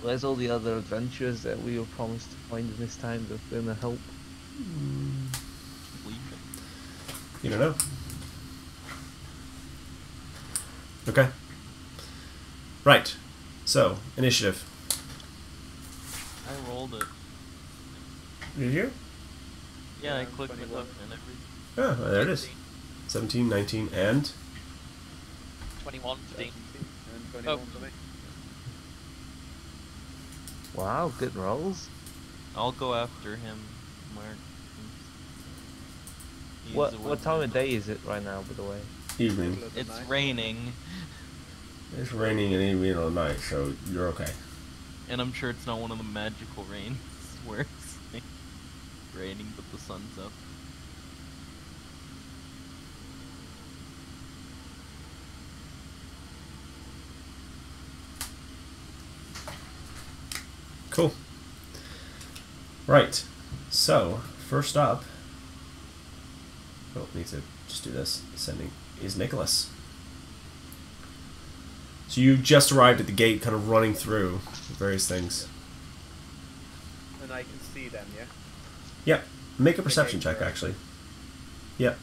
Where's all the other adventures that we were promised to find in this time that's gonna help?
You don't know. Okay. Right. So, initiative.
I rolled it.
Did you?
Yeah, I
Yeah,
clicked my
21.
token and everything.
Ah, well, there it is. 17, 19, and
21, 15.
And 21 for me.
Wow, good rolls.
I'll go after him. Where? He's a
What time of
wizard.
day is it right now, by the way?
evening.
Middle of the
It's
night.
raining,
It's raining in the middle of the night, so you're okay.
and I'm sure it's not one of the magical rains where it's like raining but the sun's up.
Cool. Right. So, first up. Oh, need to just do this. Sending is Nicholas. So you just arrived at the gate, kind of running through various things.
And I can see them, yeah?
Yep. Make a perception
gates
check,
are open.
actually. Yep.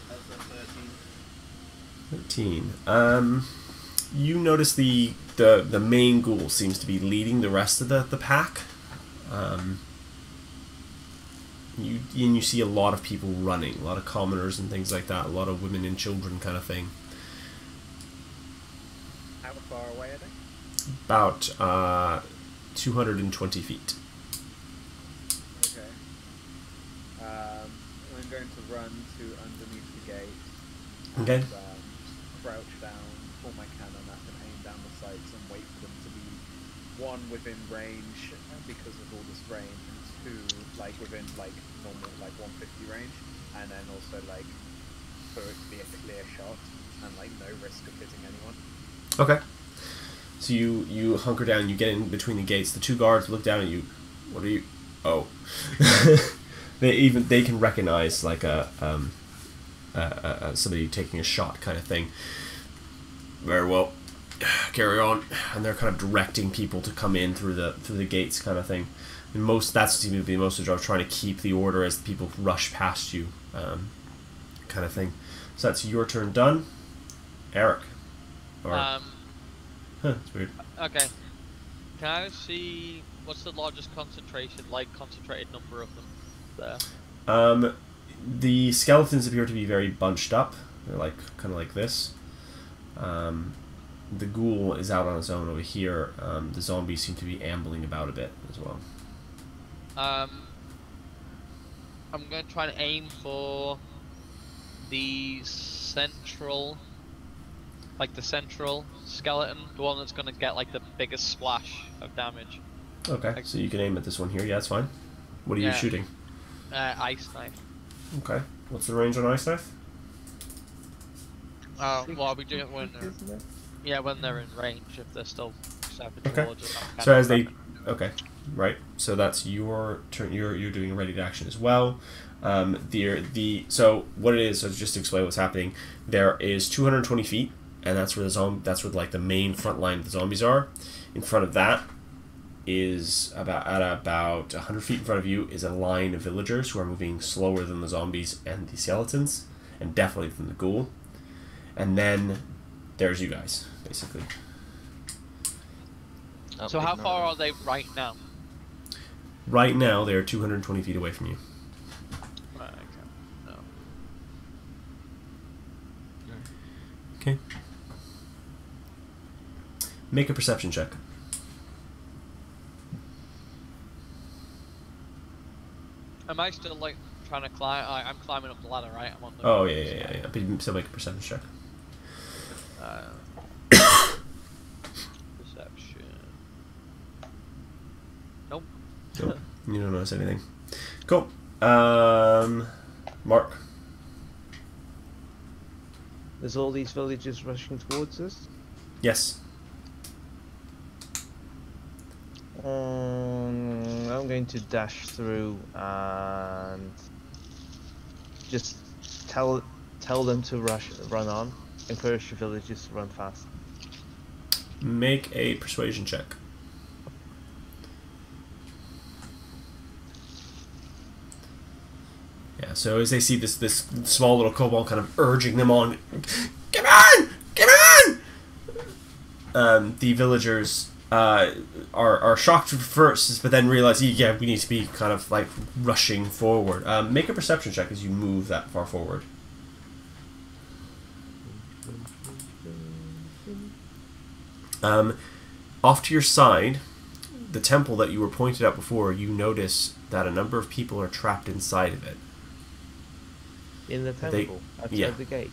That's a
13.
13.
You notice the main ghoul seems to be leading the rest of the pack. You see a lot of people running, a lot of commoners and things like that, a lot of women and children kind of thing.
How far away are they?
About 220 feet.
Okay. I'm going to run to underneath the gate.
Okay.
And, crouch down, pull my cannon up and aim down the sights and wait for them to be, one, within range because of all this rain, and two, like within like normal like 150 range, and then also like for it to be a clear shot and like no risk of hitting anyone.
Okay. So you hunker down, you get in between the gates. The two guards look down at you. What are you? Oh. they can recognize like somebody taking a shot kind of thing. Very well. Carry on. And they're kind of directing people to come in through the gates kind of thing. And that seems to be most of the job, trying to keep the order as people rush past you, kind of thing. So that's your turn done. Eric. Huh, it's weird.
Okay. Can I see what's the largest concentration, like concentrated number of them there?
The skeletons appear to be very bunched up. They're like kind of like this. The ghoul is out on its own over here. The zombies seem to be ambling about a bit as well.
I'm going to try and aim for the central, like the central skeleton, the one that's going to get like the biggest splash of damage.
Okay, so you can aim at this one here. Yeah, that's fine. What are you
Yeah.
shooting?
Ice knife.
Okay. What's the range on ice knife?
Well, we do it when they're,
Isn't it?
yeah, when they're in range, if they're still stepping
Okay.
towards us.
So as they, okay, right. So that's your turn. You're doing a ready to action as well. So what it is, so just to explain what's happening, there is 220 feet and that's where that's where like the main front line of the zombies are. In front of that is about 100 feet in front of you is a line of villagers who are moving slower than the zombies and the skeletons, and definitely than the ghoul. And then there's you guys, basically.
Oh,
So how
ignore
far
them.
are they right now?
Right now, they are 220 feet away from you.
Right, okay. No.
Okay. Make a perception check.
Am I still like trying to climb? I'm climbing up the ladder, right? I'm on the.
Oh, yeah. But you can still make a perception check.
Perception. Nope.
Nope. You don't notice anything. Cool. Mark.
There's all these villagers rushing towards us.
Yes.
I'm going to dash through and just tell them to run on. Encourage the villagers to run fast.
Make a persuasion check. Yeah, so as they see this small little kobold kind of urging them on, come on! Come on! The villagers are shocked at first, but then realize, yeah, we need to be kind of like rushing forward. Make a perception check as you move that far forward. Off to your side, the temple that you were pointed at before, you notice that a number of people are trapped inside of it.
In the temple, outside
yeah.
the gate.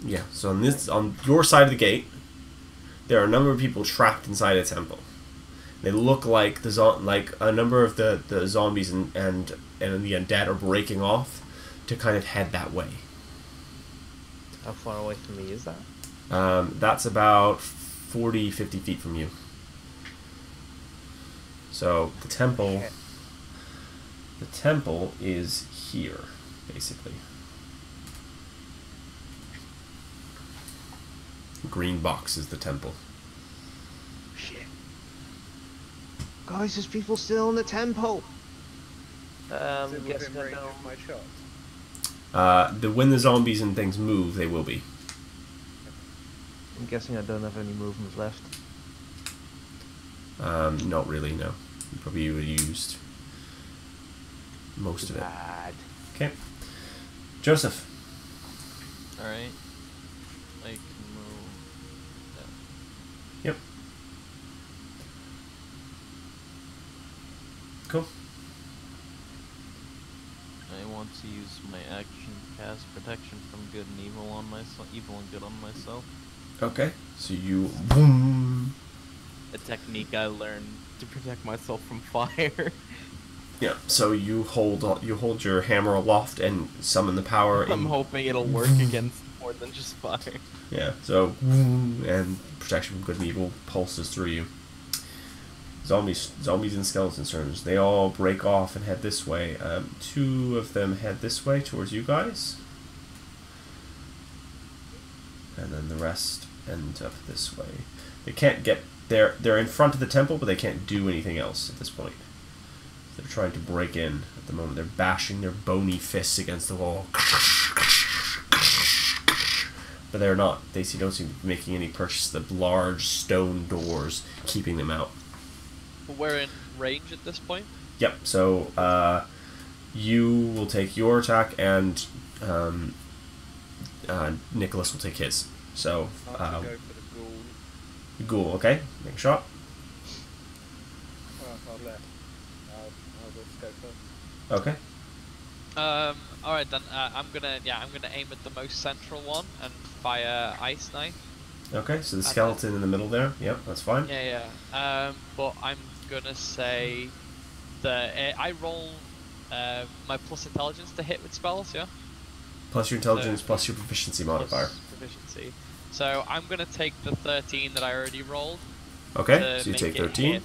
Yeah, so on your side of the gate, there are a number of people trapped inside a temple. They look like like a number of the zombies and the undead are breaking off to kind of head that way.
How far away from me is that?
That's about 40, 50 feet from you. So the temple is here, basically. Green box is the temple.
Shit. Guys, there's people still in the temple.
Is it within
guessing I
range
don't.
of my shot?
When the zombies and things move, they will be.
I'm guessing I don't have any movement left.
Not really, no. You probably would have used most of it.
Bad.
Okay. Joseph.
Alright. I can move.
Yep. Cool.
I want to use my action cast protection from good and evil on myself, evil and good on myself.
Okay. So you boom.
A technique I learned to protect myself from fire.
Yeah. So you hold your hammer aloft and summon the power.
I'm hoping it'll work against more than just fire.
Yeah. So and protection from good and evil pulses through you. Zombies and skeletons. They all break off and head this way. Two of them head this way towards you guys, and then the rest end up this way. They can't get there. They're in front of the temple, but they can't do anything else at this point. They're trying to break in at the moment. They're bashing their bony fists against the wall. But they're not. They don't seem to be making any purchase. The large stone doors keeping them out.
We're in range at this point.
Yep. So you will take your attack, and Nicholas will take his. So
I'll go for the ghoul.
Ghoul. Okay. Make a shot.
Oh, I'll just go first.
Okay.
All right then. I'm gonna aim at the most central one and fire ice knife.
Okay. So the skeleton in the middle there. Yep. That's fine.
Yeah. But I'm gonna say that I roll my plus intelligence to hit with spells. Yeah.
Plus your intelligence,
So-
plus your proficiency modifier.
Plus proficiency. So I'm gonna take the 13 that I already rolled.
Okay.
to
So you
make
take
it
13.
hit.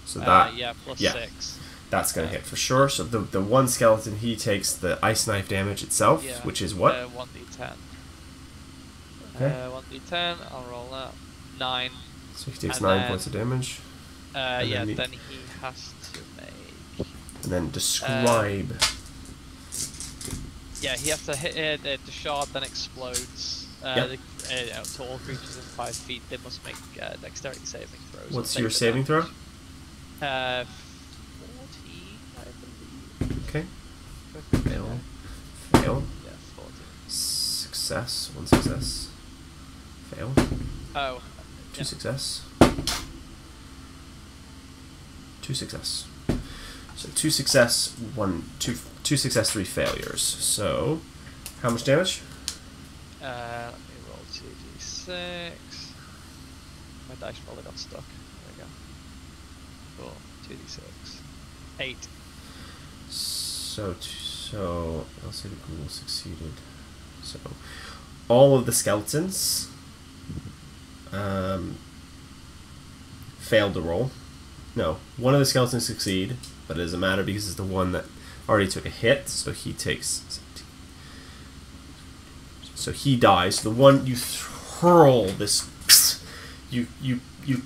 So that
Yeah, plus
yeah.
6.
that's gonna hit for sure. So the one skeleton, he takes the ice knife damage itself,
Yeah.
which is what?
1d10.
Okay.
1d10, I'll roll that. 9.
So he takes
And
9
then-
points of damage. And
Yeah,
then
then he has to make...
And then describe.
Yeah, he has to hit the shard, then explodes.
Yep.
To all creatures in 5 feet, they must make dexterity saving throws.
What's
or
your
save
saving throw?
advantage. 14, I believe.
Okay. Fail. Fail.
Yeah, 14.
Success. 1 success. Fail.
Oh.
2 success. 2 success. So 2 success, 2 success, 3 failures. So, how much damage?
Let me roll 2d6. My dice probably got stuck. There we go. Cool. 2d6. 8.
So I'll say the ghoul succeeded. So, all of the skeletons failed to roll. No, one of the skeletons succeed, but it doesn't matter because it's the one that already took a hit, so he takes 17. So he dies. The one you hurl this, you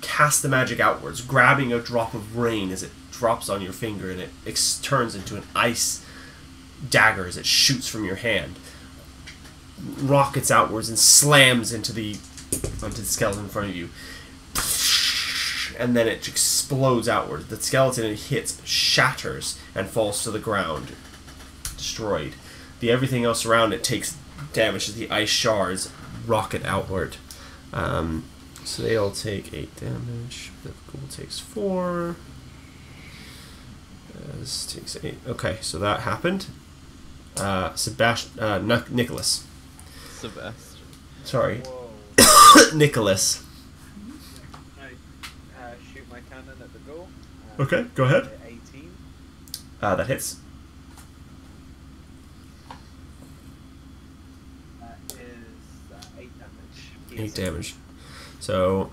cast the magic outwards, grabbing a drop of rain as it drops on your finger, and it turns into an ice dagger as it shoots from your hand, rockets outwards and slams onto the skeleton in front of you. And then it explodes outward. The skeleton it hits shatters and falls to the ground, destroyed. Everything else around it takes damage as the ice shards rocket outward. So they all take 8 damage. The ghoul takes 4. This takes 8. Okay, so that happened. Nicholas.
Sebastian.
Sorry,
Whoa.
Nicholas.
I shoot my cannon at the ghoul.
Okay, go ahead.
18.
That hits.
That is 8 damage.
8 damage. So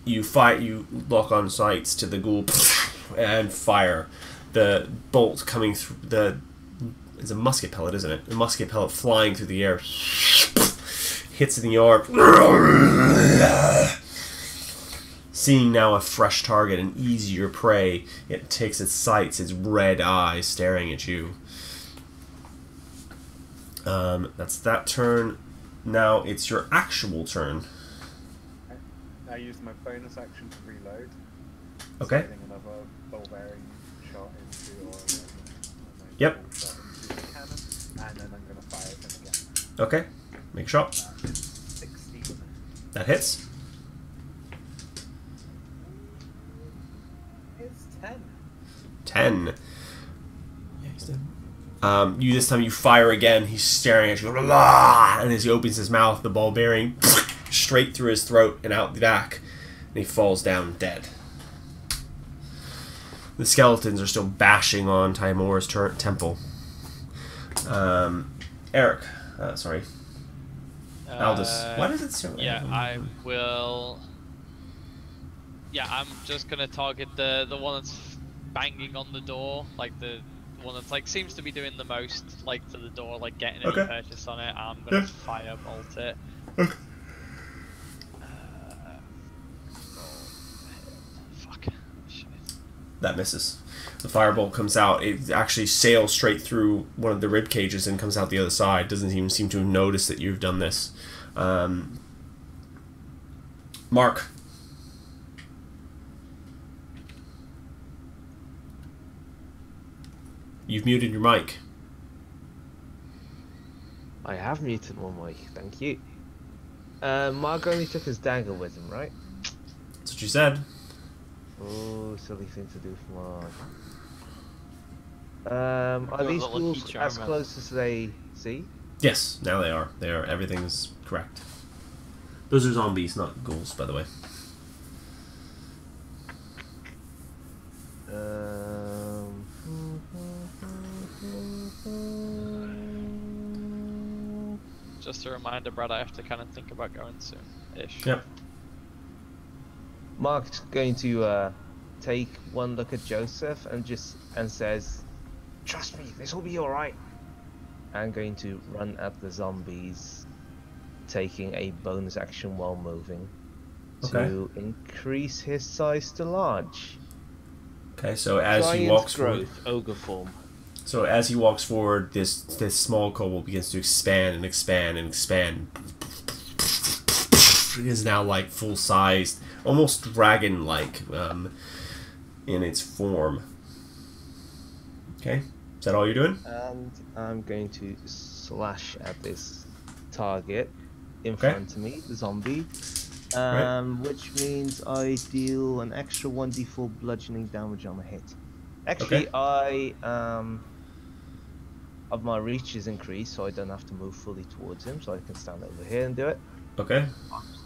you lock on sights to the ghoul and fire. The bolt coming through it's a musket pellet, isn't it? A musket pellet flying through the air hits in the arm. Seeing now a fresh target, an easier prey, it takes its sights, its red eyes staring at you. That's that turn. Now it's your actual turn.
I used my bonus action to reload.
Okay.
Getting another ball bearing shot into my
Yep.
ball shot into the cannon, and then I'm going to fire at him again.
Okay. Make a shot.
16.
That hits.
It's 10.
10. Yeah, he's dead. This time you fire again. He's staring at you, and as he opens his mouth, the ball bearing straight through his throat and out the back, and he falls down dead. The skeletons are still bashing on Timora's temple. Eric, sorry, Aldous. Why does it so?
Yeah, I will. Yeah, I'm just gonna target the one that's banging on the door, like the one that's like seems to be doing the most, like to the door, like getting any purchase on it. I'm gonna fire bolt it.
Okay.
Fuck. Shit.
That misses. The firebolt comes out. It actually sails straight through one of the rib cages and comes out the other side. Doesn't even seem to have noticed that you've done this. Mark. You've muted your mic.
I have muted my mic, thank you. Mark only took his dagger with him, right?
That's what you said.
Oh, silly thing to do for Mark. Are these
lucky
ghouls
charm,
as
man.
close as they see?
Yes, now they are. They are. Everything's correct. Those are zombies, not ghouls, by the way.
Just a reminder, Brad, I have to kind of think about going soon-ish.
Yep.
Mark's going to take one look at Joseph and says, "Trust me, this will be all right." I'm going to run at the zombies, taking a bonus action while moving to increase his size to large.
Okay, so as he
Giant
walks forward,
growth, ogre form.
so as he walks forward, this small kobold begins to expand and expand and expand. It is now like full sized, almost dragon like in its form. Okay, is that all you're doing?
And I'm going to slash at this target in
Okay.
front of me, the zombie.
Right.
Which means I deal an extra 1d4 bludgeoning damage on a hit. Actually,
Okay.
of my reach is increased, so I don't have to move fully towards him, so I can stand over here and do it.
Okay.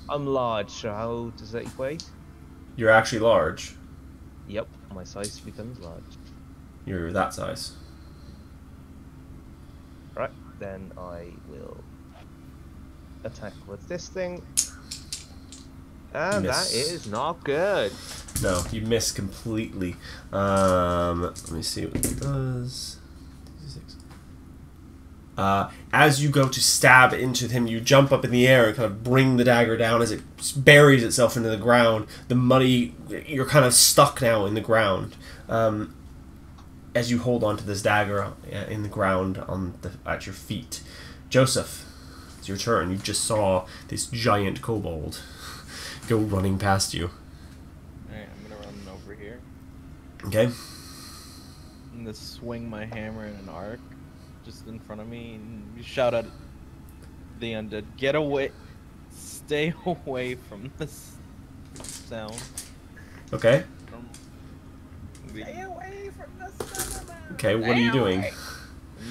I'm large, so how does that equate?
You're actually large.
Yep, my size becomes large.
You're that size.
Right, then I will attack with this thing. And
Miss.
that is not good.
No, you miss completely. Let me see what it does. As you go to stab into him, you jump up in the air and kind of bring the dagger down as it buries itself into the ground. The muddy, you're kind of stuck now in the ground. As you hold onto this dagger in the ground at your feet. Joseph, it's your turn. You just saw this giant kobold go running past you.
Alright, I'm gonna run over here.
Okay.
I'm gonna swing my hammer in an arc just in front of me and shout at the undead, get away, stay away from this sound.
Okay.
Stay away from the cinema.
Okay, what are you doing?
I'm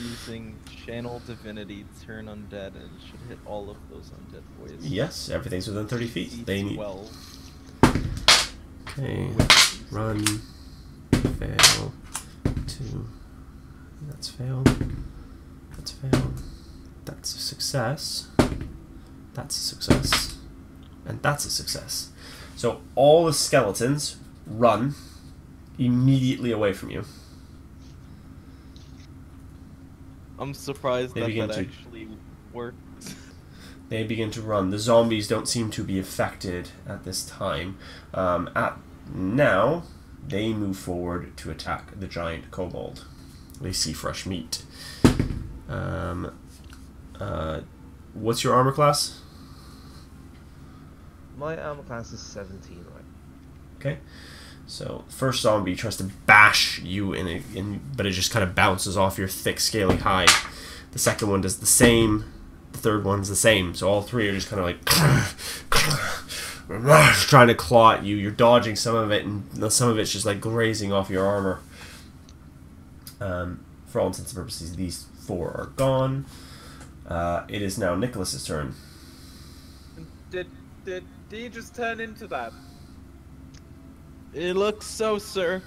using Channel Divinity, turn undead, and it should hit all of those undead boys.
Yes, everything's within 30 feet. They need.
12.
Okay. Run. Fail. 2. That's failed. That's failed. That's a success. That's a success. And that's a success. So all the skeletons run immediately away from you.
I'm surprised
They
that
begin
that
to-
actually worked.
They begin to run. The zombies don't seem to be affected at this time. Now, they move forward to attack the giant kobold. They see fresh meat. What's your armor class?
My armor class is 17, right?
Okay. So, first zombie tries to bash you but it just kind of bounces off your thick, scaly hide. The second one does the same. The third one's the same. So all three are just kind of like trying to claw at you. You're dodging some of it, and some of it's just like grazing off your armor. For all intents and purposes, these 4 are gone. It is now Nicholas's turn.
Did he just turn into that?
It looks so, sir.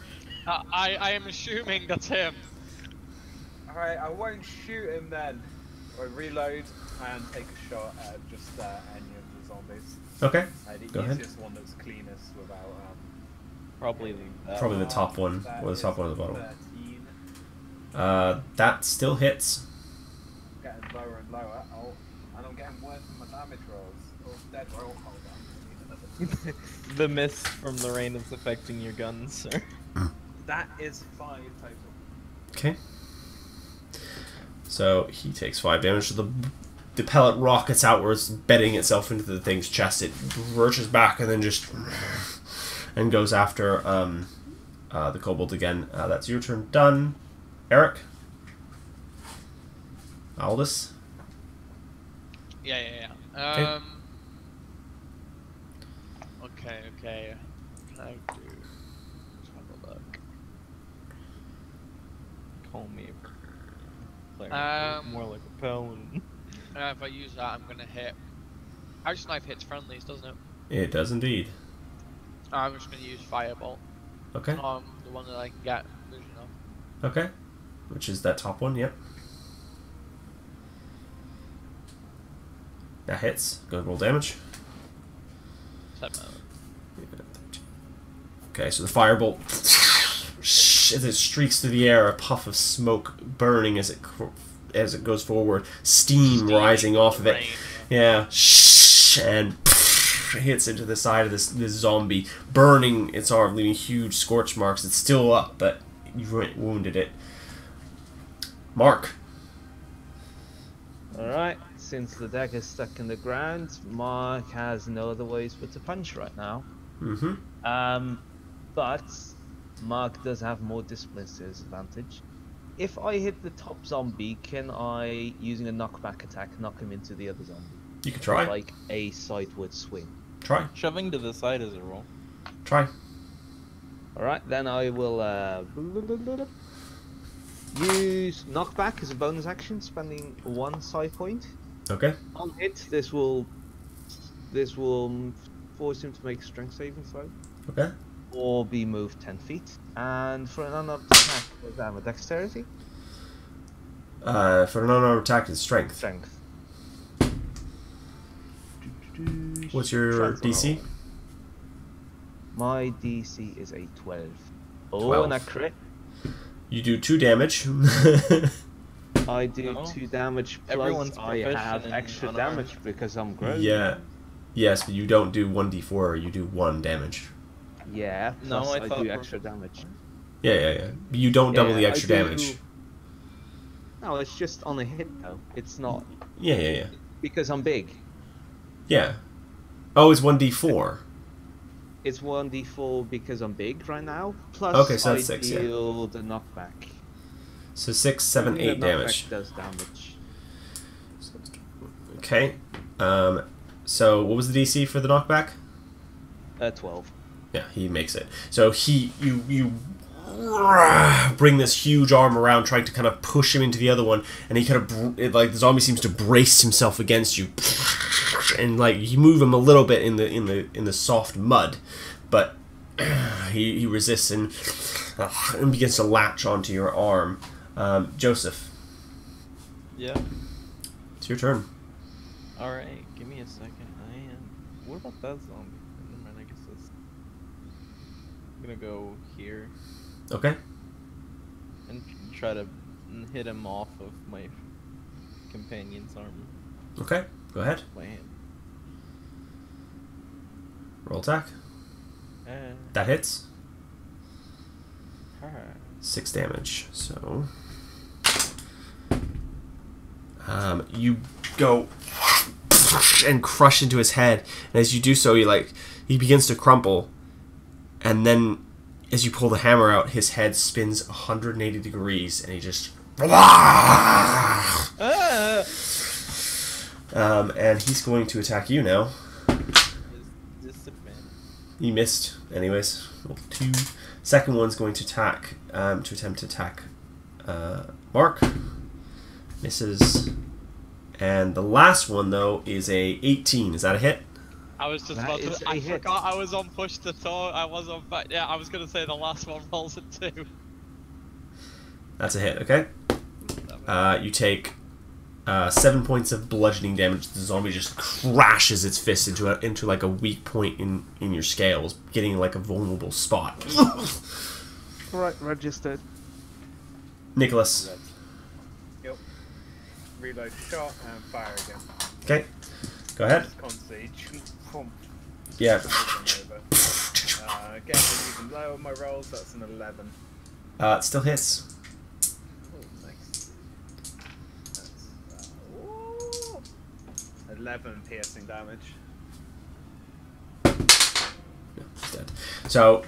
I am assuming that's him.
Alright, I won't shoot him then. I reload and take a shot at just any of the zombies.
Okay.
The
Go ahead.
easiest one that's cleanest without
Probably
Probably the top one,
that
or the top
is
one at the bottom.
13.
That still hits.
Getting lower and lower. Oh, and I'm getting worse in my damage rolls. Oh, dead roll. Hold on.
the mist from the rain is affecting your guns, sir.
That is 5 total.
Okay. So he takes 5 damage. So the pellet rockets outwards, bedding itself into the thing's chest. It lurches back and then just and goes after the kobold again. That's your turn. Done. Eric. Aldous.
Yeah.
Okay.
Okay. What can I do? Let's have a look.
Call me a
Um,
more like a paladin.
If I use that, I'm gonna hit. House knife hits friendlies, doesn't it?
It does indeed.
I'm just gonna use firebolt
Okay.
on the one that I can get vision of.
Okay. Which is that top one, yep. That hits. Go roll damage.
7.
Okay, so the firebolt, as it streaks through the air, a puff of smoke burning as it as it goes forward, steam rising off of it.
Rain.
Yeah, and hits into the side of this zombie, burning its arm, leaving huge scorch marks. It's still up, but you wounded it. Mark.
Alright, since the dagger's stuck in the ground, Mark has no other ways but to punch right now. But Mark does have more discipline to his advantage. If I hit the top zombie, can I, using a knockback attack, knock him into the other zombie?
You can try.
Like a sideward swing.
Try.
Shoving to the side is a roll.
Try.
Alright, then I will use knockback as a bonus action, spending 1 side point.
Okay.
On hit, this will force him to make a strength saving throw.
Okay.
Or be moved 10 feet. And for an unarmed attack, does that have a dexterity?
For an unarmed attack, it's strength.
Strength.
What's your DC?
My DC is a 12. Oh,
12.
and a crit.
You do 2 damage.
I do
No.
2 damage plus
Everyone's
I have
proficient in
extra
unarmed.
damage because I'm grown.
Yeah. Yes, but you don't do 1d4, you do 1 damage.
Yeah,
No,
plus
I
I
thought
do
for-
extra damage.
Yeah. You don't double the
Yeah,
extra
I do-
damage.
No, it's just on a hit though. It's not
Yeah.
because I'm big.
Yeah. Oh, it's 1d4.
It's 1d4 because I'm big right now. Plus
Okay, so that's
I
6, yeah.
deal the knockback.
So 6, 7,
Even
8
the knockback
damage.
does damage.
Okay. So what was the DC for the knockback?
12.
Yeah, he makes it. So you bring this huge arm around, trying to kind of push him into the other one, and he kind of like the zombie seems to brace himself against you, and like you move him a little bit in the soft mud, but he resists and begins to latch onto your arm. Joseph,
Yeah.
it's your turn.
Alright, give me a second. What about that zombie? Never mind, I guess that's... I'm gonna go here
Okay.
and try to hit him off of my companion's armor.
Okay. Go ahead.
My hand.
Roll attack. That hits.
Alright.
6 damage. So you go and crush into his head, and as you do so, he begins to crumple, and then as you pull the hammer out, his head spins 180 degrees, and he just and he's going to attack you now.
Is disadvantage.
He missed, anyways. Roll 2. Second one's going to attack, to attempt to attack Mark. Misses. And the last one, though, is a 18. Is that a hit?
I was just
That
about
is
to.
a
I
hit.
forgot I was on push to talk. I was on. Yeah, I was gonna say the last one rolls a 2.
That's a hit, okay? You take 7 points of bludgeoning damage. The zombie just crashes its fist into like a weak point in your scales, getting like a vulnerable spot.
Right, registered.
Nicholas.
Yep. Reload shot and fire again.
Okay. Go ahead.
Con siege. Boom.
Yeah.
Over. Again, with even lower my rolls, that's an 11.
It still hits.
Oh, nice. That's, ooh, 11 piercing damage.
No, he's dead. So,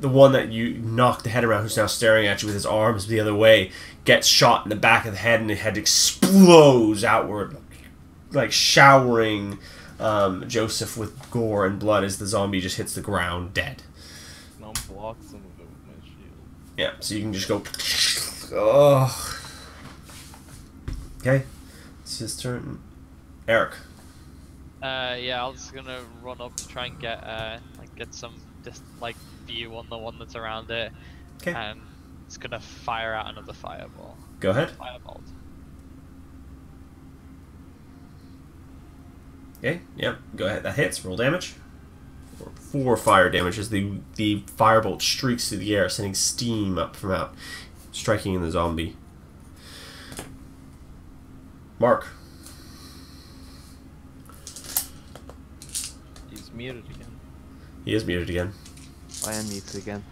the one that you knocked the head around, who's now staring at you with his arms the other way, gets shot in the back of the head, and the head explodes outward, like showering Joseph with gore and blood as the zombie just hits the ground dead.
And I'll block some of it with my shield.
Yeah, so you can just go. Oh. Okay, it's his turn. Eric.
Yeah, I was gonna run up to try and get some view on the one that's around it,
Okay.
and it's gonna fire out another fireball.
Go ahead.
Firebolt.
Okay, yep, go ahead. That hits. Roll damage. 4 fire damage as the firebolt streaks through the air, sending steam up from out, striking in the zombie. Mark.
He's muted again.
He is muted again.
I am muted again.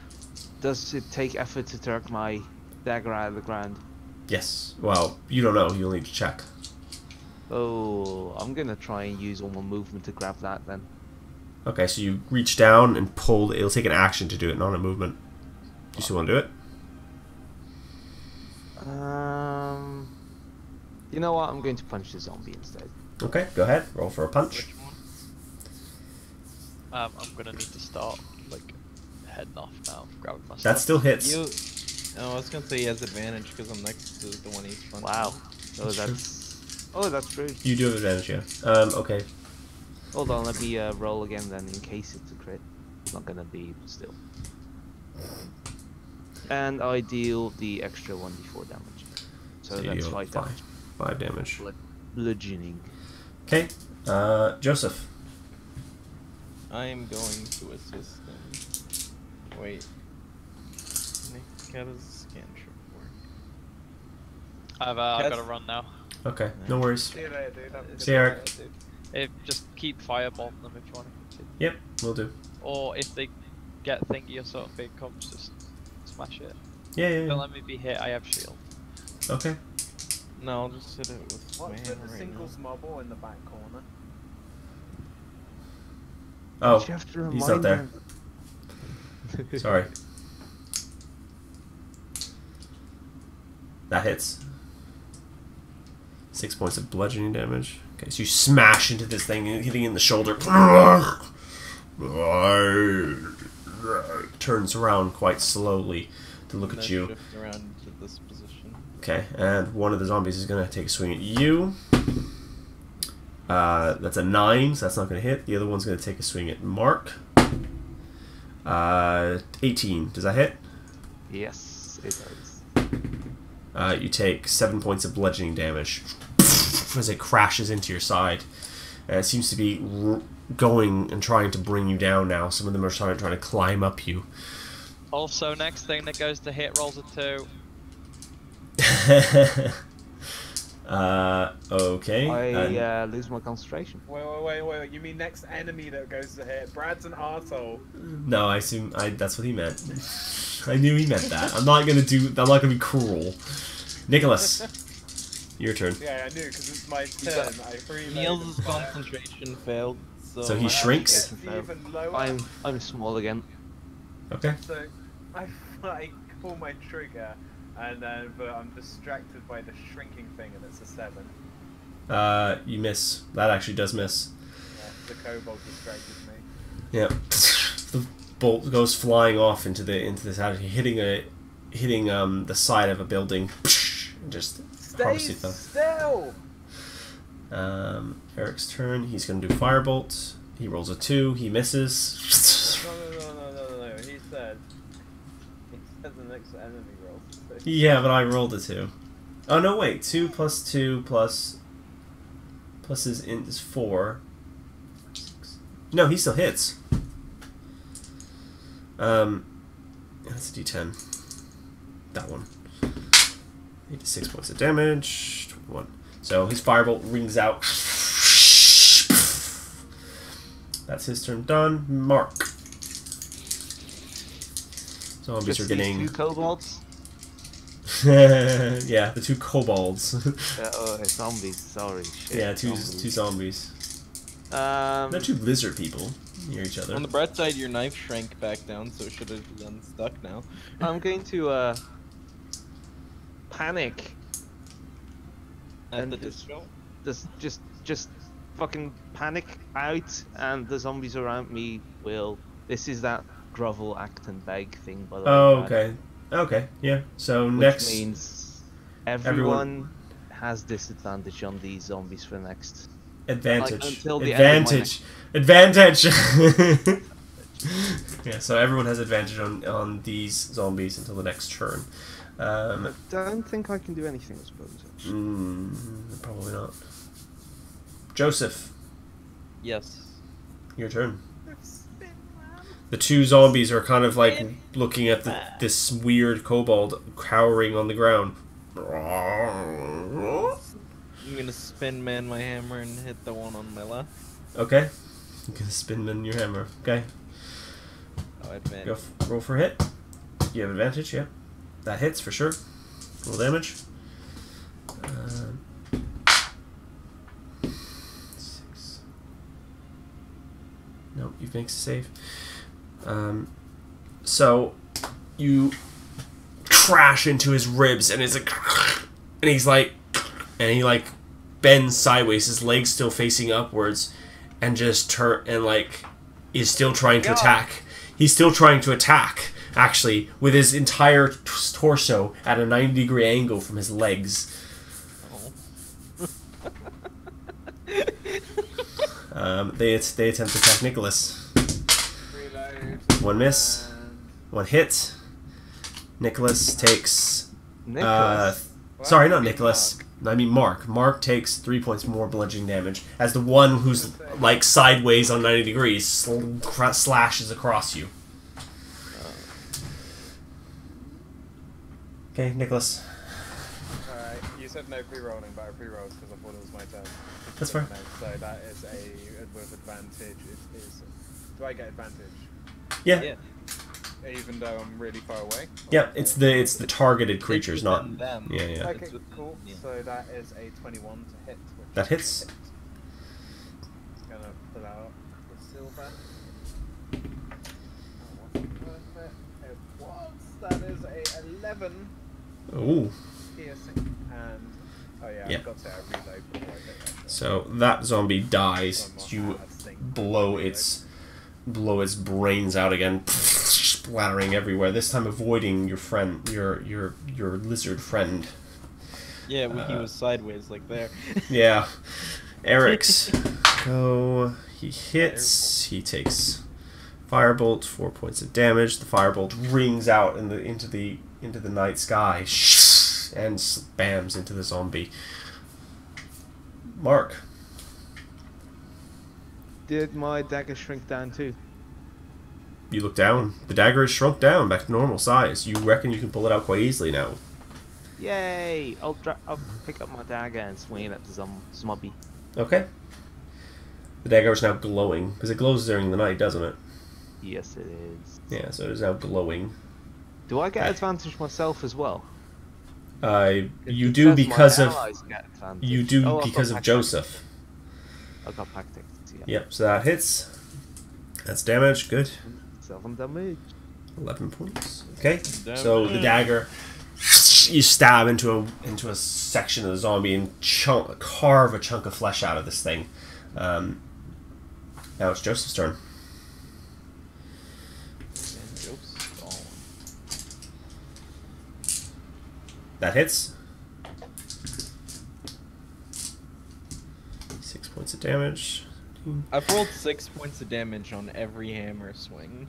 Does it take effort to jerk my dagger out of the ground?
Yes. Well, you don't know. You'll need to check.
Oh, I'm gonna try and use all my movement to grab that then.
Okay, so you reach down and pull. It'll take an action to do it, not a movement. Do you still want to do it?
You know what? I'm going to punch the zombie instead.
Okay, go ahead. Roll for a punch.
Which one? I'm gonna need to start like heading off now, grabbing my
That
stuff.
still hits.
You. Oh, I was gonna say he has advantage because I'm next to the one he's punching.
Wow. Oh,
That's true.
that's. Oh, that's true.
You do have advantage, yeah. Okay.
Hold on, let me roll again then in case it's a crit. It's not gonna be, but still. And I deal the extra 1d4 damage. So
you
that's
deal
5 damage.
5 damage.
Bludgeoning.
Okay. Joseph.
I am going to assist him. Wait. Nick, how does the scan trip work?
I've
Yes.
got to run now.
Okay, no worries.
See you later, dude. Have a good
See you, Eric.
night.
Just keep firebolting them if you want to.
Yep, we'll do.
Or if they get thingy or something comes, just smash it.
Yeah, yeah,
Don't
yeah.
let me be hit. I have shield.
Okay.
No, I'll just hit it with my
What's
hammer
with the
right
singles marble in the back corner?
Oh,
You have to
he's not
remind
there.
them.
Sorry. That hits. 6 points of bludgeoning damage. Okay, so you smash into this thing, hitting it in the shoulder. Turns around quite slowly to look
now.
at you.
Shift around to this position.
Okay, and one of the zombies is going to take a swing at you. That's a 9, so that's not going to hit. The other one's going to take a swing at Mark. 18. Does that hit?
Yes, it does.
You take 7 points of bludgeoning damage as it crashes into your side. It seems to be going and trying to bring you down now. Some of them are trying to climb up you.
Also, next thing that goes to hit rolls a 2.
Okay.
I lose my concentration.
Wait. You mean next enemy that goes to hit? Brad's an arsehole.
No, I assume that's what he meant. I knew he meant that. I'm not gonna be cruel. Nicholas, your turn.
Yeah, I knew, because it's my turn. I freely.
Niels' concentration failed,
So he
I
shrinks?
get even lower.
I'm small again.
Okay.
So I pull my trigger, and then but I'm distracted by the shrinking thing, and it's a 7.
You miss. That actually does miss.
Yeah, the kobold distracted me.
Yep. The bolt goes flying off into this house, hitting the side of a building. And just
Stay
harvesting them.
still.
Eric's turn. He's gonna do firebolt. He rolls a 2. He misses.
No. He said the next enemy roll.
Yeah, but I rolled a 2. Oh no, wait. 2 plus 2 plus his int is 4. No, he still hits. That's a D10. That one. 86 points of damage. 21. So his firebolt rings out. That's his turn done. Mark. Zombies
Just
are getting.
these 2 kobolds.
Yeah, the 2 kobolds.
Zombies. Sorry. Shit,
Yeah, two zombies.
Um,
They're 2 lizard people near each other.
On the bright side, your knife shrank back down, so it should have been stuck now.
I'm going to panic
At
and
the
just-
distro?
just fucking panic out, and the zombies around me will. This is that grovel, act and beg thing, by the way.
Oh,
Brad,
okay. Okay, yeah. So
Which
next.
means everyone has disadvantage on these zombies for next.
Advantage.
Like, until the end of my
Advantage! Yeah, so everyone has advantage on these zombies until the next turn.
I don't think I can do anything, I suppose.
Probably not. Joseph,
Yes.
your turn. The 2 zombies are kind of like looking at this weird kobold cowering on the ground.
I'm gonna gonna spin man my hammer and hit the one on my left.
Okay. You're gonna spin in your hammer. Okay.
Oh, advantage.
Go roll for hit. You have advantage, yeah. That hits for sure. Roll damage. 6. Nope, you makes a save. So you crash into his ribs, and it's like, and he's like, and he like bends sideways, his legs still facing upwards, and just is still trying to attack. He's still trying to attack, actually, with his entire torso at a 90-degree angle from his legs. They attempt to attack Nicholas.
Reload.
One miss. One hit. Nicholas takes...
Nicholas.
sorry, not Nicholas. I mean Mark. Mark takes 3 points more bludgeoning damage as the one who's like sideways on 90 degrees slashes across you. Okay, Nicholas.
Alright, you said no pre-rolling, but I pre-rolled because I thought it was my turn.
That's fine.
So that is with advantage. Do I get advantage?
Yeah.
Even though I'm really far away?
Yeah, it's the targeted creatures, not
them.
Yeah, yeah.
Okay, cool. Yeah. So that is a 21 to hit.
That hits.
Gonna pull out the silver. It was. That is a 11
Ooh.
piercing. And
Yeah.
I've got to reload before I do that.
So that zombie dies. You blow its brains out again, splattering everywhere. This time avoiding your friend, your lizard friend.
Yeah, when he was sideways like there.
Yeah. Eric's go. He hits. He takes firebolt, 4 points of damage. The firebolt rings out into the night sky and spams into the zombie. Mark.
Did my dagger shrink down too?
You look down. The dagger is shrunk down back to normal size. You reckon you can pull it out quite easily now.
Yay! I'll pick up my dagger and swing it at the zombie.
Okay. The dagger is now glowing because it glows during the night, doesn't it?
Yes, it is.
Yeah, so it is now glowing.
Do I get advantage myself as well?
You
It
do
says
because
my
of
allies get advantage.
you do
Oh, I've
because
got
of
pack
Joseph.
tactics. I've got pack tactics, yeah.
Yep. So that hits. That's damage. Good.
7 damage.
11 points. Okay. So the dagger, you stab into a section of the zombie and carve a chunk of flesh out of this thing. Now it's Joseph's turn. That hits. 6 points of damage.
I've rolled 6 points of damage on every hammer swing.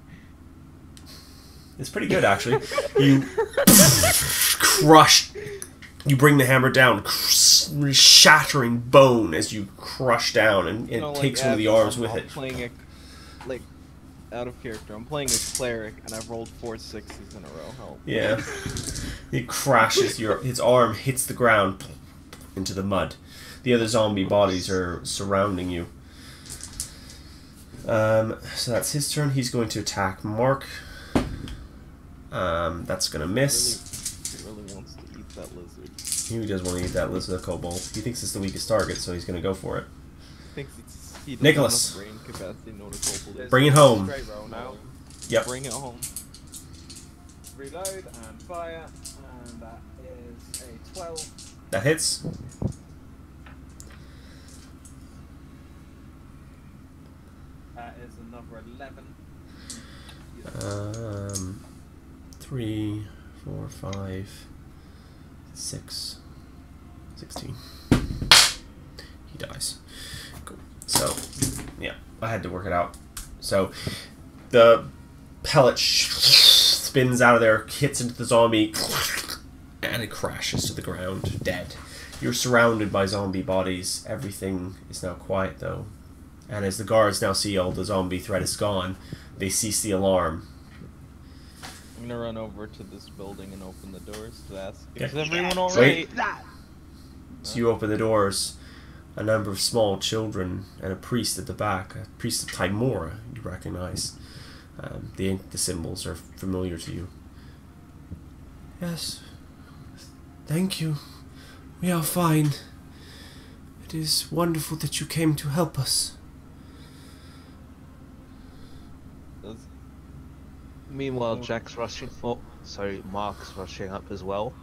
It's pretty good, actually. You crush. You bring the hammer down, shattering bone as you crush down, and it takes one of the arms with it.
I'm playing out of character. I'm playing a cleric, and I've rolled 4 6s in a row. Help.
Yeah. It crashes. His arm hits the ground into the mud. The other zombie bodies are surrounding you. So that's his turn. He's going to attack Mark. That's gonna miss.
He really wants to eat that lizard.
He does want to eat that lizard kobold. He thinks it's the weakest target, so he's gonna go for it.
He doesn't
Nicholas.
have brain capacity to know what a kobold is.
Bring it home.
Straight roll now.
Yep.
Bring it home.
Reload and fire, and that is a 12.
That hits.
That is another 11.
3, 4, 5, 6, 16. He dies. Cool. So, yeah, I had to work it out. So, the pellet spins out of there, hits into the zombie, and it crashes to the ground, dead. You're surrounded by zombie bodies. Everything is now quiet, though. And as the guards now see all the zombie threat is gone, they cease the alarm.
I'm gonna run over to this building and open the doors to ask,
Yeah.
is everyone alright?
So you open the doors. a number of small children and a priest at the back, a priest of Timora, you recognize. The symbols are familiar to you. Yes. Thank you. We are fine. It is wonderful that you came to help us.
Meanwhile, Jack's rushing. Oh, sorry, Mark's rushing up as well,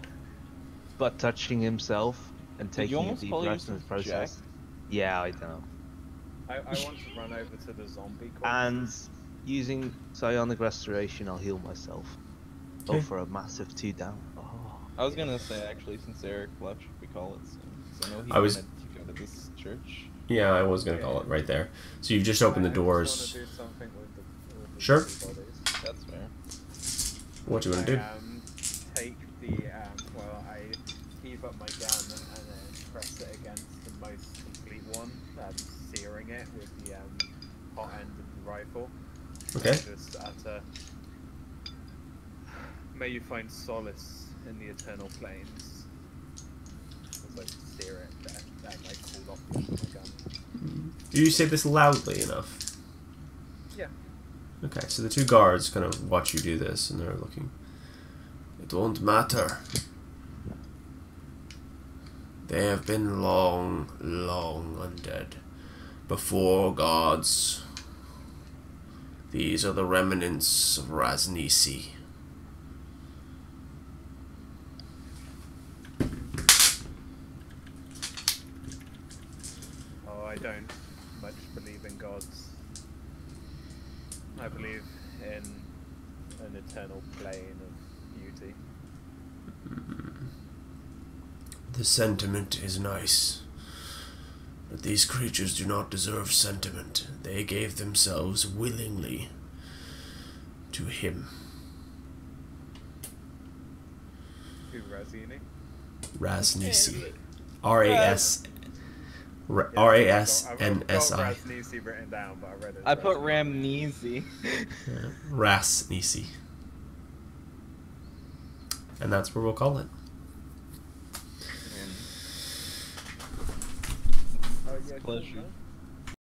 but touching himself and
Did you
taking a
almost
deep
call
breath in
yourself
the process.
Jack?
Yeah, I know.
I want to run over to the zombie corpses.
And using psionic restoration, I'll heal myself. Go
Okay.
for a massive 2 down. Oh,
I was gonna say, actually, since Eric left, should we call it soon? Because I know he
I was-
wanted to go to this church.
Yeah, I was going to call it right there. So you've just opened the
I
doors.
just want to do something with the
Sure.
zombie bodies.
That's fair.
What do you want to do?
Take the, I heave up my gun and then press it against the most complete one, searing it with the hot end of the rifle.
Okay.
And just utter, may you find solace in the eternal plains. As I sear it and I call off the end of my gun.
Do you say this loudly enough?
Yeah.
Okay, so the 2 guards kind of watch you do this, and they're looking. It won't matter. They have been long, long undead. Before gods. These are the remnants of Rasnisi.
Oh, I don't much believe in gods. I believe in an eternal plane of beauty.
The sentiment is nice. But these creatures do not deserve sentiment. They gave themselves willingly to him.
Who, Razini?
Rasnisi. R-A-S... R-A-S-N-S-I.
I've got Rasnisi written down, but I read it.
I put
Razini.
Ramneezy.
Rasnisi. And that's where we'll call it.
Oh, yeah, cool,
Pleasure.
man.